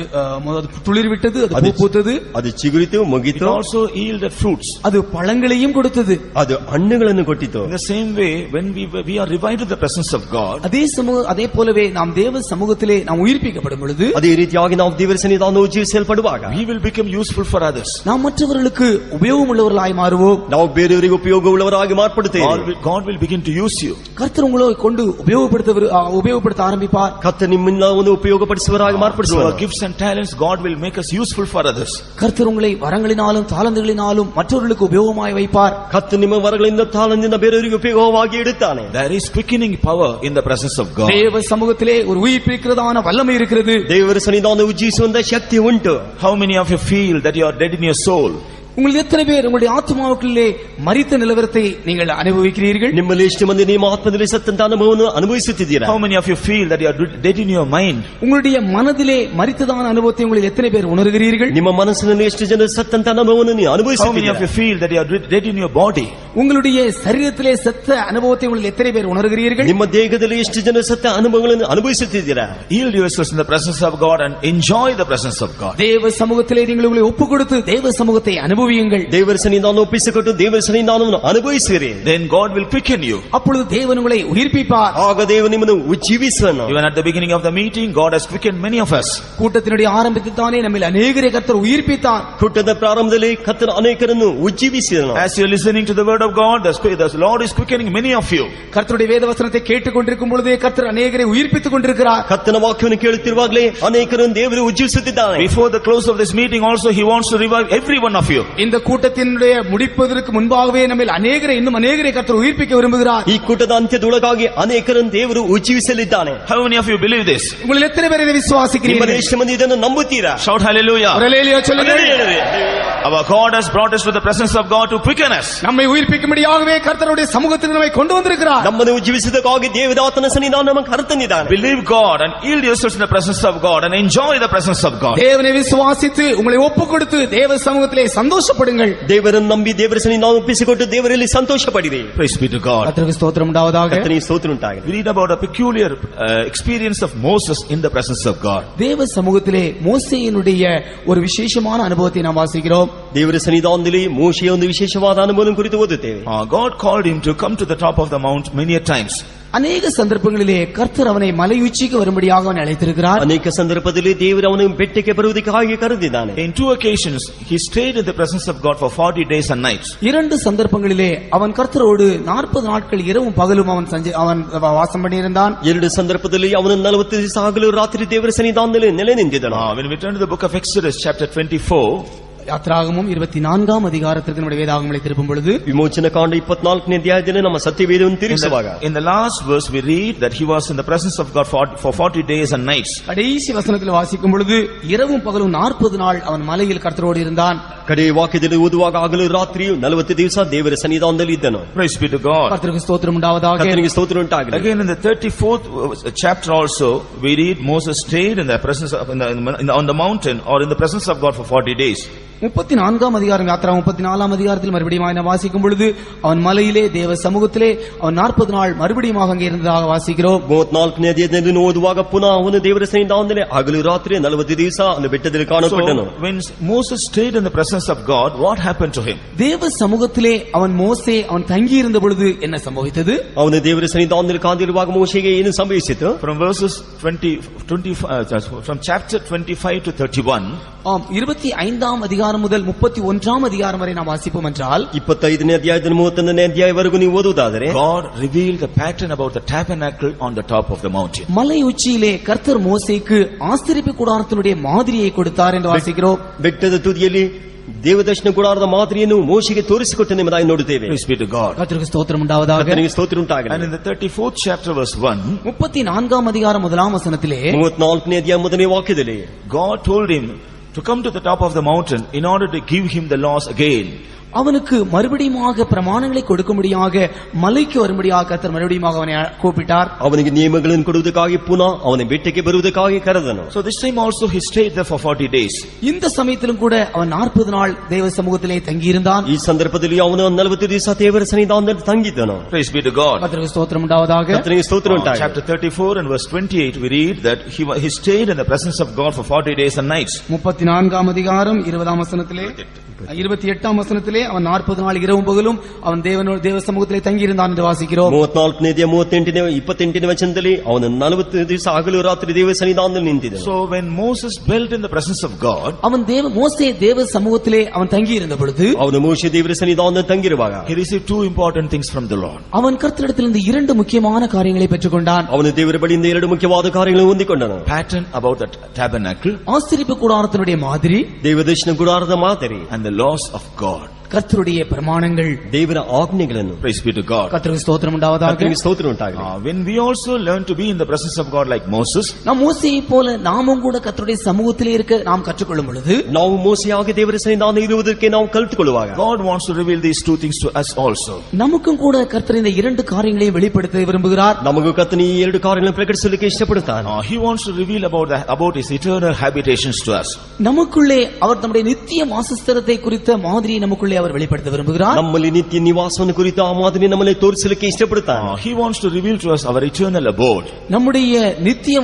துளிர் விட்டது, அது பூ பூத்தது, ಅದು ಚಿಗುರಿತು, it ಮುಗ್ಗಿತು, also yielded fruits. அது பழங்களையும் கொடுத்தது. ಅದು ಹಣ್ಣುಗಳನ್ನು ಕೊಟ್ಟಿತು. In the same way, when we are revived in the presence of God, அதே போலவே நாம் தேவ சமூகத்திலே நாம் உயிர்ப்பிக்கப்படும் பொழுது ಅದೇ ರೀತಿಯಾಗಿ ನಾವು ದೇವರ ಸನ್ನಿಧಾನ ಉಜ್ಜೀವಿಸಲ್ಪಡುವಾಗ we will become useful for others. நாம் மற்றவர்களுக்கு உபயோகம் உள்ளவர்களாய் மாறுவோம். ನಾವು ಬೇರೆಯವರಿಗೆ ಉಪಯೋಗವುಳ್ಳವರಾಗಿ ಮಾರ್ಪಡುತ್ತೇವೆ. God will begin to use you. கர்த்தர் உங்களை கொண்டு உபயோகப்படுத்த ஆரம்பிப்பார். ಕರ್ತನು ನಿಮ್ಮನ್ನ ಒಂದು ಉಪಯೋಗಪಡಿಸುವವರಾಗಿ Through ಮಾರ್ಪಡಿಸುವರು. our gifts and talents, God will make us useful for others. கர்த்தர் உங்களை வரங்களினாலும் தாளந்துகளினாலும் மற்றவர்களுக்கு உபயோகமாய் வைப்பார். ಕರ್ತನು ನಿಮ್ಮ ವರಗಳಿಂದ ತಾಳದಿಂದ ಬೇರೆಯವರಿಗೆ ಉಪಯೋಗವಾಗಿ ಇಡುತ್ತಾನೆ. There is quickening power in the presence of God. தேவ சமூகத்திலே ஒரு உயிர்ப்பிக்கிறதான வல்லமை இருக்கிறது. ದೇವರ ಸನ್ನಿಧಾನ ಉಜ್ಜೀವಿಸುವಂತ ಶಕ್ತಿ ಉಂಟು. How many of you feel that you are dead in your soul? உங்கள் எத்தனை பேர் உங்களுடைய ஆத்மாவுக்குள்ளே மரித்த நிலவரத்தை நீங்கள் அனுபவிக்கிறீர்கள்? ನಿಮ್ಮಲ್ಲಿ ಎಷ್ಟು ಮಂದಿ ನಿಮ್ಮ ಆತ್ಮದಲ್ಲಿ ಸತ್ತಂತ ಅನುಭವವನ್ನು ಅನುಭವಿಸುತ್ತಿದ್ದೀರಾ? How many of you feel that you are dead in your mind? உங்களுடைய மனதிலே மரித்ததான அனுபவத்தை உங்களில் எத்தனை பேர் உணர்கிறீர்கள்? ನಿಮ್ಮ ಮನಸ್ಸಿನಲ್ಲಿ ಎಷ್ಟು ಜನ ಸತ್ತಂತ ಅನುಭವವನ್ನು ನೀವು How many of ಅನುಭವಿಸುತ್ತಿದ್ದೀರಾ? you feel that you are dead in your body? உங்களுடைய சரீரத்திலே செத்த அனுபவத்தை உங்களில் எத்தனை பேர் உணர்கிறீர்கள்? ನಿಮ್ಮ ದೇಹದಲ್ಲಿ ಎಷ್ಟು ಜನ ಸತ್ತ ಅನುಭವಗಳನ್ನು ಅನುಭವಿಸುತ್ತಿದ್ದೀರಾ? Yield yourselves in the presence of God and enjoy the presence of God. தேவ சமூகத்திலே நீங்கள் உங்களை ஒப்புக் கொடுத்து தேவ சமூகத்தை அனுபவியுங்கள். ದೇವರ ಸನ್ನಿಧಾನ ಒಪ್ಪಿಸಿಕೊಟ್ಟು ದೇವರ ಸನ್ನಿಧಾನವನ್ನು ಅನುಭವಿಸಿರಿ. Then God will quicken you. அப்பொழுது தேவன் உங்களை உயிர்ப்பிப்பார். ಆಗ ದೇವರು ನಿಮ್ಮನ್ನು ಉಜ್ಜೀವಿಸುವನು. Even at the beginning of the meeting, God has quickened many of us. கூட்டத்தினுடைய ஆரம்பத்தில் தானே நம்மில் அநேகரை கர்த்தர் உயிர்ப்பித்தார். ಕೂಟದ ಪ್ರಾರಂಭದಲ್ಲಿ ಕರ್ತನು ಅನೇಕರನ್ನು ಉಜ್ಜೀವಿಸಿದನು. As you are listening to the word of God, the Lord is quickening many of you. கர்த்தருடைய வேத வசனத்தை கேட்டுக்கொண்டிருக்கும் பொழுதே கர்த்தர் அநேகரை உயிர்ப்பித்துக் கொண்டிருக்கிறார். ಕರ್ತನ ವಾಕ್ಯವನ್ನು ಕೇಳುತ್ತಿರುವಾಗಲೇ ಅನೇಕರನ್ನು ದೇವರು ಉಜ್ಜೀವಿಸುತ್ತಿದ್ದಾನೆ. Before the close of this meeting also, He wants to revive every one of you. இந்த கூட்டத்தினுடைய முடிப்பதற்கு முன்பாகவே நம்மில் அநேகரை இன்னும் அநேகரை கர்த்தர் உயிர்ப்பிக்க விரும்புகிறார். ಈ ಕೂಟದ ಅಂತ್ಯದೊಳಗಾಗಿ ಅನೇಕರನ್ನು ದೇವರು ಉಜ್ಜೀವಿಸಲಿದ್ದಾನೆ. How many of you believe this? உங்களில் எத்தனை பேர் இதை விசுவாசிக்கிறீர்கள்? ನಿಮ್ಮಲ್ಲಿ ಎಷ್ಟು ಮಂದಿ ಇದನ್ನು ನಂಬುತ್ತೀರಾ? Shout hallelujah. ஒரு அல்லேலூயா சொல்லுங்கள். Our God has brought us to the presence of God to quicken us. நம்மை உயிர்ப்பிக்கும்படியாகவே கர்த்தருடைய சமூகத்துக்கு நம்மை கொண்டு வந்திருக்கிறார். ನಮ್ಮನ್ನು ಉಜ್ಜೀವಿಸಿದಕ್ಕಾಗಿ ದೇವದಾತನ ಸನ್ನಿಧಾನ ನಮಗೆ ಕರೆತಂದಿದ್ದಾನೆ. Believe God and yield yourselves in the presence of God and enjoy the presence of God. தேவனை விசுவாசித்து உங்களை ஒப்புக் கொடுத்து தேவ சமூகத்திலே சந்தோஷப்படுங்கள். ದೇವರನ್ನು ನಂಬಿ ದೇವರ ಸನ್ನಿಧಾನ ಒಪ್ಪಿಸಿಕೊಟ್ಟು ದೇವರಲ್ಲಿ ಸಂತೋಷ ಪಡಿರಿ. Praise be to God. கர்த்தருக்கு ஸ்தோத்திரம் உண்டாவதாக. ಕರ್ತನಿಗೆ ಸ್ತೋತ್ರ ಉಂಟಾಗಲಿ. We read about a peculiar experience of Moses in the presence of God. தேவ சமூகத்திலே மோசேயினுடைய ஒரு விசேஷமான அனுபவத்தை நாம் வாசிக்கிறோம். ದೇವರ ಸನ್ನಿಧಾನದಲ್ಲಿ ಮೋಶೆಯ ಒಂದು ವಿಶೇಷವಾದ ಅನುಭವ ಕುರಿತು ಓದುತ್ತೇವೆ. God called him to come to the top of the mount many a times. அநேக சந்தர்ப்பங்களிலே கர்த்தர் அவனை மலை உச்சிக்கு வரும்படியாக அவனை அழைத்திருக்கிறார். ಅನೇಕ ಸಂದರ್ಭದಲ್ಲಿ ದೇವರು ಅವನು ಬೆಟ್ಟಕ್ಕೆ ಬರುವುದಕ್ಕಾಗಿ ಕರೆದಿದ್ದಾನೆ. In 2 occasions he stayed in the presence of God for 40 days and nights. இரண்டு சந்தர்ப்பங்களிலே அவன் கர்த்தரோடு 40 நாட்கள் இரவும் பகலும் அவன் வாசம் பண்ணியிருந்தான். ಎರಡು ಸಂದರ್ಭದಲ್ಲಿ ಅವನು 40 ದಿವಸ ಹಗಲು ರಾತ್ರಿ ದೇವರ ಸನ್ನಿಧಾನದಲ್ಲಿ ನೆಲೆ ನಿಂತಿದ್ದನು. When we turn to the book of Exodus chapter 24, யாத்ராகமம் 24ஆம் அதிகாரத்திற்கு நம்முடைய வேதாகமங்களை திருப்பும் பொழுது ವಿಮೋಚನ ಕಾಂಡ 24ನೇ ಅಧ್ಯಾಯದಲ್ಲಿ ನಮ್ಮ ಸತ್ಯವೇದವನ್ನು ತಿರುಗಿಸುವಾಗ in the last verse we read that he was in the presence of God for 40 days and nights. கடைசி வசனத்தில் வாசிக்கும் பொழுது இரவும் பகலும் 40 நாள் அவன் மலையில் கர்த்தரோடு இருந்தான். ಕಡೆಯ ವಾಕ್ಯದಲ್ಲಿ ಓದುವಾಗ ಹಗಲು ರಾತ್ರಿಯು 40 ದಿವಸ ದೇವರ ಸನ್ನಿಧಾನದಲ್ಲಿ ಇದ್ದನು. Praise be to God. கர்த்தருக்கு ஸ்தோத்திரம் உண்டாவதாக. ಕರ್ತನಿಗೆ ಸ್ತೋತ್ರ ಉಂಟಾಗಲಿ. Again in the 34th chapter also we read Moses stayed in the presence of on the mountain or in the presence of God for 40 days. 34ஆம் அதிகாரம் யாத்ரா 34ஆம் அதிகாரத்தில் மறுபடியும் அவனை வாசிக்கும் பொழுது அவன் மலையிலே தேவ சமூகத்திலே அவன் 40 நாள் மறுபடியும் அங்கே இருந்ததாக வாசிக்கிறோம். 34ನೇ ಅಧ್ಯಾಯದಲ್ಲಿ ಓದುವಾಗ ಪುನಃ ಅವನು ದೇವರ ಸನ್ನಿಧಾನದಲ್ಲಿ ಹಗಲು ರಾತ್ರಿ 40 ದಿವಸ அந்த ಬೆಟ್ಟದಲ್ಲಿ ಕಾಣಲ್ಪಟ್ಟನು. So when Moses stayed in the presence of God, what happened to him? தேவ சமூகத்திலே அவன் மோசே அவன் தங்கி இருந்த பொழுது என்ன சம்பவித்தது? ಅವನು ದೇವರ ಸನ್ನಿಧಾನದಲ್ಲಿ ಕಾದಿರುವಾಗ ಮೋಶೆಗೆ ಏನು ಸಂಭವಿಸಿತು? From verses 25 from chapter 25 to 31, 25ஆம் அதிகாரம் முதல் 31ஆம் அதிகாரம் வரை நாம் வாசிப்போம் என்றால் 25ನೇ ಅಧ್ಯಾಯದಿಂದ 31ನೇ ಅಧ್ಯಾಯವರೆಗೂ ನೀವು ಓದುವುದಾದರೆ God revealed the pattern about the tabernacle on the top of the mountain. மலை உச்சியிலே கர்த்தர் மோசேக்கு ஆசரிப்பு கூடாரத்தினுடைய மாதிரியை கொடுத்தார் என்று வாசிக்கிறோம். ಬೆಟ್ಟದ ತುದಿಯಲ್ಲಿ ದೇವದರ್ಶನ ಗುಡಾರದ ಮಾದರಿಯನ್ನು ಮೋಶೆಗೆ ತೋರಿಸಿಕೊಟ್ಟು ನಿಮ್ಮದಾಗಿ ನೋಡುತ್ತೇವೆ. Praise be to God. கர்த்தருக்கு ஸ்தோத்திரம் உண்டாவதாக. ಕರ್ತನಿಗೆ ಸ್ತೋತ್ರ ಉಂಟಾಗಲಿ. And in the 34th chapter verse 1, 34ஆம் அதிகாரம் முதலாம் வசனத்திலே 34ನೇ ಅಧ್ಯಾಯ ಮೊದಲನೇ ವಾಕ್ಯದಲ್ಲಿ God told him to come to the top of the mountain in order to give him the laws again. அவனுக்கு மறுபடியுமாக பிரமாணங்களை கொடுக்கும்படியாக மலைக்கு வரும்படியாக கர்த்தர் மறுபடியுமாக அவனை கூப்பிட்டார். ಅವನಿಗೆ ನಿಯಮಗಳನ್ನು ಕೊಡುವುದಕ್ಕಾಗಿ ಪುನಃ ಅವನ ಬೆಟ್ಟಕ್ಕೆ ಬರುವುದಕ್ಕಾಗಿ ಕರೆದನು. So this time also he stayed there for 40 days. இந்த சமயத்திலும் கூட அவன் 40 நாள் தேவ சமூகத்திலே தங்கி இருந்தான். ಈ ಸಂದರ್ಭದಲ್ಲಿ ಅವನು 40 ದಿವಸ ದೇವರ ಸನ್ನಿಧಾನದಲ್ಲಿ ತಂಗಿದ್ದನು. Praise be to God. கர்த்தருக்கு ஸ்தோத்திரம் உண்டாவதாக. ಕರ್ತನಿಗೆ ಸ್ತೋತ್ರ ಉಂಟಾಗಲಿ. Chapter 34 and verse 28 we read that he stayed in the presence of God for 40 days and nights. 34ஆம் அதிகாரம் 20ஆம் வசனத்திலே 28ஆம் வசனத்திலே அவன் 40 நாள் இரவும் பகலும் அவன் தேவ சமூகத்திலே தங்கி இருந்தான் என்று வாசிக்கிறோம். 34ನೇ ಅಧ್ಯಾಯ 28ನೇ ವಚನದಲ್ಲಿ ಅವನು 40 ದಿವಸ ಹಗಲು ರಾತ್ರಿ ದೇವ ಸನ್ನಿಧಾನದಲ್ಲಿ ನಿಂತಿದ್ದನು. So when Moses dwelt in the presence of God, அவன் மோசே தேவ சமூகத்திலே அவன் தங்கி இருந்த பொழுது ಅವನು ಮೋಶೆ ದೇವರ ಸನ್ನಿಧಾನದಲ್ಲಿ ತಂಗಿರುವಾಗ he received 2 important things from the Lord. அவன் கர்த்தரிடத்திலிருந்து 2 முக்கியமான காரியங்களை பெற்றுக்கொண்டான். ಅವನು ದೇವರ ಬಳಿಯಿಂದ 2 ಮುಖ್ಯವಾದ ಕಾರ್ಯಗಳನ್ನು ಹೊಂದಿಕೊಂಡನು. Pattern about the tabernacle ஆசரிப்பு கூடாரத்தினுடைய மாதிரி ದೇವದರ್ಶನ ಗುಡಾರದ ಮಾದರಿ and the laws of God. கர்த்தருடைய பிரமாணங்கள், ದೇವರ ಆಜ್ಞೆಗಳನ್ನು. Praise be to God. கர்த்தருக்கு ஸ்தோத்திரம் உண்டாவதாக. ಕರ್ತನಿಗೆ ಸ್ತೋತ್ರ ಉಂಟಾಗಲಿ. When we also learn to be in the presence of God like Moses, நாம் மோசேயை போல நாமும் கூட கர்த்தருடைய சமூகத்திலே இருக்க நாம் கற்றுக்கொள்ளும் பொழுது, ನಾವು ಮೋಸೆಯಾಗಿ ದೇವರ ಸನ್ನಿಧಾನ ಇರುವುದಕ್ಕೆ ನಾವು ಕಲಿತುಕೊಳ್ಳುವಾಗ, God wants to reveal these two things to us also. நமக்கும் கூட கர்த்தர் இந்த இரண்டு காரியங்களையும் வெளிப்படுத்த விரும்புகிறார். ನಮಗೂ ಕರ್ತನ ಈ ಎರಡು ಕಾರ್ಯಗಳನ್ನು ಪ್ರಕಟಿಸಲಿಕ್ಕೆ ಇಷ್ಟಪಡುತ್ತಾನೆ. He wants to reveal about his eternal habitations to us. நமக்குள்ளே அவர் நம்முடைய நித்திய வாசஸ்தலத்தை குறித்த மாதிரியை நமக்குள்ளே அவர் வெளிப்படுத்த விரும்புகிறார். ನಮ್ಮಲ್ಲಿ ನಿತ್ಯ ನಿವಾಸವನ್ನು ಕುರಿತು ಆ ಮಾದರಿ ನಮ್ಮಲ್ಲಿ ತೋರಿಸಲಿಕ್ಕೆ ಇಷ್ಟಪಡುತ್ತಾನೆ. He wants to reveal to us our eternal abode. நம்முடைய நித்திய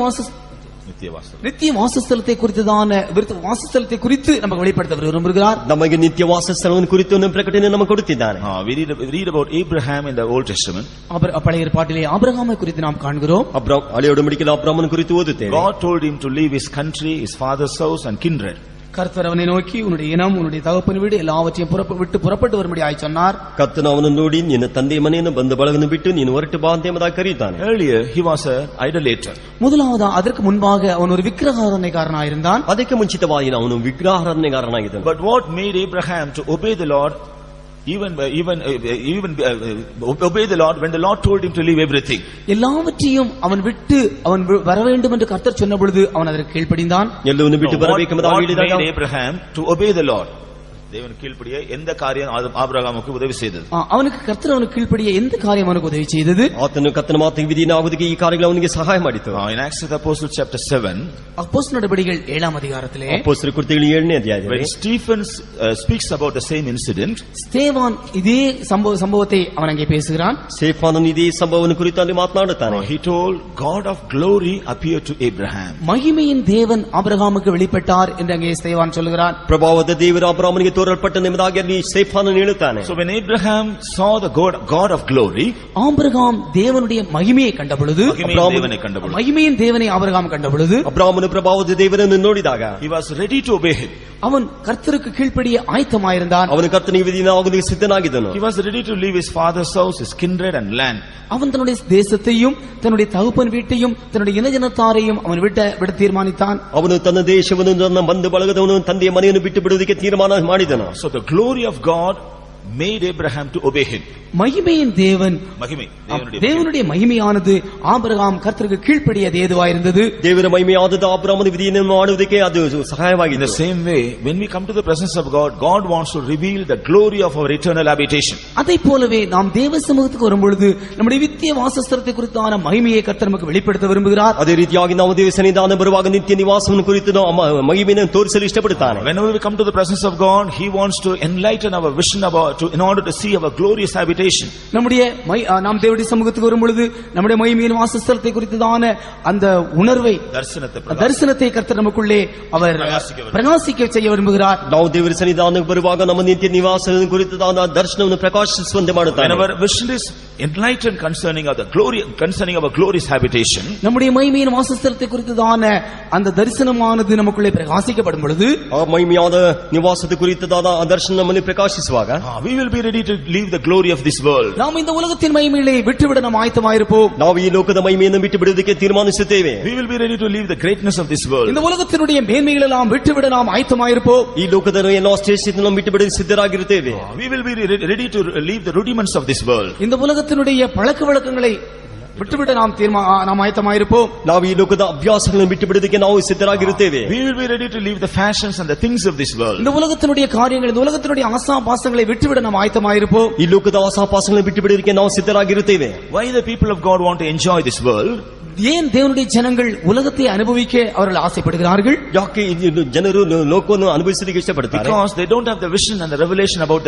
வாசஸ்தலத்தை குறித்து நமக்கு வெளிப்படுத்த விரும்புகிறார். ನಮಗೆ ನಿತ್ಯ ವಾಸಸ್ಥಳವನ್ನು ಕುರಿತು ಒಂದು ಪ್ರಕಟಣೆ ನಮಗೆ ಕೊಡುತ್ತಿದ್ದಾನೆ. We read about Abraham in the Old Testament. பழைய ஏற்பாட்டிலே ஆபிரகாமை குறித்து நாம் காண்கிறோம். ಹಳೆಯ ಒಡಂಬಡಿಕೆಯಲ್ಲಿ ಅಬ್ರಹಾಮನ ಕುರಿತು ಓದುತ್ತೇವೆ. God told him to leave his country, his father's house and kindred. கர்த்தர் அவனை நோக்கி உன்னுடைய இனம், உன்னுடைய தகப்பன் வீடு எல்லாவற்றையும் விட்டு புறப்பட்டு வரும்படியாய் சொன்னார். ಕರ್ತನು ಅವನನ್ನು ನೋಡಿ ನಿನ್ನ ತಂದೆ ಮನೆಯನ್ನು ಬಂದ ಬಳಗನ್ನು ಬಿಟ್ಟು ನೀನು ಹೊರಟು ಬಾ ಅಂತ ಎಂಬುದಾಗಿ ಕರೆಯುತ್ತಾನೆ. Earlier he was an idolater. முதலாவது அதற்கு முன்பாக அவன் ஒரு விக்கிரகாராதனைக்காரனாயிருந்தான். ಅದಕ್ಕೆ ಮುಂಚಿತವಾಗಿ ಅವನು ವಿಗ್ರಹಾರಾಧನೆಗಾರನಾಗಿದ್ದನು. But what made Abraham to obey the Lord, even obey the Lord when the Lord told him to leave everything? எல்லாவற்றையும் அவன் விட்டு அவன் வர வேண்டும் என்று கர்த்தர் சொன்ன பொழுது அவன் அதற்கு கீழ்ப்படிந்தான். ಎಲ್ಲವನ್ನು ಬಿಟ್ಟು ಬರಬೇಕೆಂಬುದಾಗಿ ಹೇಳಿದಾಗ made Abraham to obey the Lord? தேவன் கீழ்ப்படிய எந்த காரியம் ஆபிரகாமுக்கு உதவி செய்தது? அவனுக்கு கர்த்தர் அவனுக்கு கீழ்ப்படிய எந்த காரியம் அவனுக்கு உதவி செய்தது? ಆತನು ಕರ್ತನ ಮಾತಿಗೆ ವಿಧೇಯನಾಗುವುದಕ್ಕೆ ಈ ಕಾರ್ಯಗಳು ಅವನಿಗೆ ಸಹಾಯ ಮಾಡಿತು. In Acts of the Apostles chapter 7, அப்போஸ்தலர் நடபடிகள் 7ஆம் அதிகாரத்திலே ಅಪೊಸ್ತಲರ ಕೃತ್ಯಗಳು 7ನೇ ಅಧ್ಯಾಯದಲ್ಲಿ when Stephen speaks about the same incident, ஸ்தேவான் இதே சம்பவத்தை அவன் அங்கே பேசுகிறான். ಸ್ಟೇಫಾನನು ಇದೇ ಸಂಭವವನ್ನು ಕುರಿತು ಅಲ್ಲಿ ಮಾತನಾಡುತ್ತಾನೆ. he told God of glory appeared to Abraham. மகிமையின் தேவன் ஆபிரகாமுக்கு வெளிப்பட்டார் என்று அங்கே ஸ்தேவான் சொல்கிறான். ಪ್ರಭಾವದ ದೇವರು ಅಬ್ರಹಾಮನಿಗೆ ತೋರಲ್ಪಟ್ಟನೆಂಬುದಾಗಿ ಅಲ್ಲಿ ಸ್ಟೇಫಾನನು ಹೇಳುತ್ತಾನೆ. So when Abraham saw the God of glory, Abraham தேவனுடைய மகிமையை கண்ட பொழுது, மகிமையின் தேவனை ஆபிரகாம் கண்ட பொழுது, ಅಬ್ರಹಾಮನು ಪ್ರಭಾವದ ದೇವರನ್ನು ನೋಡಿದಾಗ he was ready to obey him. அவன் கர்த்தருக்கு கீழ்ப்படிய ஆயத்தமாயிருந்தான். ಅವನು ಕರ್ತನಿಗೆ ವಿಧೇಯನಾಗುವುದಕ್ಕೆ ಸಿದ್ಧನಾಗಿದ್ದನು. He was ready to leave his father's house, his kindred and land. அவன் தன்னுடைய தேசத்தையும் தன்னுடைய தகப்பன் வீட்டையும் தன்னுடைய இனஜனத்தாரையும் அவன் விட தீர்மானித்தான். ಅವನು ತನ್ನ ದೇಶವನ್ನು ತನ್ನ ಬಂಧು ಬಳಗದವನು ತಂದೆಯ ಮನೆಯನ್ನು ಬಿಟ್ಟು ಬಿಡುವುದಕ್ಕೆ ತೀರ್ಮಾನ ಮಾಡಿದನು. So the glory of God made Abraham to obey him. மகிமையின் தேவன், தேவனுடைய மகிமையானது ஆபிரகாம் கர்த்தருக்கு கீழ்ப்படியது ஏதுவாயிருந்தது. ದೇವರ ಮಹಿಮೆಯಾದದ್ದು ಅಬ್ರಹಾಮನ ವಿಧಿಯನ್ನು ಮಾಡುವುದಕ್ಕೆ ಅದು ಸಹಾಯವಾಗಿದೆ. In the same way, when we come to the presence of God, God wants to reveal the glory of our eternal habitation. அதைப் போலவே நாம் தேவ சமூகத்துக்கு வரும்பொழுது நம்முடைய நித்திய வாசஸ்தலத்தை குறித்தான மகிமையை கர்த்தர் நமக்கு வெளிப்படுத்த விரும்புகிறார். ಅದೇ ರೀತಿಯಾಗಿ ನಾವು ದೇವ ಸನ್ನಿಧಾನ ಬರುವಾಗ ನಿತ್ಯ ನಿವಾಸವನ್ನು ಕುರಿತು ಮಹಿಮೆಯನ್ನು ತೋರಿಸಲು ಇಷ್ಟಪಡುತ್ತಾನೆ. Whenever we come to the presence of God, He wants to enlighten our vision in order to see our glorious habitation. நாம் தேவனுடைய சமூகத்துக்கு வரும் பொழுது நம்முடைய மகிமையின் வாசஸ்தலத்தை குறித்ததான அந்த உணர்வை, தரிசனத்தை கர்த்தர் நமக்குள்ளே அவர் பிரகாசிக்க செய்ய விரும்புகிறார். ನಾವು ದೇವರ ಸನ್ನಿಧಾನಕ್ಕೆ ಬರುವಾಗ ನಮ್ಮ ನಿತ್ಯ ನಿವಾಸದ ಕುರಿತದಾದ ದರ್ಶನವನ್ನು ಪ್ರಕಾಶಿಸುವಂತೆ ಮಾಡುತ್ತಾನೆ. Whenever vision is enlightened concerning our glorious habitation, நம்முடைய மகிமையின் வாசஸ்தலத்தை குறித்ததான அந்த தரிசனமானது நமக்குள்ளே பிரகாசிக்கப்படும் பொழுது, ಆ ಮಹಿಮೆಯಾದ ನಿವಾಸದ ಕುರಿತದಾದ ಆ ದರ್ಶನ ನಮ್ಮಲ್ಲಿ ಪ್ರಕಾಶಿಸುವಾಗ we will be ready to leave the glory of this world. நாம் இந்த உலகத்தின் மகிமையை விட்டுவிட நாம் ஆயத்தமாயிருப்போம். ನಾವು ಈ ಲೋಕದ ಮಹಿಮೆಯನ್ನು ಬಿಟ್ಟು ಬಿಡುವುದಕ್ಕೆ ತೀರ್ಮಾನಿಸುತ್ತೇವೆ. We will be ready to leave the greatness of this world. இந்த உலகத்தினுடைய மேன்மைகளை எல்லாம் விட்டுவிட நாம் ஆயத்தமாயிருப்போம். ಈ ಲೋಕದ ಎಲ್ಲ ಶ್ರೇಷ್ಠತೆಯನ್ನು ಬಿಟ್ಟು ಬಿಡಲು ಸಿದ್ಧರಾಗಿರುತ್ತೇವೆ. We will be ready to leave the rudiments of this world. இந்த உலகத்தினுடைய பழக்க வழக்கங்களை விட்டுவிட நாம் ஆயத்தமாயிருப்போம். ನಾವು ಈ ಲೋಕದ ಅಭ್ಯಾಸಗಳನ್ನು ಬಿಟ್ಟು ಬಿಡುವುದಕ್ಕೆ ನಾವು ಸಿದ್ಧರಾಗಿರುತ್ತೇವೆ. We will be ready to leave the fashions and the things of this world. இந்த உலகத்தினுடைய காரியங்கள், இந்த உலகத்தினுடைய ஆசாபாசங்களை விட்டுவிட நாம் ஆயத்தமாயிருப்போம். ಈ ಲೋಕದ ಆಸಾಪಾಸಗಳನ್ನು ಬಿಟ್ಟು ಬಿಡುವುದಕ್ಕೆ ನಾವು ಸಿದ್ಧರಾಗಿರುತ್ತೇವೆ. Why the people of God want to enjoy this world? ஏன் தேவனுடைய ஜனங்கள் உலகத்தை அனுபவிக்க அவர்கள் ஆசைப்படுகிறார்கள்? ಯಾಕೆ ಜನರು ಲೋಕವನ್ನು ಅನುಭವಿಸಲಿಕ್ಕೆ ಇಷ್ಟಪಡುತ್ತಾರೆ? Because they don't have the vision and the revelation about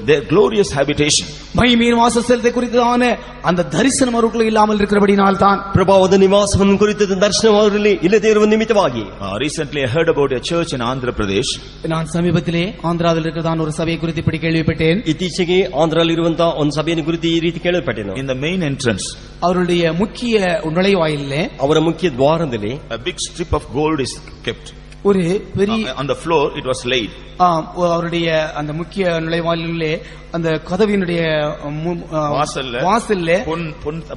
their glorious habitation. மகிமையின் வாசஸ்தலத்தை குறித்ததான அந்த தரிசனம் அவர்களுக்கு இல்லாமல் இருக்கிறபடியால் தான். ಪ್ರಭಾವದ ನಿವಾಸವನ್ನು ಕುರಿತ ದರ್ಶನ ಅವರಲ್ಲಿ ಇಲ್ಲದೇ ಇರುವ ನಿಮಿತ್ತವಾಗಿ. Recently I heard about a church in Andhra Pradesh. நான் சமீபத்திலே ஆந்திராவில் இருக்கிறதான ஒரு சபையை குறித்து இப்படி கேள்விப்பட்டேன். ಇತ್ತೀಚೆಗೆ ಆಂಧ್ರದಲ್ಲಿ ಇರುವಂತಹ ಒಂದು ಸಭೆಯನ್ನು ಕುರಿತು ಈ ರೀತಿ ಕೇಳಲ್ಪಟ್ಟೆನು. In the main entrance, அவருடைய முக்கிய நுழைவாயிலே ಅವರ ಮುಖ್ಯ ದ್ವಾರದಲ್ಲಿ a big strip of gold is kept. ஒரு பெரிய on the floor it was laid. அவருடைய அந்த முக்கிய நுழைவாயிலே அந்த கதவினுடைய வாசல்ல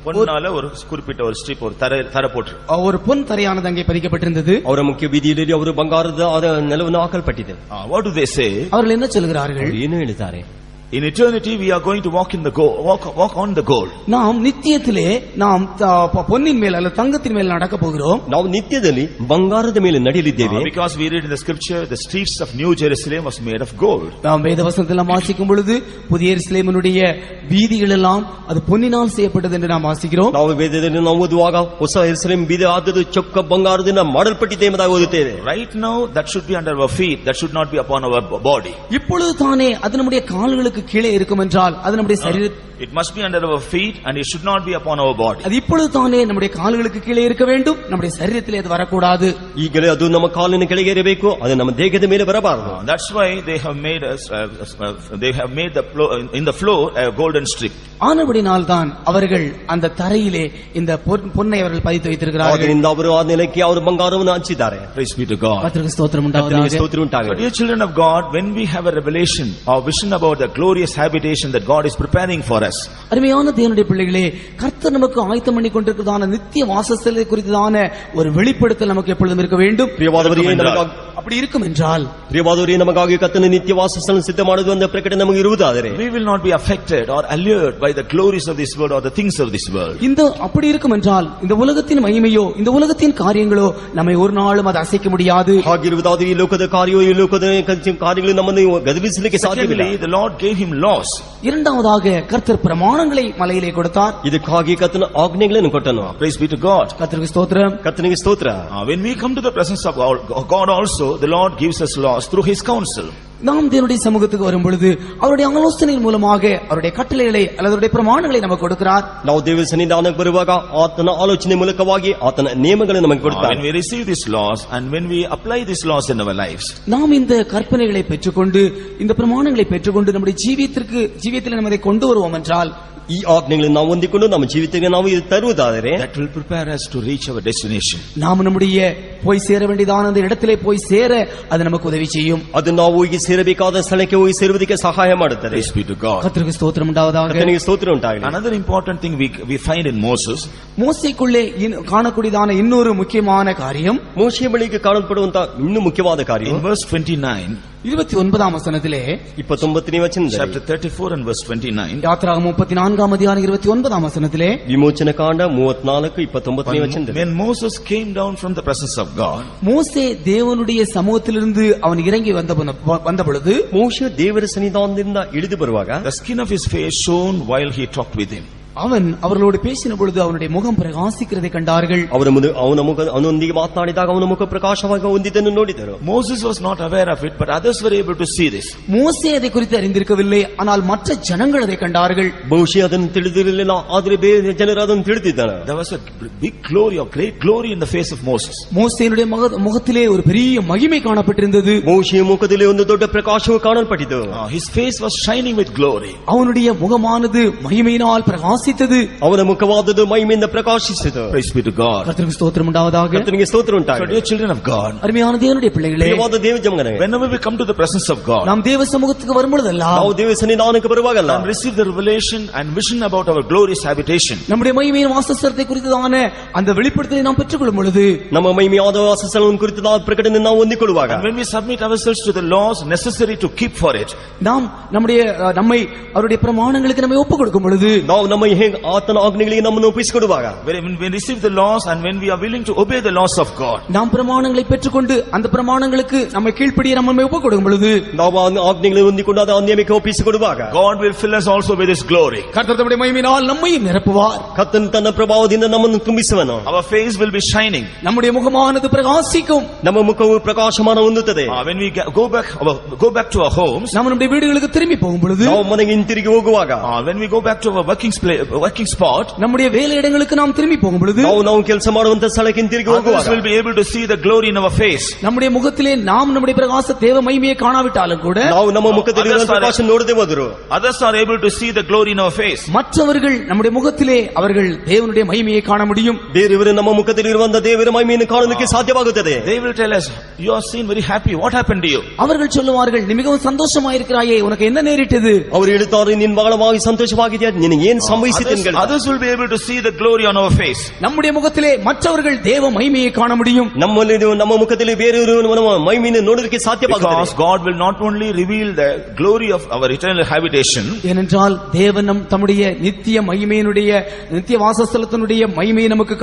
பொன்னால ஒரு குறிப்பிட்ட ஒரு ஸ்ட்ரிப் ஒரு தர போட்டு ஒரு பொன் தரையானது அங்கே பதிக்கப்பட்டிருந்தது. ಅವರ ಮುಖ್ಯ ಬೀದಿಯಲ್ಲಿ ಅವರು ಬಂಗಾರದ ನೆಲವನ್ನು ಹಾಕಲ್ಪಟ್ಟಿದೆ. What do they say? அவர்கள் என்ன சொல்கிறார்கள்? ಏನು ಹೇಳ್ತಾರೆ? In eternity we are going to walk on the goal. நாம் நித்தியத்திலே நாம் பொன்னின் மேல் அல்ல தங்கத்தின் மேல் நடக்க போகிறோம். ನಾವು ನಿತ್ಯದಲ್ಲಿ ಬಂಗಾರದ ಮೇಲೆ ನಡೆಯಲಿದ್ದೇವೆ. Because we read in the scripture the streets of New Jerusalem was made of gold. நாம் வேத வசனத்தில் வாசிக்கும் பொழுது புதிய எருசலேமினுடைய வீதிகள் எல்லாம் அது பொன்னினால் செய்யப்பட்டது என்று நாம் வாசிக்கிறோம். ನಾವು ವೇದದಲ್ಲಿ ನಾವು ಓದುವಾಗ ಹೊಸ ಯೆರೂಸಲೇಮ್ ಬೀದಿ ಆದದ್ದು ಚೊಕ್ಕ ಬಂಗಾರದಿಂದ ಮಾಡಲ್ಪಟ್ಟಿದೆ ಎಂಬುದಾಗಿ ಓದುತ್ತೇವೆ. Right now that should be under our feet, that should not be upon our body. இப்பொழுது தானே அது நம்முடைய கால்களுக்கு கீழே இருக்கும் என்றால் அது நம்முடைய சரீரத்தில் it must be under our feet and it should not be upon our body. அது இப்பொழுது தானே நம்முடைய கால்களுக்கு கீழே இருக்க வேண்டும், நம்முடைய சரீரத்திலே அது வரக்கூடாது. ಈಗಲೇ ಅದು ನಮ್ಮ ಕಾಲಿನ ಕೆಳಗೆ ಇರಬೇಕು, ಅದು ನಮ್ಮ ದೇಹದ ಮೇಲೆ ಬರಬಾರದು. That's why they have made us in the floor a golden strip. ஆனபடினால் தான் அவர்கள் அந்த தரையிலே இந்த பொன்னை அவர்கள் பதித்து வைத்திருக்கிறார்கள். ಆದ್ದರಿಂದ ಅವರು ಆ ನೆಲಕ್ಕೆ ಅವರು ಬಂಗಾರವನ್ನು ಹಂಚಿದ್ದಾರೆ. Praise be to God. கர்த்தருக்கு ஸ்தோத்திரம் உண்டாவதாக. ಸ್ತೋತ್ರ ಉಂಟಾಗಲಿ. Dear children of God, when we have a revelation or vision about the glorious habitation that God is preparing for us, அருமையான தேவனுடைய பிள்ளைகளே, கர்த்தர் நமக்கு ஆயத்தம் பண்ணி கொண்டிருக்கிறதான நித்திய வாசஸ்தலத்தை குறித்ததான ஒரு வெளிப்படுத்தல் நமக்கு எப்பொழுதும் இருக்க வேண்டும். அப்படி இருக்கும் என்றால் ಪ್ರಿಯವಾದವರೇ, ನಮಗಾಗಿ ಕರ್ತನ ನಿತ್ಯ ವಾಸಸ್ಥಳವನ್ನು ಸಿದ್ಧ ಮಾಡುವುದು ಒಂದು ಪ್ರಕಟಣೆ ನಮಗೆ ಇರುವುದಾದರೆ we will not be affected or allured by the glories of this world or the things of this world. இந்த அப்படி இருக்கும் என்றால் இந்த உலகத்தின் மகிமையோ இந்த உலகத்தின் காரியங்களோ நம்மை ஒரு நாளும் அது அசைக்க முடியாது. ಹಾಗಿರುವುದಾದರೆ ಈ ಲೋಕದ ಕಾರ್ಯವೋ ಈ ಲೋಕದ ಕಾರ್ಯಗಳು ನಮ್ಮನ್ನು ಗದರಿಸಲಿಕ್ಕೆ ಸಾಧ್ಯವಿಲ್ಲ. The Lord gave him laws. இரண்டாவதாக கர்த்தர் பிரமாணங்களை மலையிலே கொடுத்தார். ಇದಕ್ಕಾಗಿ ಕರ್ತನ ಆಜ್ಞೆಗಳನ್ನು ಕೊಟ್ಟನು. Praise be to God. கர்த்தருக்கு ஸ்தோத்திரம். ಕರ್ತನಿಗೆ ಸ್ತೋತ್ರ. When we come to the presence of God also, the Lord gives us laws through his counsel. நாம் தேவனுடைய சமூகத்துக்கு வரும் பொழுது அவருடைய ஆலோசனையின் மூலமாக அவருடைய கட்டளைகளை அல்லது அவருடைய பிரமாணங்களை நமக்கு கொடுக்கிறார். ನಾವು ದೇವರ ಸನ್ನಿಧಾನಕ್ಕೆ ಬರುವಾಗ ಆತನ ಆಲೋಚನೆ ಮೂಲಕವಾಗಿ ಆತನ ನಿಯಮಗಳನ್ನು ನಮಗೆ ಕೊಡ್ತಾನೆ. When we receive these laws and when we apply these laws in our lives, நாம் இந்த கற்பனைகளை பெற்றுக்கொண்டு இந்த பிரமாணங்களை பெற்றுக்கொண்டு நம்முடைய ஜீவியத்தில் நம்ம இதை கொண்டு வருவோம் என்றால் ಈ ಆಜ್ಞೆಗಳನ್ನು ನಾವು ಹೊಂದಿಕೊಂಡು ನಮ್ಮ ಜೀವಿತಕ್ಕೆ ನಾವು ಇದು ತರುವುದಾದರೆ that will prepare us to reach our destination. நாம் நம்முடைய போய் சேர வேண்டியதான அந்த இடத்திலே போய் சேர அது நமக்கு உதவி செய்யும். ಅದು ನಾವು ಹೋಗಿ ಸೇರಬೇಕಾದ ಸ್ಥಳಕ್ಕೆ ಹೋಗಿ ಸೇರುವುದಕ್ಕೆ ಸಹಾಯ ಮಾಡುತ್ತದೆ. Praise be to God. கர்த்தருக்கு ஸ்தோத்திரம் உண்டாவதாக. ಕರ್ತನಿಗೆ ಸ್ತೋತ್ರ ಉಂಟಾಗಲಿ. Another important thing we find in Moses, மோசேக்குள்ளே காணக்கூடியதான இன்னொரு முக்கியமான காரியம், ಮೋಶೆಯ ಬಳಿಗೆ ಕಾಣಲ್ಪಡುವಂತ ಇನ್ನೂ ಮುಖ್ಯವಾದ ಕಾರ್ಯ in verse 29, 29ஆம் வசனத்திலே 29ನೇ ವಚನದಲ್ಲಿ chapter 34 and verse 29, யாத்திராகமம் 34ஆம் அதிகாரம் 29ஆம் வசனத்திலே ವಿಮೋಚನ ಕಾಂಡ 34 29ನೇ ವಚನದಲ್ಲಿ when Moses came down from the presence of God, மோசே தேவனுடைய சமூகத்திலிருந்து அவன் இறங்கி வந்த பொழுது ಮೋಶೆ ದೇವರ ಸನ್ನಿಧಾನದಿಂದ ಇಳಿದು ಬರುವಾಗ the skin of his face shone while he talked with him. அவன் அவர்களோடு பேசின பொழுது அவனுடைய முகம் பிரகாசிக்கிறதை கண்டார்கள். ಅವನೊಂದಿಗೆ ಮಾತನಾಡಿದಾಗ ಅವನ ಮುಖ ಪ್ರಕಾಶವಾಗಿ ಹೊಂದಿದ್ದನ್ನು ನೋಡಿದರು. Moses was not aware of it, but others were able to see this. மோசே அதை குறித்து அறிந்திருக்கவில்லை, ஆனால் மற்ற ஜனங்கள் அதை கண்டார்கள். ಮೋಶೆ ಅದನ್ನು ತಿಳಿದಿರಲಿಲ್ಲ, ಆದರೆ ಬೇರೆ ಜನರು ಅದನ್ನು ತಿಳಿದಿದ್ದಾರೆ. There was a big glory, a great glory in the face of Moses. மோசேனுடைய முகத்திலே ஒரு பெரிய மகிமை காணப்பட்டிருந்தது. ಮೋಶೆಯ ಮುಖದಲ್ಲಿ ಒಂದು ದೊಡ್ಡ ಪ್ರಕಾಶವು ಕಾಣಲ್ಪಟ್ಟಿತು. His face was shining with glory. அவனுடைய முகமானது மகிமையினால் பிரகாசித்தது. ಅವನ ಮುಖವಾದದ್ದು ಮಹಿಮೆಯಿಂದ ಪ್ರಕಾಶಿಸಿತು. Praise be to God. கர்த்தருக்கு ஸ்தோத்திரம் உண்டாவதாக. ಕರ್ತನಿಗೆ ಸ್ತೋತ್ರ ಉಂಟಾಗಲಿ. Dear children of God, அருமையான தேவனுடைய பிள்ளைகளே, ಪ್ರಿಯವಾದ ದೇವ ಜನರೇ, whenever we come to the presence of God, நாம் தேவ சமூகத்துக்கு வரும்பொழுதெல்லாம் ನಾವು ದೇವ ಸನ್ನಿಧಾನಕ್ಕೆ ಬರುವಾಗಲ್ಲ and receive the revelation and vision about our glorious habitation, நம்முடைய மகிமையின் வாசஸ்தலத்தை குறித்ததான அந்த வெளிப்படுத்தலை நாம் பெற்றுக்கொள்ளும் பொழுது ನಮ್ಮ ಮಹಿಮೆಯಾದ ವಾಸಸ್ಥಳವನ್ನು ಕುರಿತಾದ ಪ್ರಕಟಣೆ ನಾವು ಹೊಂದಿಕೊಳ್ಳುವಾಗ and when we submit ourselves to the laws necessary to keep for it, நாம் நம்மை அவருடைய பிரமாணங்களுக்கு நம்மை ஒப்புக் கொடுக்கும் பொழுது ನಾವು ನಮ್ಮ ಆತನ ಆಜ್ಞೆಗಳಿಗೆ ನಮ್ಮನ್ನು ಒಪ್ಪಿಸಿಕೊಡುವಾಗ when we receive the laws and when we are willing to obey the laws of God, நாம் பிரமாணங்களை பெற்றுக்கொண்டு அந்த பிரமாணங்களுக்கு நம்மை கீழ்ப்படிய நம்மை ஒப்புக் கொடுக்கும் பொழுது ನಾವು ಆಜ್ಞೆಗಳನ್ನು ಹೊಂದಿಕೊಂಡು ಅದು ನಿಯಮಕ್ಕೆ ಒಪ್ಪಿಸಿಕೊಡುವಾಗ God will fill us also with his glory. கர்த்தர் தம்முடைய மகிமையினால் நம்மையும் நிரப்புவார். ಕರ್ತನು ತನ್ನ ಪ್ರಭಾವದಿಂದ ನಮ್ಮನ್ನು ತುಂಬಿಸುವನು. Our face will be shining. நம்முடைய முகமானது பிரகாசிக்கும். ನಮ್ಮ ಮುಖವು ಪ್ರಕಾಶಮಾನ ಹೊಂದುತ್ತದೆ. When we go back to our homes, நாம் நம்முடைய வீடுகளுக்கு திரும்பி போகும் பொழுது ನಾವು ಮನೆಗೆ ಹಿಂತಿರುಗಿ ಹೋಗುವಾಗ when we go back to our working spot, நம்முடைய வேலையிடங்களுக்கு நாம் திரும்பி போகும் பொழுது ನಾವು ಕೆಲಸ ಮಾಡುವಂತ ಸ್ಥಳಕ್ಕೆ ಹಿಂತಿರುಗಿ ಹೋಗುವಾಗ others will be able to see the glory in our face. நம்முடைய முகத்திலே நாம் நம்முடைய பிரகாச தேவ மகிமையை காணாவிட்டாலும் கூட ನಾವು ನಮ್ಮ ಮುಖದಲ್ಲಿ ಇರುವ ಪ್ರಕಾಶ ನೋಡದೆ ಹೋದರು others are able to see the glory in our face. மற்றவர்கள் நம்முடைய முகத்திலே அவர்கள் தேவனுடைய மகிமையை காண முடியும். ಬೇರೆಯವರು ನಮ್ಮ ಮುಖದಲ್ಲಿ ಇರುವಂತ ದೇವರ ಮಹಿಮೆಯನ್ನು ಕಾಣಲಿಕ್ಕೆ ಸಾಧ್ಯವಾಗುತ್ತದೆ. They will tell us, you are seen very happy, what happened to you? அவர்கள் சொல்லுவார்கள், நீ மிகவும் சந்தோஷமாயிருக்கிறாயே, உனக்கு என்ன நேரிட்டது? ಅವರು ಹೇಳುತ್ತಾರೆ, ನೀನು ಬಹಳವಾಗಿ ಸಂತೋಷವಾಗಿದೆಯಾ, ನಿನಗೆ ಏನು ಸಂಭವಿಸಿದೆ? நேசித்தீர்கள் Others will be able to see the glory on our face. நம்முடைய முகத்திலே மற்றவர்கள் தேவ மகிமையை காண முடியும். ನಮ್ಮ ಮುಖದಲ್ಲಿ ಬೇರೆಯವರು ಮಹಿಮೆಯನ್ನು ನೋಡೋದಕ್ಕೆ ಸಾಧ್ಯವಾಗುತ್ತದೆ. Because God will not only reveal the glory of our eternal habitation. ஏனென்றால் தேவன் தம்முடைய நித்திய மகிமையினுடைய நித்திய வாசஸ்தலத்தினுடைய மகிமையை நமக்கு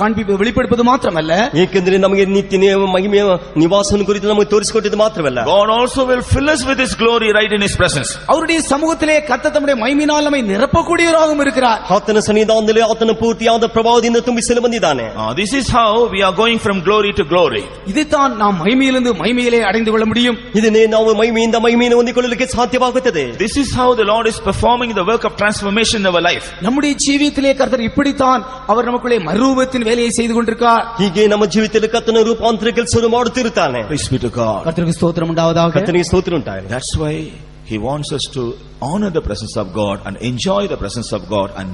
வெளிப்படுத்துவது மாத்திரமல்ல, ಏಕೆಂದರೆ ನಮಗೆ ನಿತ್ಯ ಮಹಿಮೆಯ ನಿವಾಸವನ್ನು ಕುರಿತು ನಮಗೆ ತೋರಿಸಿಕೊಟ್ಟಿದ್ದು ಮಾತ್ರವಲ್ಲ, God also will fill us with His glory right in His presence. அவருடைய சமூகத்திலே கர்த்தர் தம்முடைய மகிமையினால் நம்மை நிரப்பக்கூடியவராகவும் இருக்கிறார். ಆತನ ಸನ್ನಿಧಾನದಲ್ಲಿ ಆತನ ಪೂರ್ತಿಯಾದ ಪ್ರಭಾವದಿಂದ ತುಂಬಿಸಲು ಬಂದಿದ್ದಾನೆ. This is how we are going from glory to glory. இதைத்தான் நாம் மகிமையிலிருந்து மகிமையிலே அடைந்து கொள்ள முடியும். ಇದನ್ನೇ ನಾವು ಮಹಿಮೆಯಿಂದ ಮಹಿಮೆಯನ್ನು ಹೊಂದಿಕೊಳ್ಳಲಿಕ್ಕೆ ಸಾಧ್ಯವಾಗುತ್ತದೆ. This is how the Lord is performing the work of transformation in our life. நம்முடைய ஜீவியத்திலே கர்த்தர் இப்படித்தான் அவர் நமக்குள்ளே மறுரூபத்தின் வேலையை செய்து கொண்டிருக்கிறார். ಹೀಗೆ ನಮ್ಮ ಜೀವಿತದಲ್ಲಿ ಕರ್ತನ ರೂಪಾಂತರ ಕೆಲಸವನ್ನು ಮಾಡುತ್ತಿರುತ್ತಾನೆ. Praise be to God. கர்த்தருக்கு ஸ்தோத்திரம் உண்டாவதாக. ಕರ್ತನಿಗೆ ಸ್ತೋತ್ರ ಉಂಟಾಗಲಿ. That's why He wants us to honor the presence of God and enjoy the presence of God and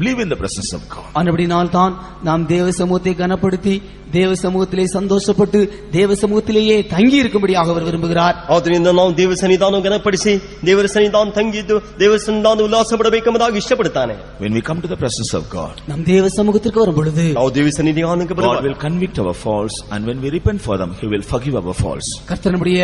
live in the presence of God. ஆனபடினால் தான் நாம் தேவ சமூகத்தை கனப்படுத்தி தேவ சமூகத்திலே சந்தோஷப்பட்டு தேவ சமூகத்திலேயே தங்கி இருக்கும்படியாக அவர் விரும்புகிறார். ಆದ್ದರಿಂದ ನಾವು ದೇವ ಸನ್ನಿಧಾನವನ್ನು ಗಣಪಡಿಸಿ ದೇವರ ಸನ್ನಿಧಾನ ತಂಗಿದ್ದು ದೇವರ ಸನ್ನಿಧಾನ ಉಲ್ಲಾಸ ಪಡಬೇಕೆಂಬುದಾಗಿ ಇಷ್ಟಪಡುತ್ತಾನೆ. When we come to the presence of God, நம் தேவ சமூகத்திற்கு வரும் பொழுது ನಾವು ದೇವ ಸನ್ನಿಧಾನಕ್ಕೆ God ಬರುವಾಗ will convict our faults, and when we repent for them, He will forgive our faults. கர்த்தர் நம்முடைய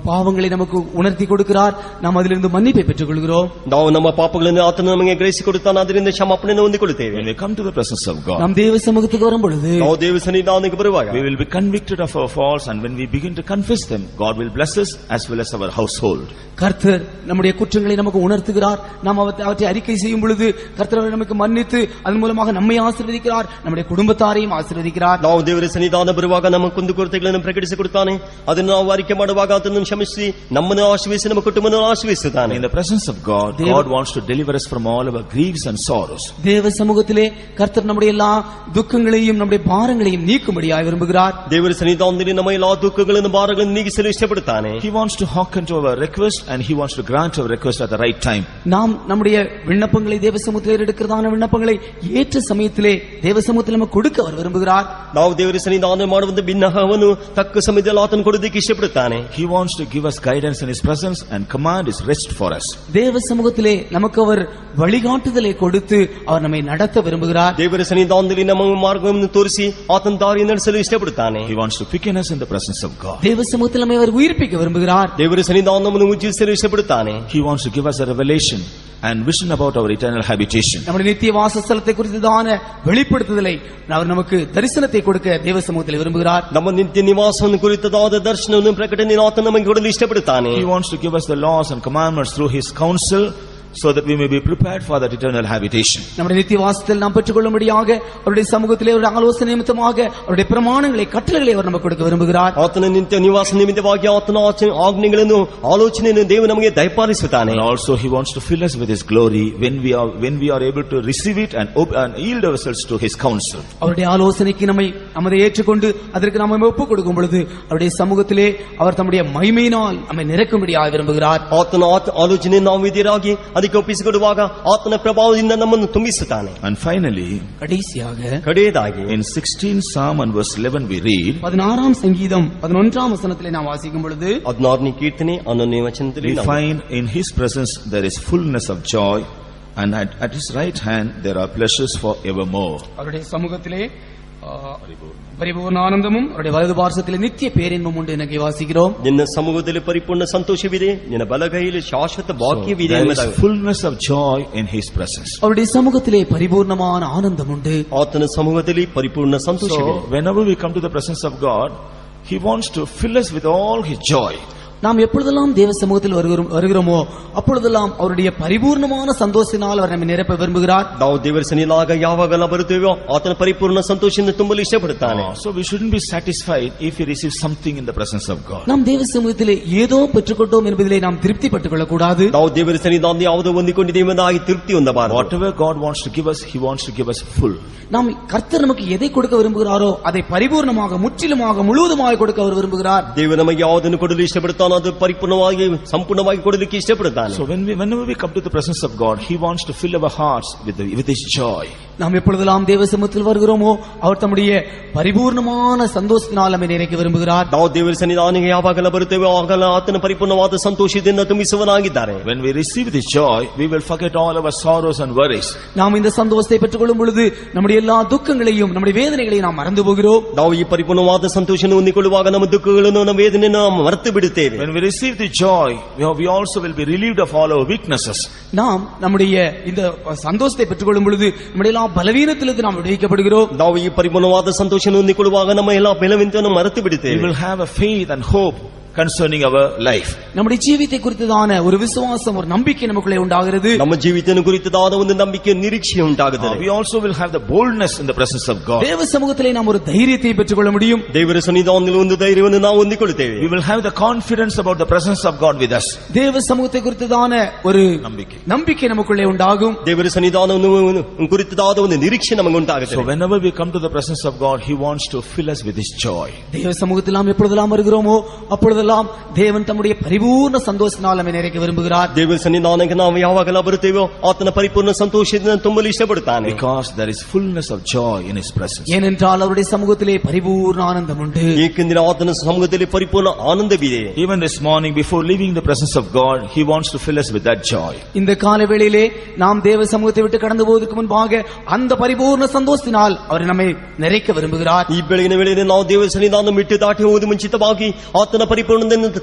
பாவங்களை நமக்கு உணர்த்தி கொடுக்கிறார். நாம் அதிலிருந்து மன்னிப்பை பெற்றுக் கொள்கிறோம். ನಾವು ನಮ್ಮ ಪಾಪಗಳನ್ನು ಆತನು ನಮಗೆ ಗ್ರಹಿಸಿಕೊಡುತ್ತಾನೆ, ಅದರಿಂದ ಕ್ಷಮಾಪಣೆಯನ್ನು ಹೊಂದಿಕೊಳ್ಳುತ್ತೇವೆ. When we come to the presence of God, நாம் தேவ சமூகத்துக்கு வரும் பொழுது ನಾವು ದೇವ ಸನ್ನಿಧಾನಕ್ಕೆ ಬರುವಾಗ we will be convicted of our faults, and when we begin to confess them, God will bless us as well as our household. கர்த்தர் நம்முடைய குற்றங்களை நமக்கு உணர்த்துகிறார். நாம் அவற்றை அறிக்கை செய்யும் பொழுது கர்த்தர் நமக்கு மன்னித்து அதன் மூலமாக நம்மை ஆசீர்வதிக்கிறார், நம்முடைய குடும்பத்தாரையும் ஆசீர்வதிக்கிறார். ನಾವು ದೇವರ ಸನ್ನಿಧಾನ ಬರುವಾಗ ನಮ್ಮ ಕುಂದುಕೊರತೆಗಳನ್ನು ಪ್ರಕಟಿಸಿಕೊಡುತ್ತಾನೆ, ಅದನ್ನು ನಾವು ಅರಿಕೆ ಮಾಡುವಾಗ ಅದನ್ನು ಕ್ಷಮಿಸಿ ನಮ್ಮನ್ನು ಆಶೀರ್ವದಿಸಿ ನಮ್ಮ ಕುಟುಂಬವನ್ನು ಆಶೀರ್ವದಿಸುತ್ತಾನೆ. In the presence of God, God wants to deliver us from all our griefs and sorrows. தேவ சமூகத்திலே கர்த்தர் நம்முடைய எல்லா துக்கங்களையும் நம்முடைய பாரங்களையும் நீக்கும்படியாக விரும்புகிறார். ದೇವರ ಸನ್ನಿಧಾನದಲ್ಲಿ ನಮ್ಮ ಎಲ್ಲಾ ದುಃಖಗಳನ್ನು ಭಾರಗಳನ್ನು ನೀಗಿಸಲು ಇಷ್ಟಪಡುತ್ತಾನೆ. He wants to hearken to our request, and He wants to grant our request at the right time. நாம் நம்முடைய விண்ணப்பங்களை தேவ சமூகத்திலே எடுக்கிறதான விண்ணப்பங்களை ஏற்ற சமயத்திலே தேவ சமூகத்தில் நமக்கு கொடுக்க அவர் விரும்புகிறார். ನಾವು ದೇವರ ಸನ್ನಿಧಾನ ಮಾಡುವಂತ ಭಿನ್ನಹವನ್ನು ತಕ್ಕ ಸಮಯದಲ್ಲಿ ಆತನು ಕೊಡುವುದಕ್ಕೆ ಇಷ್ಟಪಡುತ್ತಾನೆ. He wants to give us guidance in His presence and command His rest for us. தேவ சமூகத்திலே நமக்கு அவர் வழிகாட்டுதலை கொடுத்து அவர் நம்மை நடத்த விரும்புகிறார். ದೇವರ ಸನ್ನಿಧಾನದಲ್ಲಿ ನಮ್ಮ ಮಾರ್ಗವನ್ನು ತೋರಿಸಿ ಆತನ ದಾರಿ ನಡೆಸಲು ಇಷ್ಟಪಡುತ್ತಾನೆ. He wants to quicken us in the presence of God. தேவ சமூகத்தில் நம்மை அவர் உயிர்ப்பிக்க விரும்புகிறார். ದೇವರ ಸನ್ನಿಧಾನವನ್ನು ಉಜ್ಜೀವಿಸಲು ಇಷ್ಟಪಡುತ್ತಾನೆ. He wants to give us a revelation and vision about our eternal habitation. நம்முடைய நித்திய வாசஸ்தலத்தை குறித்ததான வெளிப்படுத்துதலை அவர் நமக்கு தரிசனத்தை கொடுக்க தேவ சமூகத்தில் விரும்புகிறார். ನಮ್ಮ ನಿತ್ಯ ನಿವಾಸವನ್ನು ಕುರಿತದಾದ ದರ್ಶನವನ್ನು ಪ್ರಕಟಣೆ ಆತನು ನಮಗೆ ಕೊಡಲು ಇಷ್ಟಪಡುತ್ತಾನೆ. He wants to give us the laws and commandments through His counsel, so that we may be prepared for that eternal habitation. நம்முடைய நித்திய வாசத்தில் நாம் பெற்றுக்கொள்ளும்படியாக அவருடைய சமூகத்திலே ஒரு ஆலோசனை நிமித்தமாக அவருடைய பிரமாணங்களை கட்டளைகளை அவர் நமக்கு கொடுக்க விரும்புகிறார். ಆತನ ನಿತ್ಯ ನಿವಾಸ ನಿಮಿತ್ತವಾಗಿ ಆತನ ಆಜ್ಞೆಗಳನ್ನು ಆಲೋಚನೆಯನ್ನು ದೇವರು ನಮಗೆ ದಯಪಾಲಿಸುತ್ತಾನೆ. And also He wants to fill us with His glory when we are able to receive it and yield ourselves to His counsel. அவருடைய ஆலோசனைக்கு நம்மை ஏற்றுக்கொண்டு அதற்கு நாம் ஒப்புக் கொடுக்கும் பொழுது அவருடைய சமூகத்திலே அவர் தம்முடைய மகிமையினால் நம்மை நிரப்பும்படியாக விரும்புகிறார். ಆತನ ಆಲೋಚನೆ ನಾವು ವಿಧಿರಾಗಿ ಅದಕ್ಕೆ ಒಪ್ಪಿಸಿಕೊಡುವಾಗ ಆತನ ಪ್ರಭಾವದಿಂದ ನಮ್ಮನ್ನು ತುಂಬಿಸುತ್ತಾನೆ. And finally, ಕಡೆಯದಾಗಿ in 16th Psalm and verse 11 we read, 16ஆம் சங்கீதம் 11ஆம் வசனத்திலே நாம் வாசிக்கும் பொழுது 16ನೇ ಕೀರ್ತನೆ 11ನೇ ವಚನದಲ್ಲಿ we find in His presence there is fullness of joy, and at His right hand there are pleasures for evermore. அவருடைய சமூகத்திலே பரிபூர்ண ஆனந்தமும் அவருடைய வலது பார்சத்திலே நித்திய பேரின்பமும் உண்டு என்று வாசிக்கிறோம். ನಿನ್ನ ಸಮೂಹದಲ್ಲಿ ಪರಿಪೂರ್ಣ ಸಂತೋಷವಿದೆ, ನಿನ್ನ ಬಲಗೈಯಲ್ಲಿ ಶಾಶ್ವತ ಭಾಗ್ಯವಿದೆ. There is fullness of joy in His presence. அவருடைய சமூகத்திலே பரிபூர்ணமான ஆனந்தம் உண்டு. ಆತನ ಸಮೂಹದಲ್ಲಿ ಪರಿಪೂರ್ಣ ಸಂತೋಷವಿದೆ. So whenever we come to the presence of God, He wants to fill us with all His joy. நாம் எப்பொழுதெல்லாம் தேவ சமூகத்தில் வருகிறோமோ அப்பொழுதெல்லாம் அவருடைய பரிபூர்ணமான சந்தோஷத்தினால் அவர் நம்மை நிரப்ப விரும்புகிறார். ನಾವು ದೇವರ ಸನ್ನಿಧಾನದಾಗ ಯಾವಾಗೆಲ್ಲ ಬರುತ್ತೇವೋ ಆತನ ಪರಿಪೂರ್ಣ ಸಂತೋಷದಿಂದ ತುಂಬಲು ಇಷ್ಟಪಡುತ್ತಾನೆ. So we shouldn't be satisfied if we receive something in the presence of God. நாம் தேவ சமூகத்திலே ஏதோ பெற்றுக்கொண்டோம் என்பதிலே நாம் திருப்தி பட்டுக் கொள்ளக்கூடாது. ನಾವು ದೇವರ ಸನ್ನಿಧಾನದಲ್ಲಿ ಯಾವುದೋ ಹೊಂದಿಕೊಂಡಿದ್ದೇವೆ ಎಂಬುದಾಗಿ ತೃಪ್ತಿ ಹೊಂದಬಾರದು. Whatever God wants to give us, He wants to give us full. நாம் கர்த்தர் நமக்கு எதை கொடுக்க விரும்புகிறாரோ அதை பரிபூர்ணமாக முற்றிலுமாக முழுவதுமாக கொடுக்க அவர் விரும்புகிறார். ದೇವರು ನಮಗೆ ಯಾವುದನ್ನು ಕೊಡಲು ಇಷ್ಟಪಡುತ್ತಾನೋ ಅದು ಪರಿಪೂರ್ಣವಾಗಿ ಸಂಪೂರ್ಣವಾಗಿ ಕೊಡಲಿಕ್ಕೆ ಇಷ್ಟಪಡುತ್ತಾನೆ. So whenever we come to the presence of God, He wants to fill our hearts with His joy. நாம் எப்பொழுதெல்லாம் தேவ சமூகத்தில் வருகிறோமோ அவர் தம்முடைய பரிபூர்ணமான சந்தோஷத்தினால் நம்மை நிறைக்க விரும்புகிறார். ನಾವು ದೇವರ ಸನ್ನಿಧಾನಕ್ಕೆ ಯಾವಾಗಲ ಬರುತ್ತೇವೆ ಆಗ ಆತನ ಪರಿಪೂರ್ಣವಾದ ಸಂತೋಷದಿಂದ ತುಂಬಿಸುವನಾಗಿದ್ದಾರೆ. When we receive this joy, we will forget all our sorrows and worries. நாம் இந்த சந்தோஷத்தை பெற்றுக்கொள்ளும் பொழுது நம்முடைய எல்லா துக்கங்களையும் நம்முடைய வேதனைகளையும் நாம் மறந்து போகிறோம். ನಾವು ಈ ಪರಿಪೂರ್ಣವಾದ ಸಂತೋಷವನ್ನು ಹೊಂದಿಕೊಳ್ಳುವಾಗ ನಮ್ಮ ದುಃಖಗಳನ್ನು ನಮ್ಮ ವೇದನೆಯನ್ನು ನಾವು ಮರೆತು ಬಿಡುತ್ತೇವೆ. When we receive the joy, we also will be relieved of all our weaknesses. நாம் நம்முடைய இந்த சந்தோஷத்தை பெற்றுக்கொள்ளும் பொழுது நம்முடைய எல்லா பலவீனத்திலிருந்து நாம் விடுவிக்கப்படுகிறோம். ನಾವು ಈ ಪರಿಪೂರ್ಣವಾದ ಸಂತೋಷವನ್ನು ಹೊಂದಿಕೊಳ್ಳುವಾಗ ನಮ್ಮ ಎಲ್ಲ ಬಲವೀನತೆಯನ್ನು ಮರೆತು We ಬಿಡುತ್ತೇವೆ. will have a faith and hope concerning our life. நம்முடைய ஜீவித்தை குறித்ததான ஒரு விசுவாசம் ஒரு நம்பிக்கை நமக்குள்ளே உண்டாகிறது. ನಮ್ಮ ಜೀವಿತವನ್ನು ಕುರಿತದಾದ ಒಂದು ನಂಬಿಕೆ ನಿರೀಕ್ಷೆ ಉಂಟಾಗುತ್ತದೆ. We also will have the boldness in the presence of God. தேவ சமூகத்திலே நாம் ஒரு தைரியத்தை பெற்றுக்கொள்ள முடியும். ದೇವರ ಸನ್ನಿಧಾನದಲ್ಲಿ ಒಂದು ಧೈರ್ಯವನ್ನು ನಾವು ಹೊಂದಿಕೊಳ್ಳುತ್ತೇವೆ. We will have the confidence about the presence of God with us. தேவ சமூகத்தை குறித்ததான ஒரு நம்பிக்கை நமக்குள்ளே உண்டாகும். ದೇವರ ಸನ್ನಿಧಾನವನ್ನು ಕುರಿತದಾದ ಒಂದು ನಿರೀಕ್ಷೆ ನಮಗೆ So ಉಂಟಾಗುತ್ತದೆ. whenever we come to the presence of God, He wants to fill us with His joy. தேவ சமூகத்தில் நாம் எப்பொழுதெல்லாம் வருகிறோமோ அப்பொழுதெல்லாம் தேவன் தம்முடைய பரிபூர்ண சந்தோஷத்தினால் நம்மை நிறைக்க விரும்புகிறார். ದೇವರ ಸನ್ನಿಧಾನಕ್ಕೆ ನಾವು ಯಾವಾಗಲ ಬರುತ್ತೇವೋ ಆತನ ಪರಿಪೂರ್ಣ ಸಂತೋಷದಿಂದ ತುಂಬಲು ಇಷ್ಟಪಡುತ್ತಾನೆ. Because there is fullness of joy in His presence. ஏனென்றால் அவருடைய சமூகத்திலே பரிபூர்ண ஆனந்தம் உண்டு. ಏಕೆಂದರೆ ಆತನ ಸಮ್ಮುಖದಲ್ಲಿ ಪರಿಪೂರ್ಣ ಆನಂದವಿದೆ. Even this morning, before leaving the presence of God, He wants to fill us with that joy. இந்த கால வேளையிலே நாம் தேவ சமூகத்தை விட்டு கடந்து போவதற்கு முன்பாக அந்த பரிபூர்ண சந்தோஷத்தினால் அவர் நம்மை நிறைக்க விரும்புகிறார். ಈ ಬೆಳಗಿನ ವೇಳೆಯಲ್ಲಿ ನಾವು ದೇವರ ಸನ್ನಿಧಾನ ಬಿಟ್ಟು ದಾಟಿ ಹೋಗುವುದು ಮುಂಚಿತವಾಗಿ ಆತನ ಪರಿಪೂರ್ಣದಿಂದ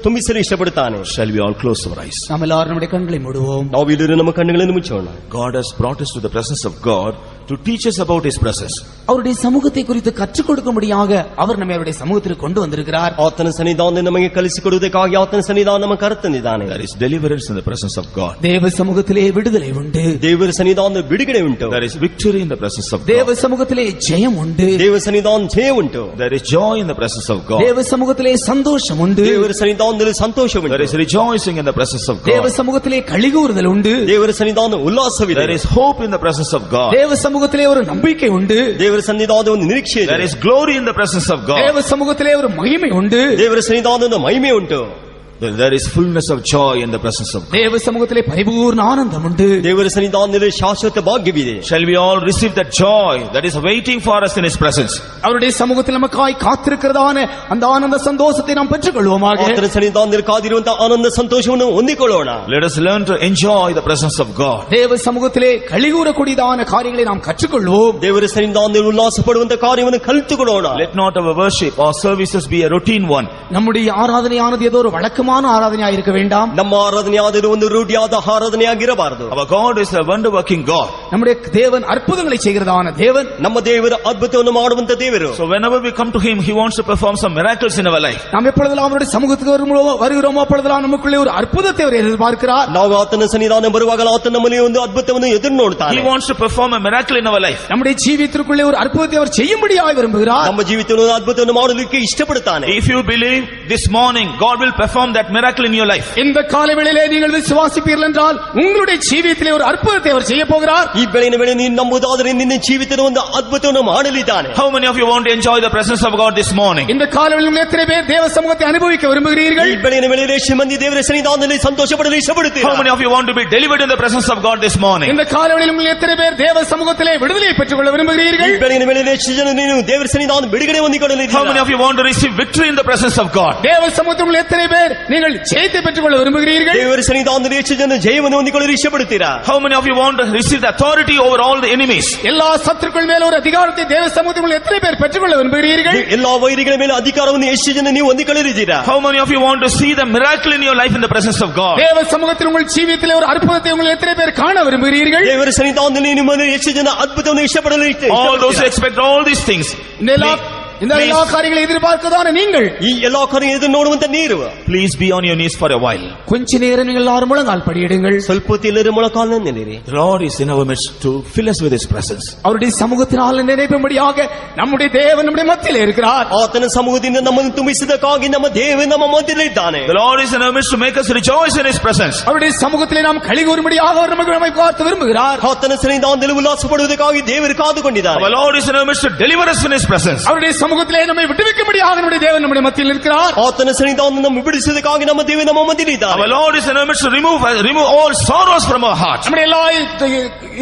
ತುಂಬಿಸಲು ಇಷ್ಟಪಡುತ್ತಾನೆ. Shall we all close our eyes? நாம் எல்லாரும் நம்முடைய கண்களை மூடுவோம். ನಾವೆಲ್ಲರೂ ನಮ್ಮ ಕಣ್ಣುಗಳನ್ನು ಮುಚ್ಚೋಣ. God has brought us to the presence of God to teach us about His presence. அவருடைய சமூகத்தை குறித்து கற்றுக் கொடுக்கும்படியாக அவர் நம்மை அவருடைய சமூகத்திற்கு கொண்டு வந்திருக்கிறார். ಆತನ ಸನ್ನಿಧಾನ ನಮಗೆ ಕಲಿಸಿಕೊಡುವುದಕ್ಕಾಗಿ ಆತನ ಸನ್ನಿಧಾನ ನಮ್ಮ ಕರೆತಂದಿದ್ದಾನೆ. There is deliverance in the presence of God. தேவ சமூகத்திலே விடுதலை உண்டு. ದೇವರ ಸನ್ನಿಧಾನ ಬಿಡುಗಡೆ ಉಂಟು. There is victory in the presence of தேவ God. சமூகத்திலே ஜெயம் உண்டு. ದೇವ ಸನ್ನಿಧಾನ ಜಯ ಉಂಟು. There is joy in the presence of God. தேவ சமூகத்திலே சந்தோஷம் உண்டு. ದೇವರ ಸನ್ನಿಧಾನದಲ್ಲಿ ಸಂತೋಷ ಉಂಟು. There is rejoicing in the presence of தேவ God. சமூகத்திலே களிகூறுதல் உண்டு. ದೇವರ ಸನ್ನಿಧಾನ ಉಲ್ಲಾಸವಿದೆ. There is hope in the presence of God. தேவ சமூகத்திலே ஒரு நம்பிக்கை உண்டு. ದೇವರ ಸನ್ನಿಧಾನದ ಒಂದು ನಿರೀಕ್ಷೆ ಇದೆ. There is glory in the presence of God. தேவ சமூகத்திலே ஒரு மகிமை உண்டு. ದೇವರ ಸನ್ನಿಧಾನದ ಮಹಿಮೆ ಉಂಟು. There is fullness of joy in the presence of God. தேவ சமூகத்திலே பரிபூர்ண ஆனந்தம் உண்டு. ದೇವರ ಸನ್ನಿಧಾನದಲ್ಲಿ ಶಾಶ್ವತ ಭಾಗ್ಯವಿದೆ. Shall we all receive that joy that is waiting for us in His presence? அவருடைய சமூகத்தில் நமக்காய் காத்திருக்கிறதான அந்த ஆனந்த சந்தோஷத்தை நாம் பெற்றுக்கொள்வோமாக. ಆತನ ಸನ್ನಿಧಾನದಲ್ಲಿ ಕಾದಿರುವಂತಹ ಆನಂದ ಸಂತೋಷವನ್ನು ಹೊಂದಿಕೊಳ್ಳೋಣ. Let us learn to enjoy the presence of God. தேவ சமூகத்திலே களிகூறக்கூடியதான காரியங்களை நாம் கற்றுக்கொள்வோம். ದೇವರ ಸನ್ನಿಧಾನದಲ್ಲಿ ಉಲ್ಲಾಸ ಪಡುವಂತಹ ಕಾರ್ಯವನ್ನು ಕಲಿತುಕೊಳ್ಳೋಣ. Let not our worship or services be a routine one. நம்முடைய ஆராதனையானது ஏதோ ஒரு வழக்கமான ஆராதனையாக இருக்க வேண்டாம். ನಮ್ಮ ಆರಾಧನೆಯಾದರೂ ಒಂದು ರೂಢಿಯಾದ ಆರಾಧನೆಯಾಗಿರಬಾರದು. Our God is a wonder working God. நம்முடைய தேவன் அற்புதங்களை செய்கிறதான தேவன். ನಮ್ಮ ದೇವರು ಅದ್ಭುತವನ್ನು ಮಾಡುವಂತ ದೇವರು. So whenever we come to Him, He wants to perform some miracles in our life. நாம் எப்பொழுதெல்லாம் அவருடைய சமூகத்துக்கு வருகிறோமோ அப்பொழுதெல்லாம் நமக்குள்ளே ஒரு அற்புதத்தை அவர் எதிர்பார்க்கிறார். ನಾವು ಆತನ ಸನ್ನಿಧಾನ ಬರುವಾಗ ಆತನ ನಮ್ಮಲ್ಲಿ ಒಂದು ಅದ್ಭುತವನ್ನು ಎದುರು ನೋಡ್ತಾನೆ. He wants to perform a miracle in our life. நம்முடைய ஜீவியத்திற்குள்ளே ஒரு அற்புதத்தை அவர் செய்யும்படியாக விரும்புகிறார். ನಮ್ಮ ಜೀವಿತವನ್ನು ಅದ್ಭುತವನ್ನು ಮಾಡಲಿಕ್ಕೆ ಇಷ್ಟಪಡುತ್ತಾನೆ. If you believe this morning, God will perform that miracle in your life. இந்த காலவேளையிலே நீங்கள் விசுவாசிப்பீர்கள் என்றால் உங்களுடைய ஜீவியத்திலே ஒரு அற்புதத்தை அவர் செய்ய போகிறார். ಈ ಬೆಳಗಿನ ವೇಳೆ ನೀನು ನಂಬುವುದಾದರೆ ನಿನ್ನ ಜೀವಿತದ ಒಂದು ಅದ್ಭುತವನ್ನು ಮಾಡಲಿದ್ದಾನೆ. How many of you want to enjoy the presence of God this morning? இந்த காலவேளையில் எத்தனை பேர் தேவ சமூகத்தை அனுபவிக்க விரும்புகிறீர்கள்? ಈ ಬೆಳಗಿನ ವೇಳೆಯಲ್ಲಿ ಎಷ್ಟು ಮಂದಿ ದೇವರ ಸನ್ನಿಧಾನದಲ್ಲಿ ಸಂತೋಷ ಪಡಲು ಇಷ್ಟಪಡುತ್ತೀರಾ? How many of you want to be delivered in the presence of God this morning? இந்த காலவேளையில் எத்தனை பேர் தேவ சமூகத்திலே விடுதலை பெற்றுக்கொள்ள விரும்புகிறீர்கள்? ಈ ಬೆಳಗಿನ ವೇಳೆಯಲ್ಲಿ ಎಷ್ಟು ಜನ ನೀನು ದೇವರ ಸನ್ನಿಧಾನ ಬಿಡುಗಡೆ ಹೊಂದಿಕೊಳ್ಳಲು How many of you want to receive victory in the presence of God? தேவ சமூகத்தில் எத்தனை பேர் நீங்கள் ஜெயத்தை பெற்றுக்கொள்ள விரும்புகிறீர்கள்? ದೇವರ ಸನ್ನಿಧಾನದಲ್ಲಿ ಎಷ್ಟು ಜನ ಜಯವನ್ನು ಹೊಂದಿಕೊಳ್ಳಲು ಇಷ್ಟಪಡುತ್ತೀರಾ? How many of you want to receive the authority over all the enemies? எல்லா சத்துருக்கள் மேல ஒரு அதிகாரத்தை தேவ சமூகத்தில் எத்தனை பேர் பெற்றுக்கொள்ள விரும்புகிறீர்கள்? ಎಲ್ಲಾ ವೈರಿಗಳ ಮೇಲೆ ಅಧಿಕಾರವನ್ನು ಎಷ್ಟು ಜನ ನೀವು ಹೊಂದಿಕೊಳ್ಳಲಿದ್ದೀರಾ? How many of you want to see the miracle in your life in the presence of God? தேவ சமூகத்தில் உங்கள் ஜீவியத்திலே ஒரு அற்புதத்தை உங்கள் எத்தனை பேர் காண விரும்புகிறீர்கள்? ದೇವರ ಸನ್ನಿಧಾನದಲ್ಲಿ ನಿಮ್ಮನ್ನು ಎಷ್ಟು ಜನ ಅದ್ಭುತವನ್ನು ಇಷ್ಟಪಡಲು All those who expect all these things. இந்த எல்லா காரியங்களை எதிர்பார்க்கதான நீங்கள் ಈ ಎಲ್ಲಾ ಕಾರ್ಯ ಎದುರು ನೋಡುವಂತ ನೀರು. Please be on your knees for a while. கொஞ்ச நேரம் நீங்கள் எல்லாரும் முழங்கால் படியிடுங்கள். ಸ್ವಲ್ಪ ಹೊತ್ತು ಎಲ್ಲರೂ ಮೊಳಕಾಲು ನಿಲ್ಲಿರಿ. The Lord is in our midst to fill us with His presence. அவருடைய சமூகத்தினால் நினைப்பும்படியாக நம்முடைய தேவன் நம்முடைய மத்தியிலே இருக்கிறார். ಆತನ ಸಮೂಹದಿಂದ ನಮ್ಮನ್ನು ತುಂಬಿಸಿದಕ್ಕಾಗಿ ನಮ್ಮ ದೇವರು ನಮ್ಮ ಮಧ್ಯದಲ್ಲಿದ್ದಾನೆ. The Lord is in our midst to make us rejoice in His presence. அவருடைய சமூகத்திலே நாம் களிகூறும்படியாக அவர் நம்மை பார்த்து விரும்புகிறார். ಆತನ ಸನ್ನಿಧಾನದಲ್ಲಿ ಉಲ್ಲಾಸ ಪಡುವುದಕ್ಕಾಗಿ ದೇವರು ಕಾದುಕೊಂಡಿದ್ದಾನೆ. Our Lord is in our midst to deliver us in His presence. அவருடைய சமூகத்திலே நம்மை விடுவிக்கும்படியாக நம்முடைய தேவன் நம்முடைய மத்தியில் இருக்கிறார். ಆತನ ಸನ್ನಿಧಾನವನ್ನು ಬಿಡಿಸುವುದಕ್ಕಾಗಿ ನಮ್ಮ ದೇವರು ನಮ್ಮ ಮಧ್ಯದಲ್ಲಿದ್ದಾನೆ. Our Lord is in our midst to remove all sorrows from our hearts. நம்முடைய எல்லா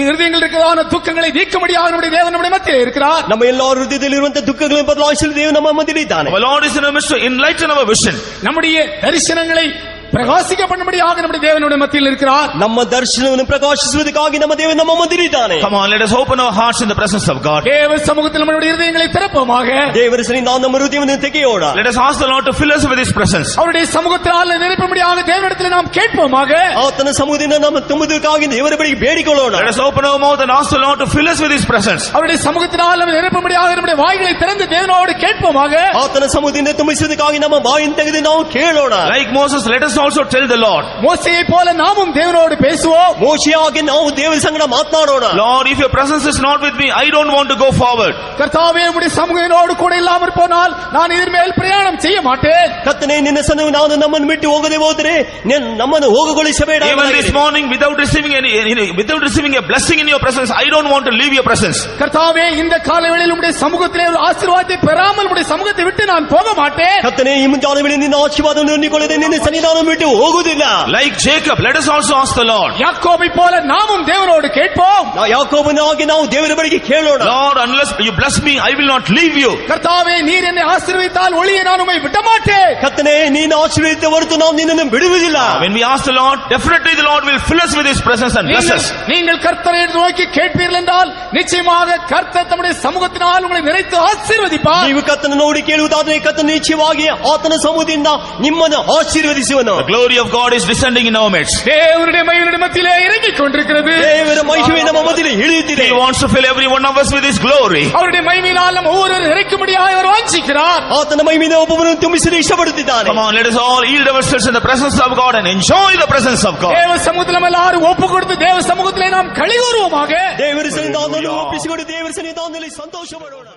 இருதயங்களில் இருக்கிறதான துக்கங்களை நீக்கும்படியாக நம்முடைய தேவன் நம்முடைய மத்தியில் இருக்கிறார். ನಮ್ಮ ಎಲ್ಲಾ ಹೃದಯದಲ್ಲಿರುವಂತಹ ದುಃಖಗಳನ್ನು ಬದಲಾಯಿಸಲು ದೇವರು ನಮ್ಮ ಮಧ್ಯದಲ್ಲಿದ್ದಾನೆ. Our Lord is in our midst to enlighten our vision. நம்முடைய தரிசனங்களை பிரகாசிக்க பண்ணும்படியாக நம்முடைய தேவனுடைய மத்தியில் இருக்கிறார். ನಮ್ಮ ದರ್ಶನವನ್ನು ಪ್ರಕಾಶಿಸುವುದಕ್ಕಾಗಿ ನಮ್ಮ ದೇವರು ನಮ್ಮ ಮಧ್ಯದಲ್ಲಿದ್ದಾನೆ. Come on, let us open our hearts in the presence of God. தேவ சமூகத்தில் நம்முடைய இருதயங்களை திறப்போமாக. ದೇವರ ಸನ್ನಿಧಾನ ನಮ್ಮ ಹೃದಯವನ್ನು ತೆಗೆಯೋಣ. Let us ask the Lord to fill us with His presence. அவருடைய சமூகத்தால் நிரப்பும்படியாக தேவனிடத்தில் நாம் கேட்போமாக. ಆತನ ಸಮೂಹದಿಂದ ನಮ್ಮ ತುಂಬುವುದಕ್ಕಾಗಿ ದೇವರ ಬಳಿಗೆ ಬೇಡಿಕೊಳ್ಳೋಣ. Let us open our mouth and ask the Lord to fill us with His presence. அவருடைய சமூகத்தால் நாம் நிரப்பும்படியாக நம்முடைய வாய்களை திறந்து தேவனோடு கேட்போமாக. ಆತನ ಸಮೂಹದಿಂದ ತುಂಬಿಸುವುದಕ್ಕಾಗಿ ನಮ್ಮ ಬಾಯನ್ನು ತೆಗೆದು ನಾವು ಕೇಳೋಣ. Like Moses, let us also tell the Lord. மோசேயை போல நாமும் தேவனோடு பேசுவோம். ಮೋಶೆಯಾಗಿ ನಾವು ದೇವರ ಸಂಗಡ ಮಾತನಾಡೋಣ. Lord, if your presence is not with me, I don't want to go forward. கர்த்தாவே, உம்முடைய சமூகத்தோடு கூட இல்லாமல் போனால் நான் இதன் மேல் பிரயாணம் செய்ய மாட்டேன். ಕರ್ತನೇ, ನಿನ್ನ ಸನ್ನಿಧಾನವು ನಾನು ನಮ್ಮನ್ನು ಬಿಟ್ಟು ಹೋಗದೆ ಹೋದರೆ ನಮ್ಮನ್ನು ಹೋಗಗೊಳಿಸಬೇಡ. Even this morning, without receiving a blessing in your presence, I don't want to leave your presence. கர்த்தாவே, இந்த காலவேளையில் உம்முடைய சமூகத்திலே ஒரு ஆசீர்வாதத்தை பெறாமல் உம்முடைய சமூகத்தை விட்டு நான் போக மாட்டேன். ಕರ್ತನೇ, ಈ ಮುಂಜಾನೆ ವೇಳೆ ನಿನ್ನ ಆಶೀರ್ವಾದವನ್ನು ಹೊಂದಿಕೊಳ್ಳದೆ ನಿನ್ನ ಸನ್ನಿಧಾನವನ್ನು ಬಿಟ್ಟು ಹೋಗುವುದಿಲ್ಲ. Like Jacob, let us also ask the Lord. யாக்கோபை போல நாமும் தேவனோடு கேட்போம். ಯಾಕೋಬನಾಗಿ ನಾವು ದೇವರ ಬಳಿಗೆ ಕೇಳೋಣ. Lord, unless you bless me, I will not leave you. கர்த்தாவே, நீர் என்னை ஆசீர்வதித்தால் ஒழிய நான் உம்மை விட மாட்டேன். ಕರ್ತನೇ, ನೀನು ಆಶೀರ್ವದಿಸಿದ ಹೊರತು ನಾವು ನಿನ್ನನ್ನು ಬಿಡುವುದಿಲ್ಲ. When we ask the Lord, definitely the Lord will fill us with His presence and bless us. நீங்கள் கர்த்தரை நோக்கி கேட்பீர்கள் என்றால் நிச்சயமாக கர்த்தர் தம்முடைய சமூகத்தினால் உங்களை நிறைத்து ஆசீர்வதிப்பார். ನೀವು ಕರ್ತನ ನೋಡಿ ಕೇಳುವುದಾದರೆ ಕರ್ತನ ನಿಶ್ಚಯವಾಗಿ ಆತನ ಸಮೂಹದಿಂದ ನಿಮ್ಮನ್ನು ಆಶೀರ್ವದಿಸುವನು. The glory of God is descending in our midst. தேவனுடைய மகிமையின் மத்தியிலே இறங்கிக் கொண்டிருக்கிறது. ದೇವರ ಮಹಿಮೆ ನಮ್ಮ ಮಧ್ಯದಲ್ಲಿ ಇಳಿಯುತ್ತಿದೆ. He wants to fill every one of us with His glory. அவருடைய மகிமையினால் நம்ம ஒவ்வொருவரும் நிறைக்கும்படியாக அவர் வாஞ்சிக்கிறார். ಆತನ ಮಹಿಮೆಯಿಂದ ಒಬ್ಬೊಬ್ಬರನ್ನು ತುಂಬಿಸಲು ಇಷ್ಟಪಡುತ್ತಿದ್ದಾನೆ. Come on, let us all yield ourselves in the presence of God and enjoy the presence of God. தேவ சமூகத்தில் நம்ம எல்லாரும் ஒப்பு கொடுத்து தேவ சமூகத்திலே நாம் களிகூறுவோமாக. ದೇವರ ಸನ್ನಿಧಾನದಲ್ಲಿ ಒಪ್ಪಿಸಿಕೊಂಡು ದೇವರ ಸನ್ನಿಧಾನದಲ್ಲಿ ಸಂತೋಷ ಪಡೋಣ.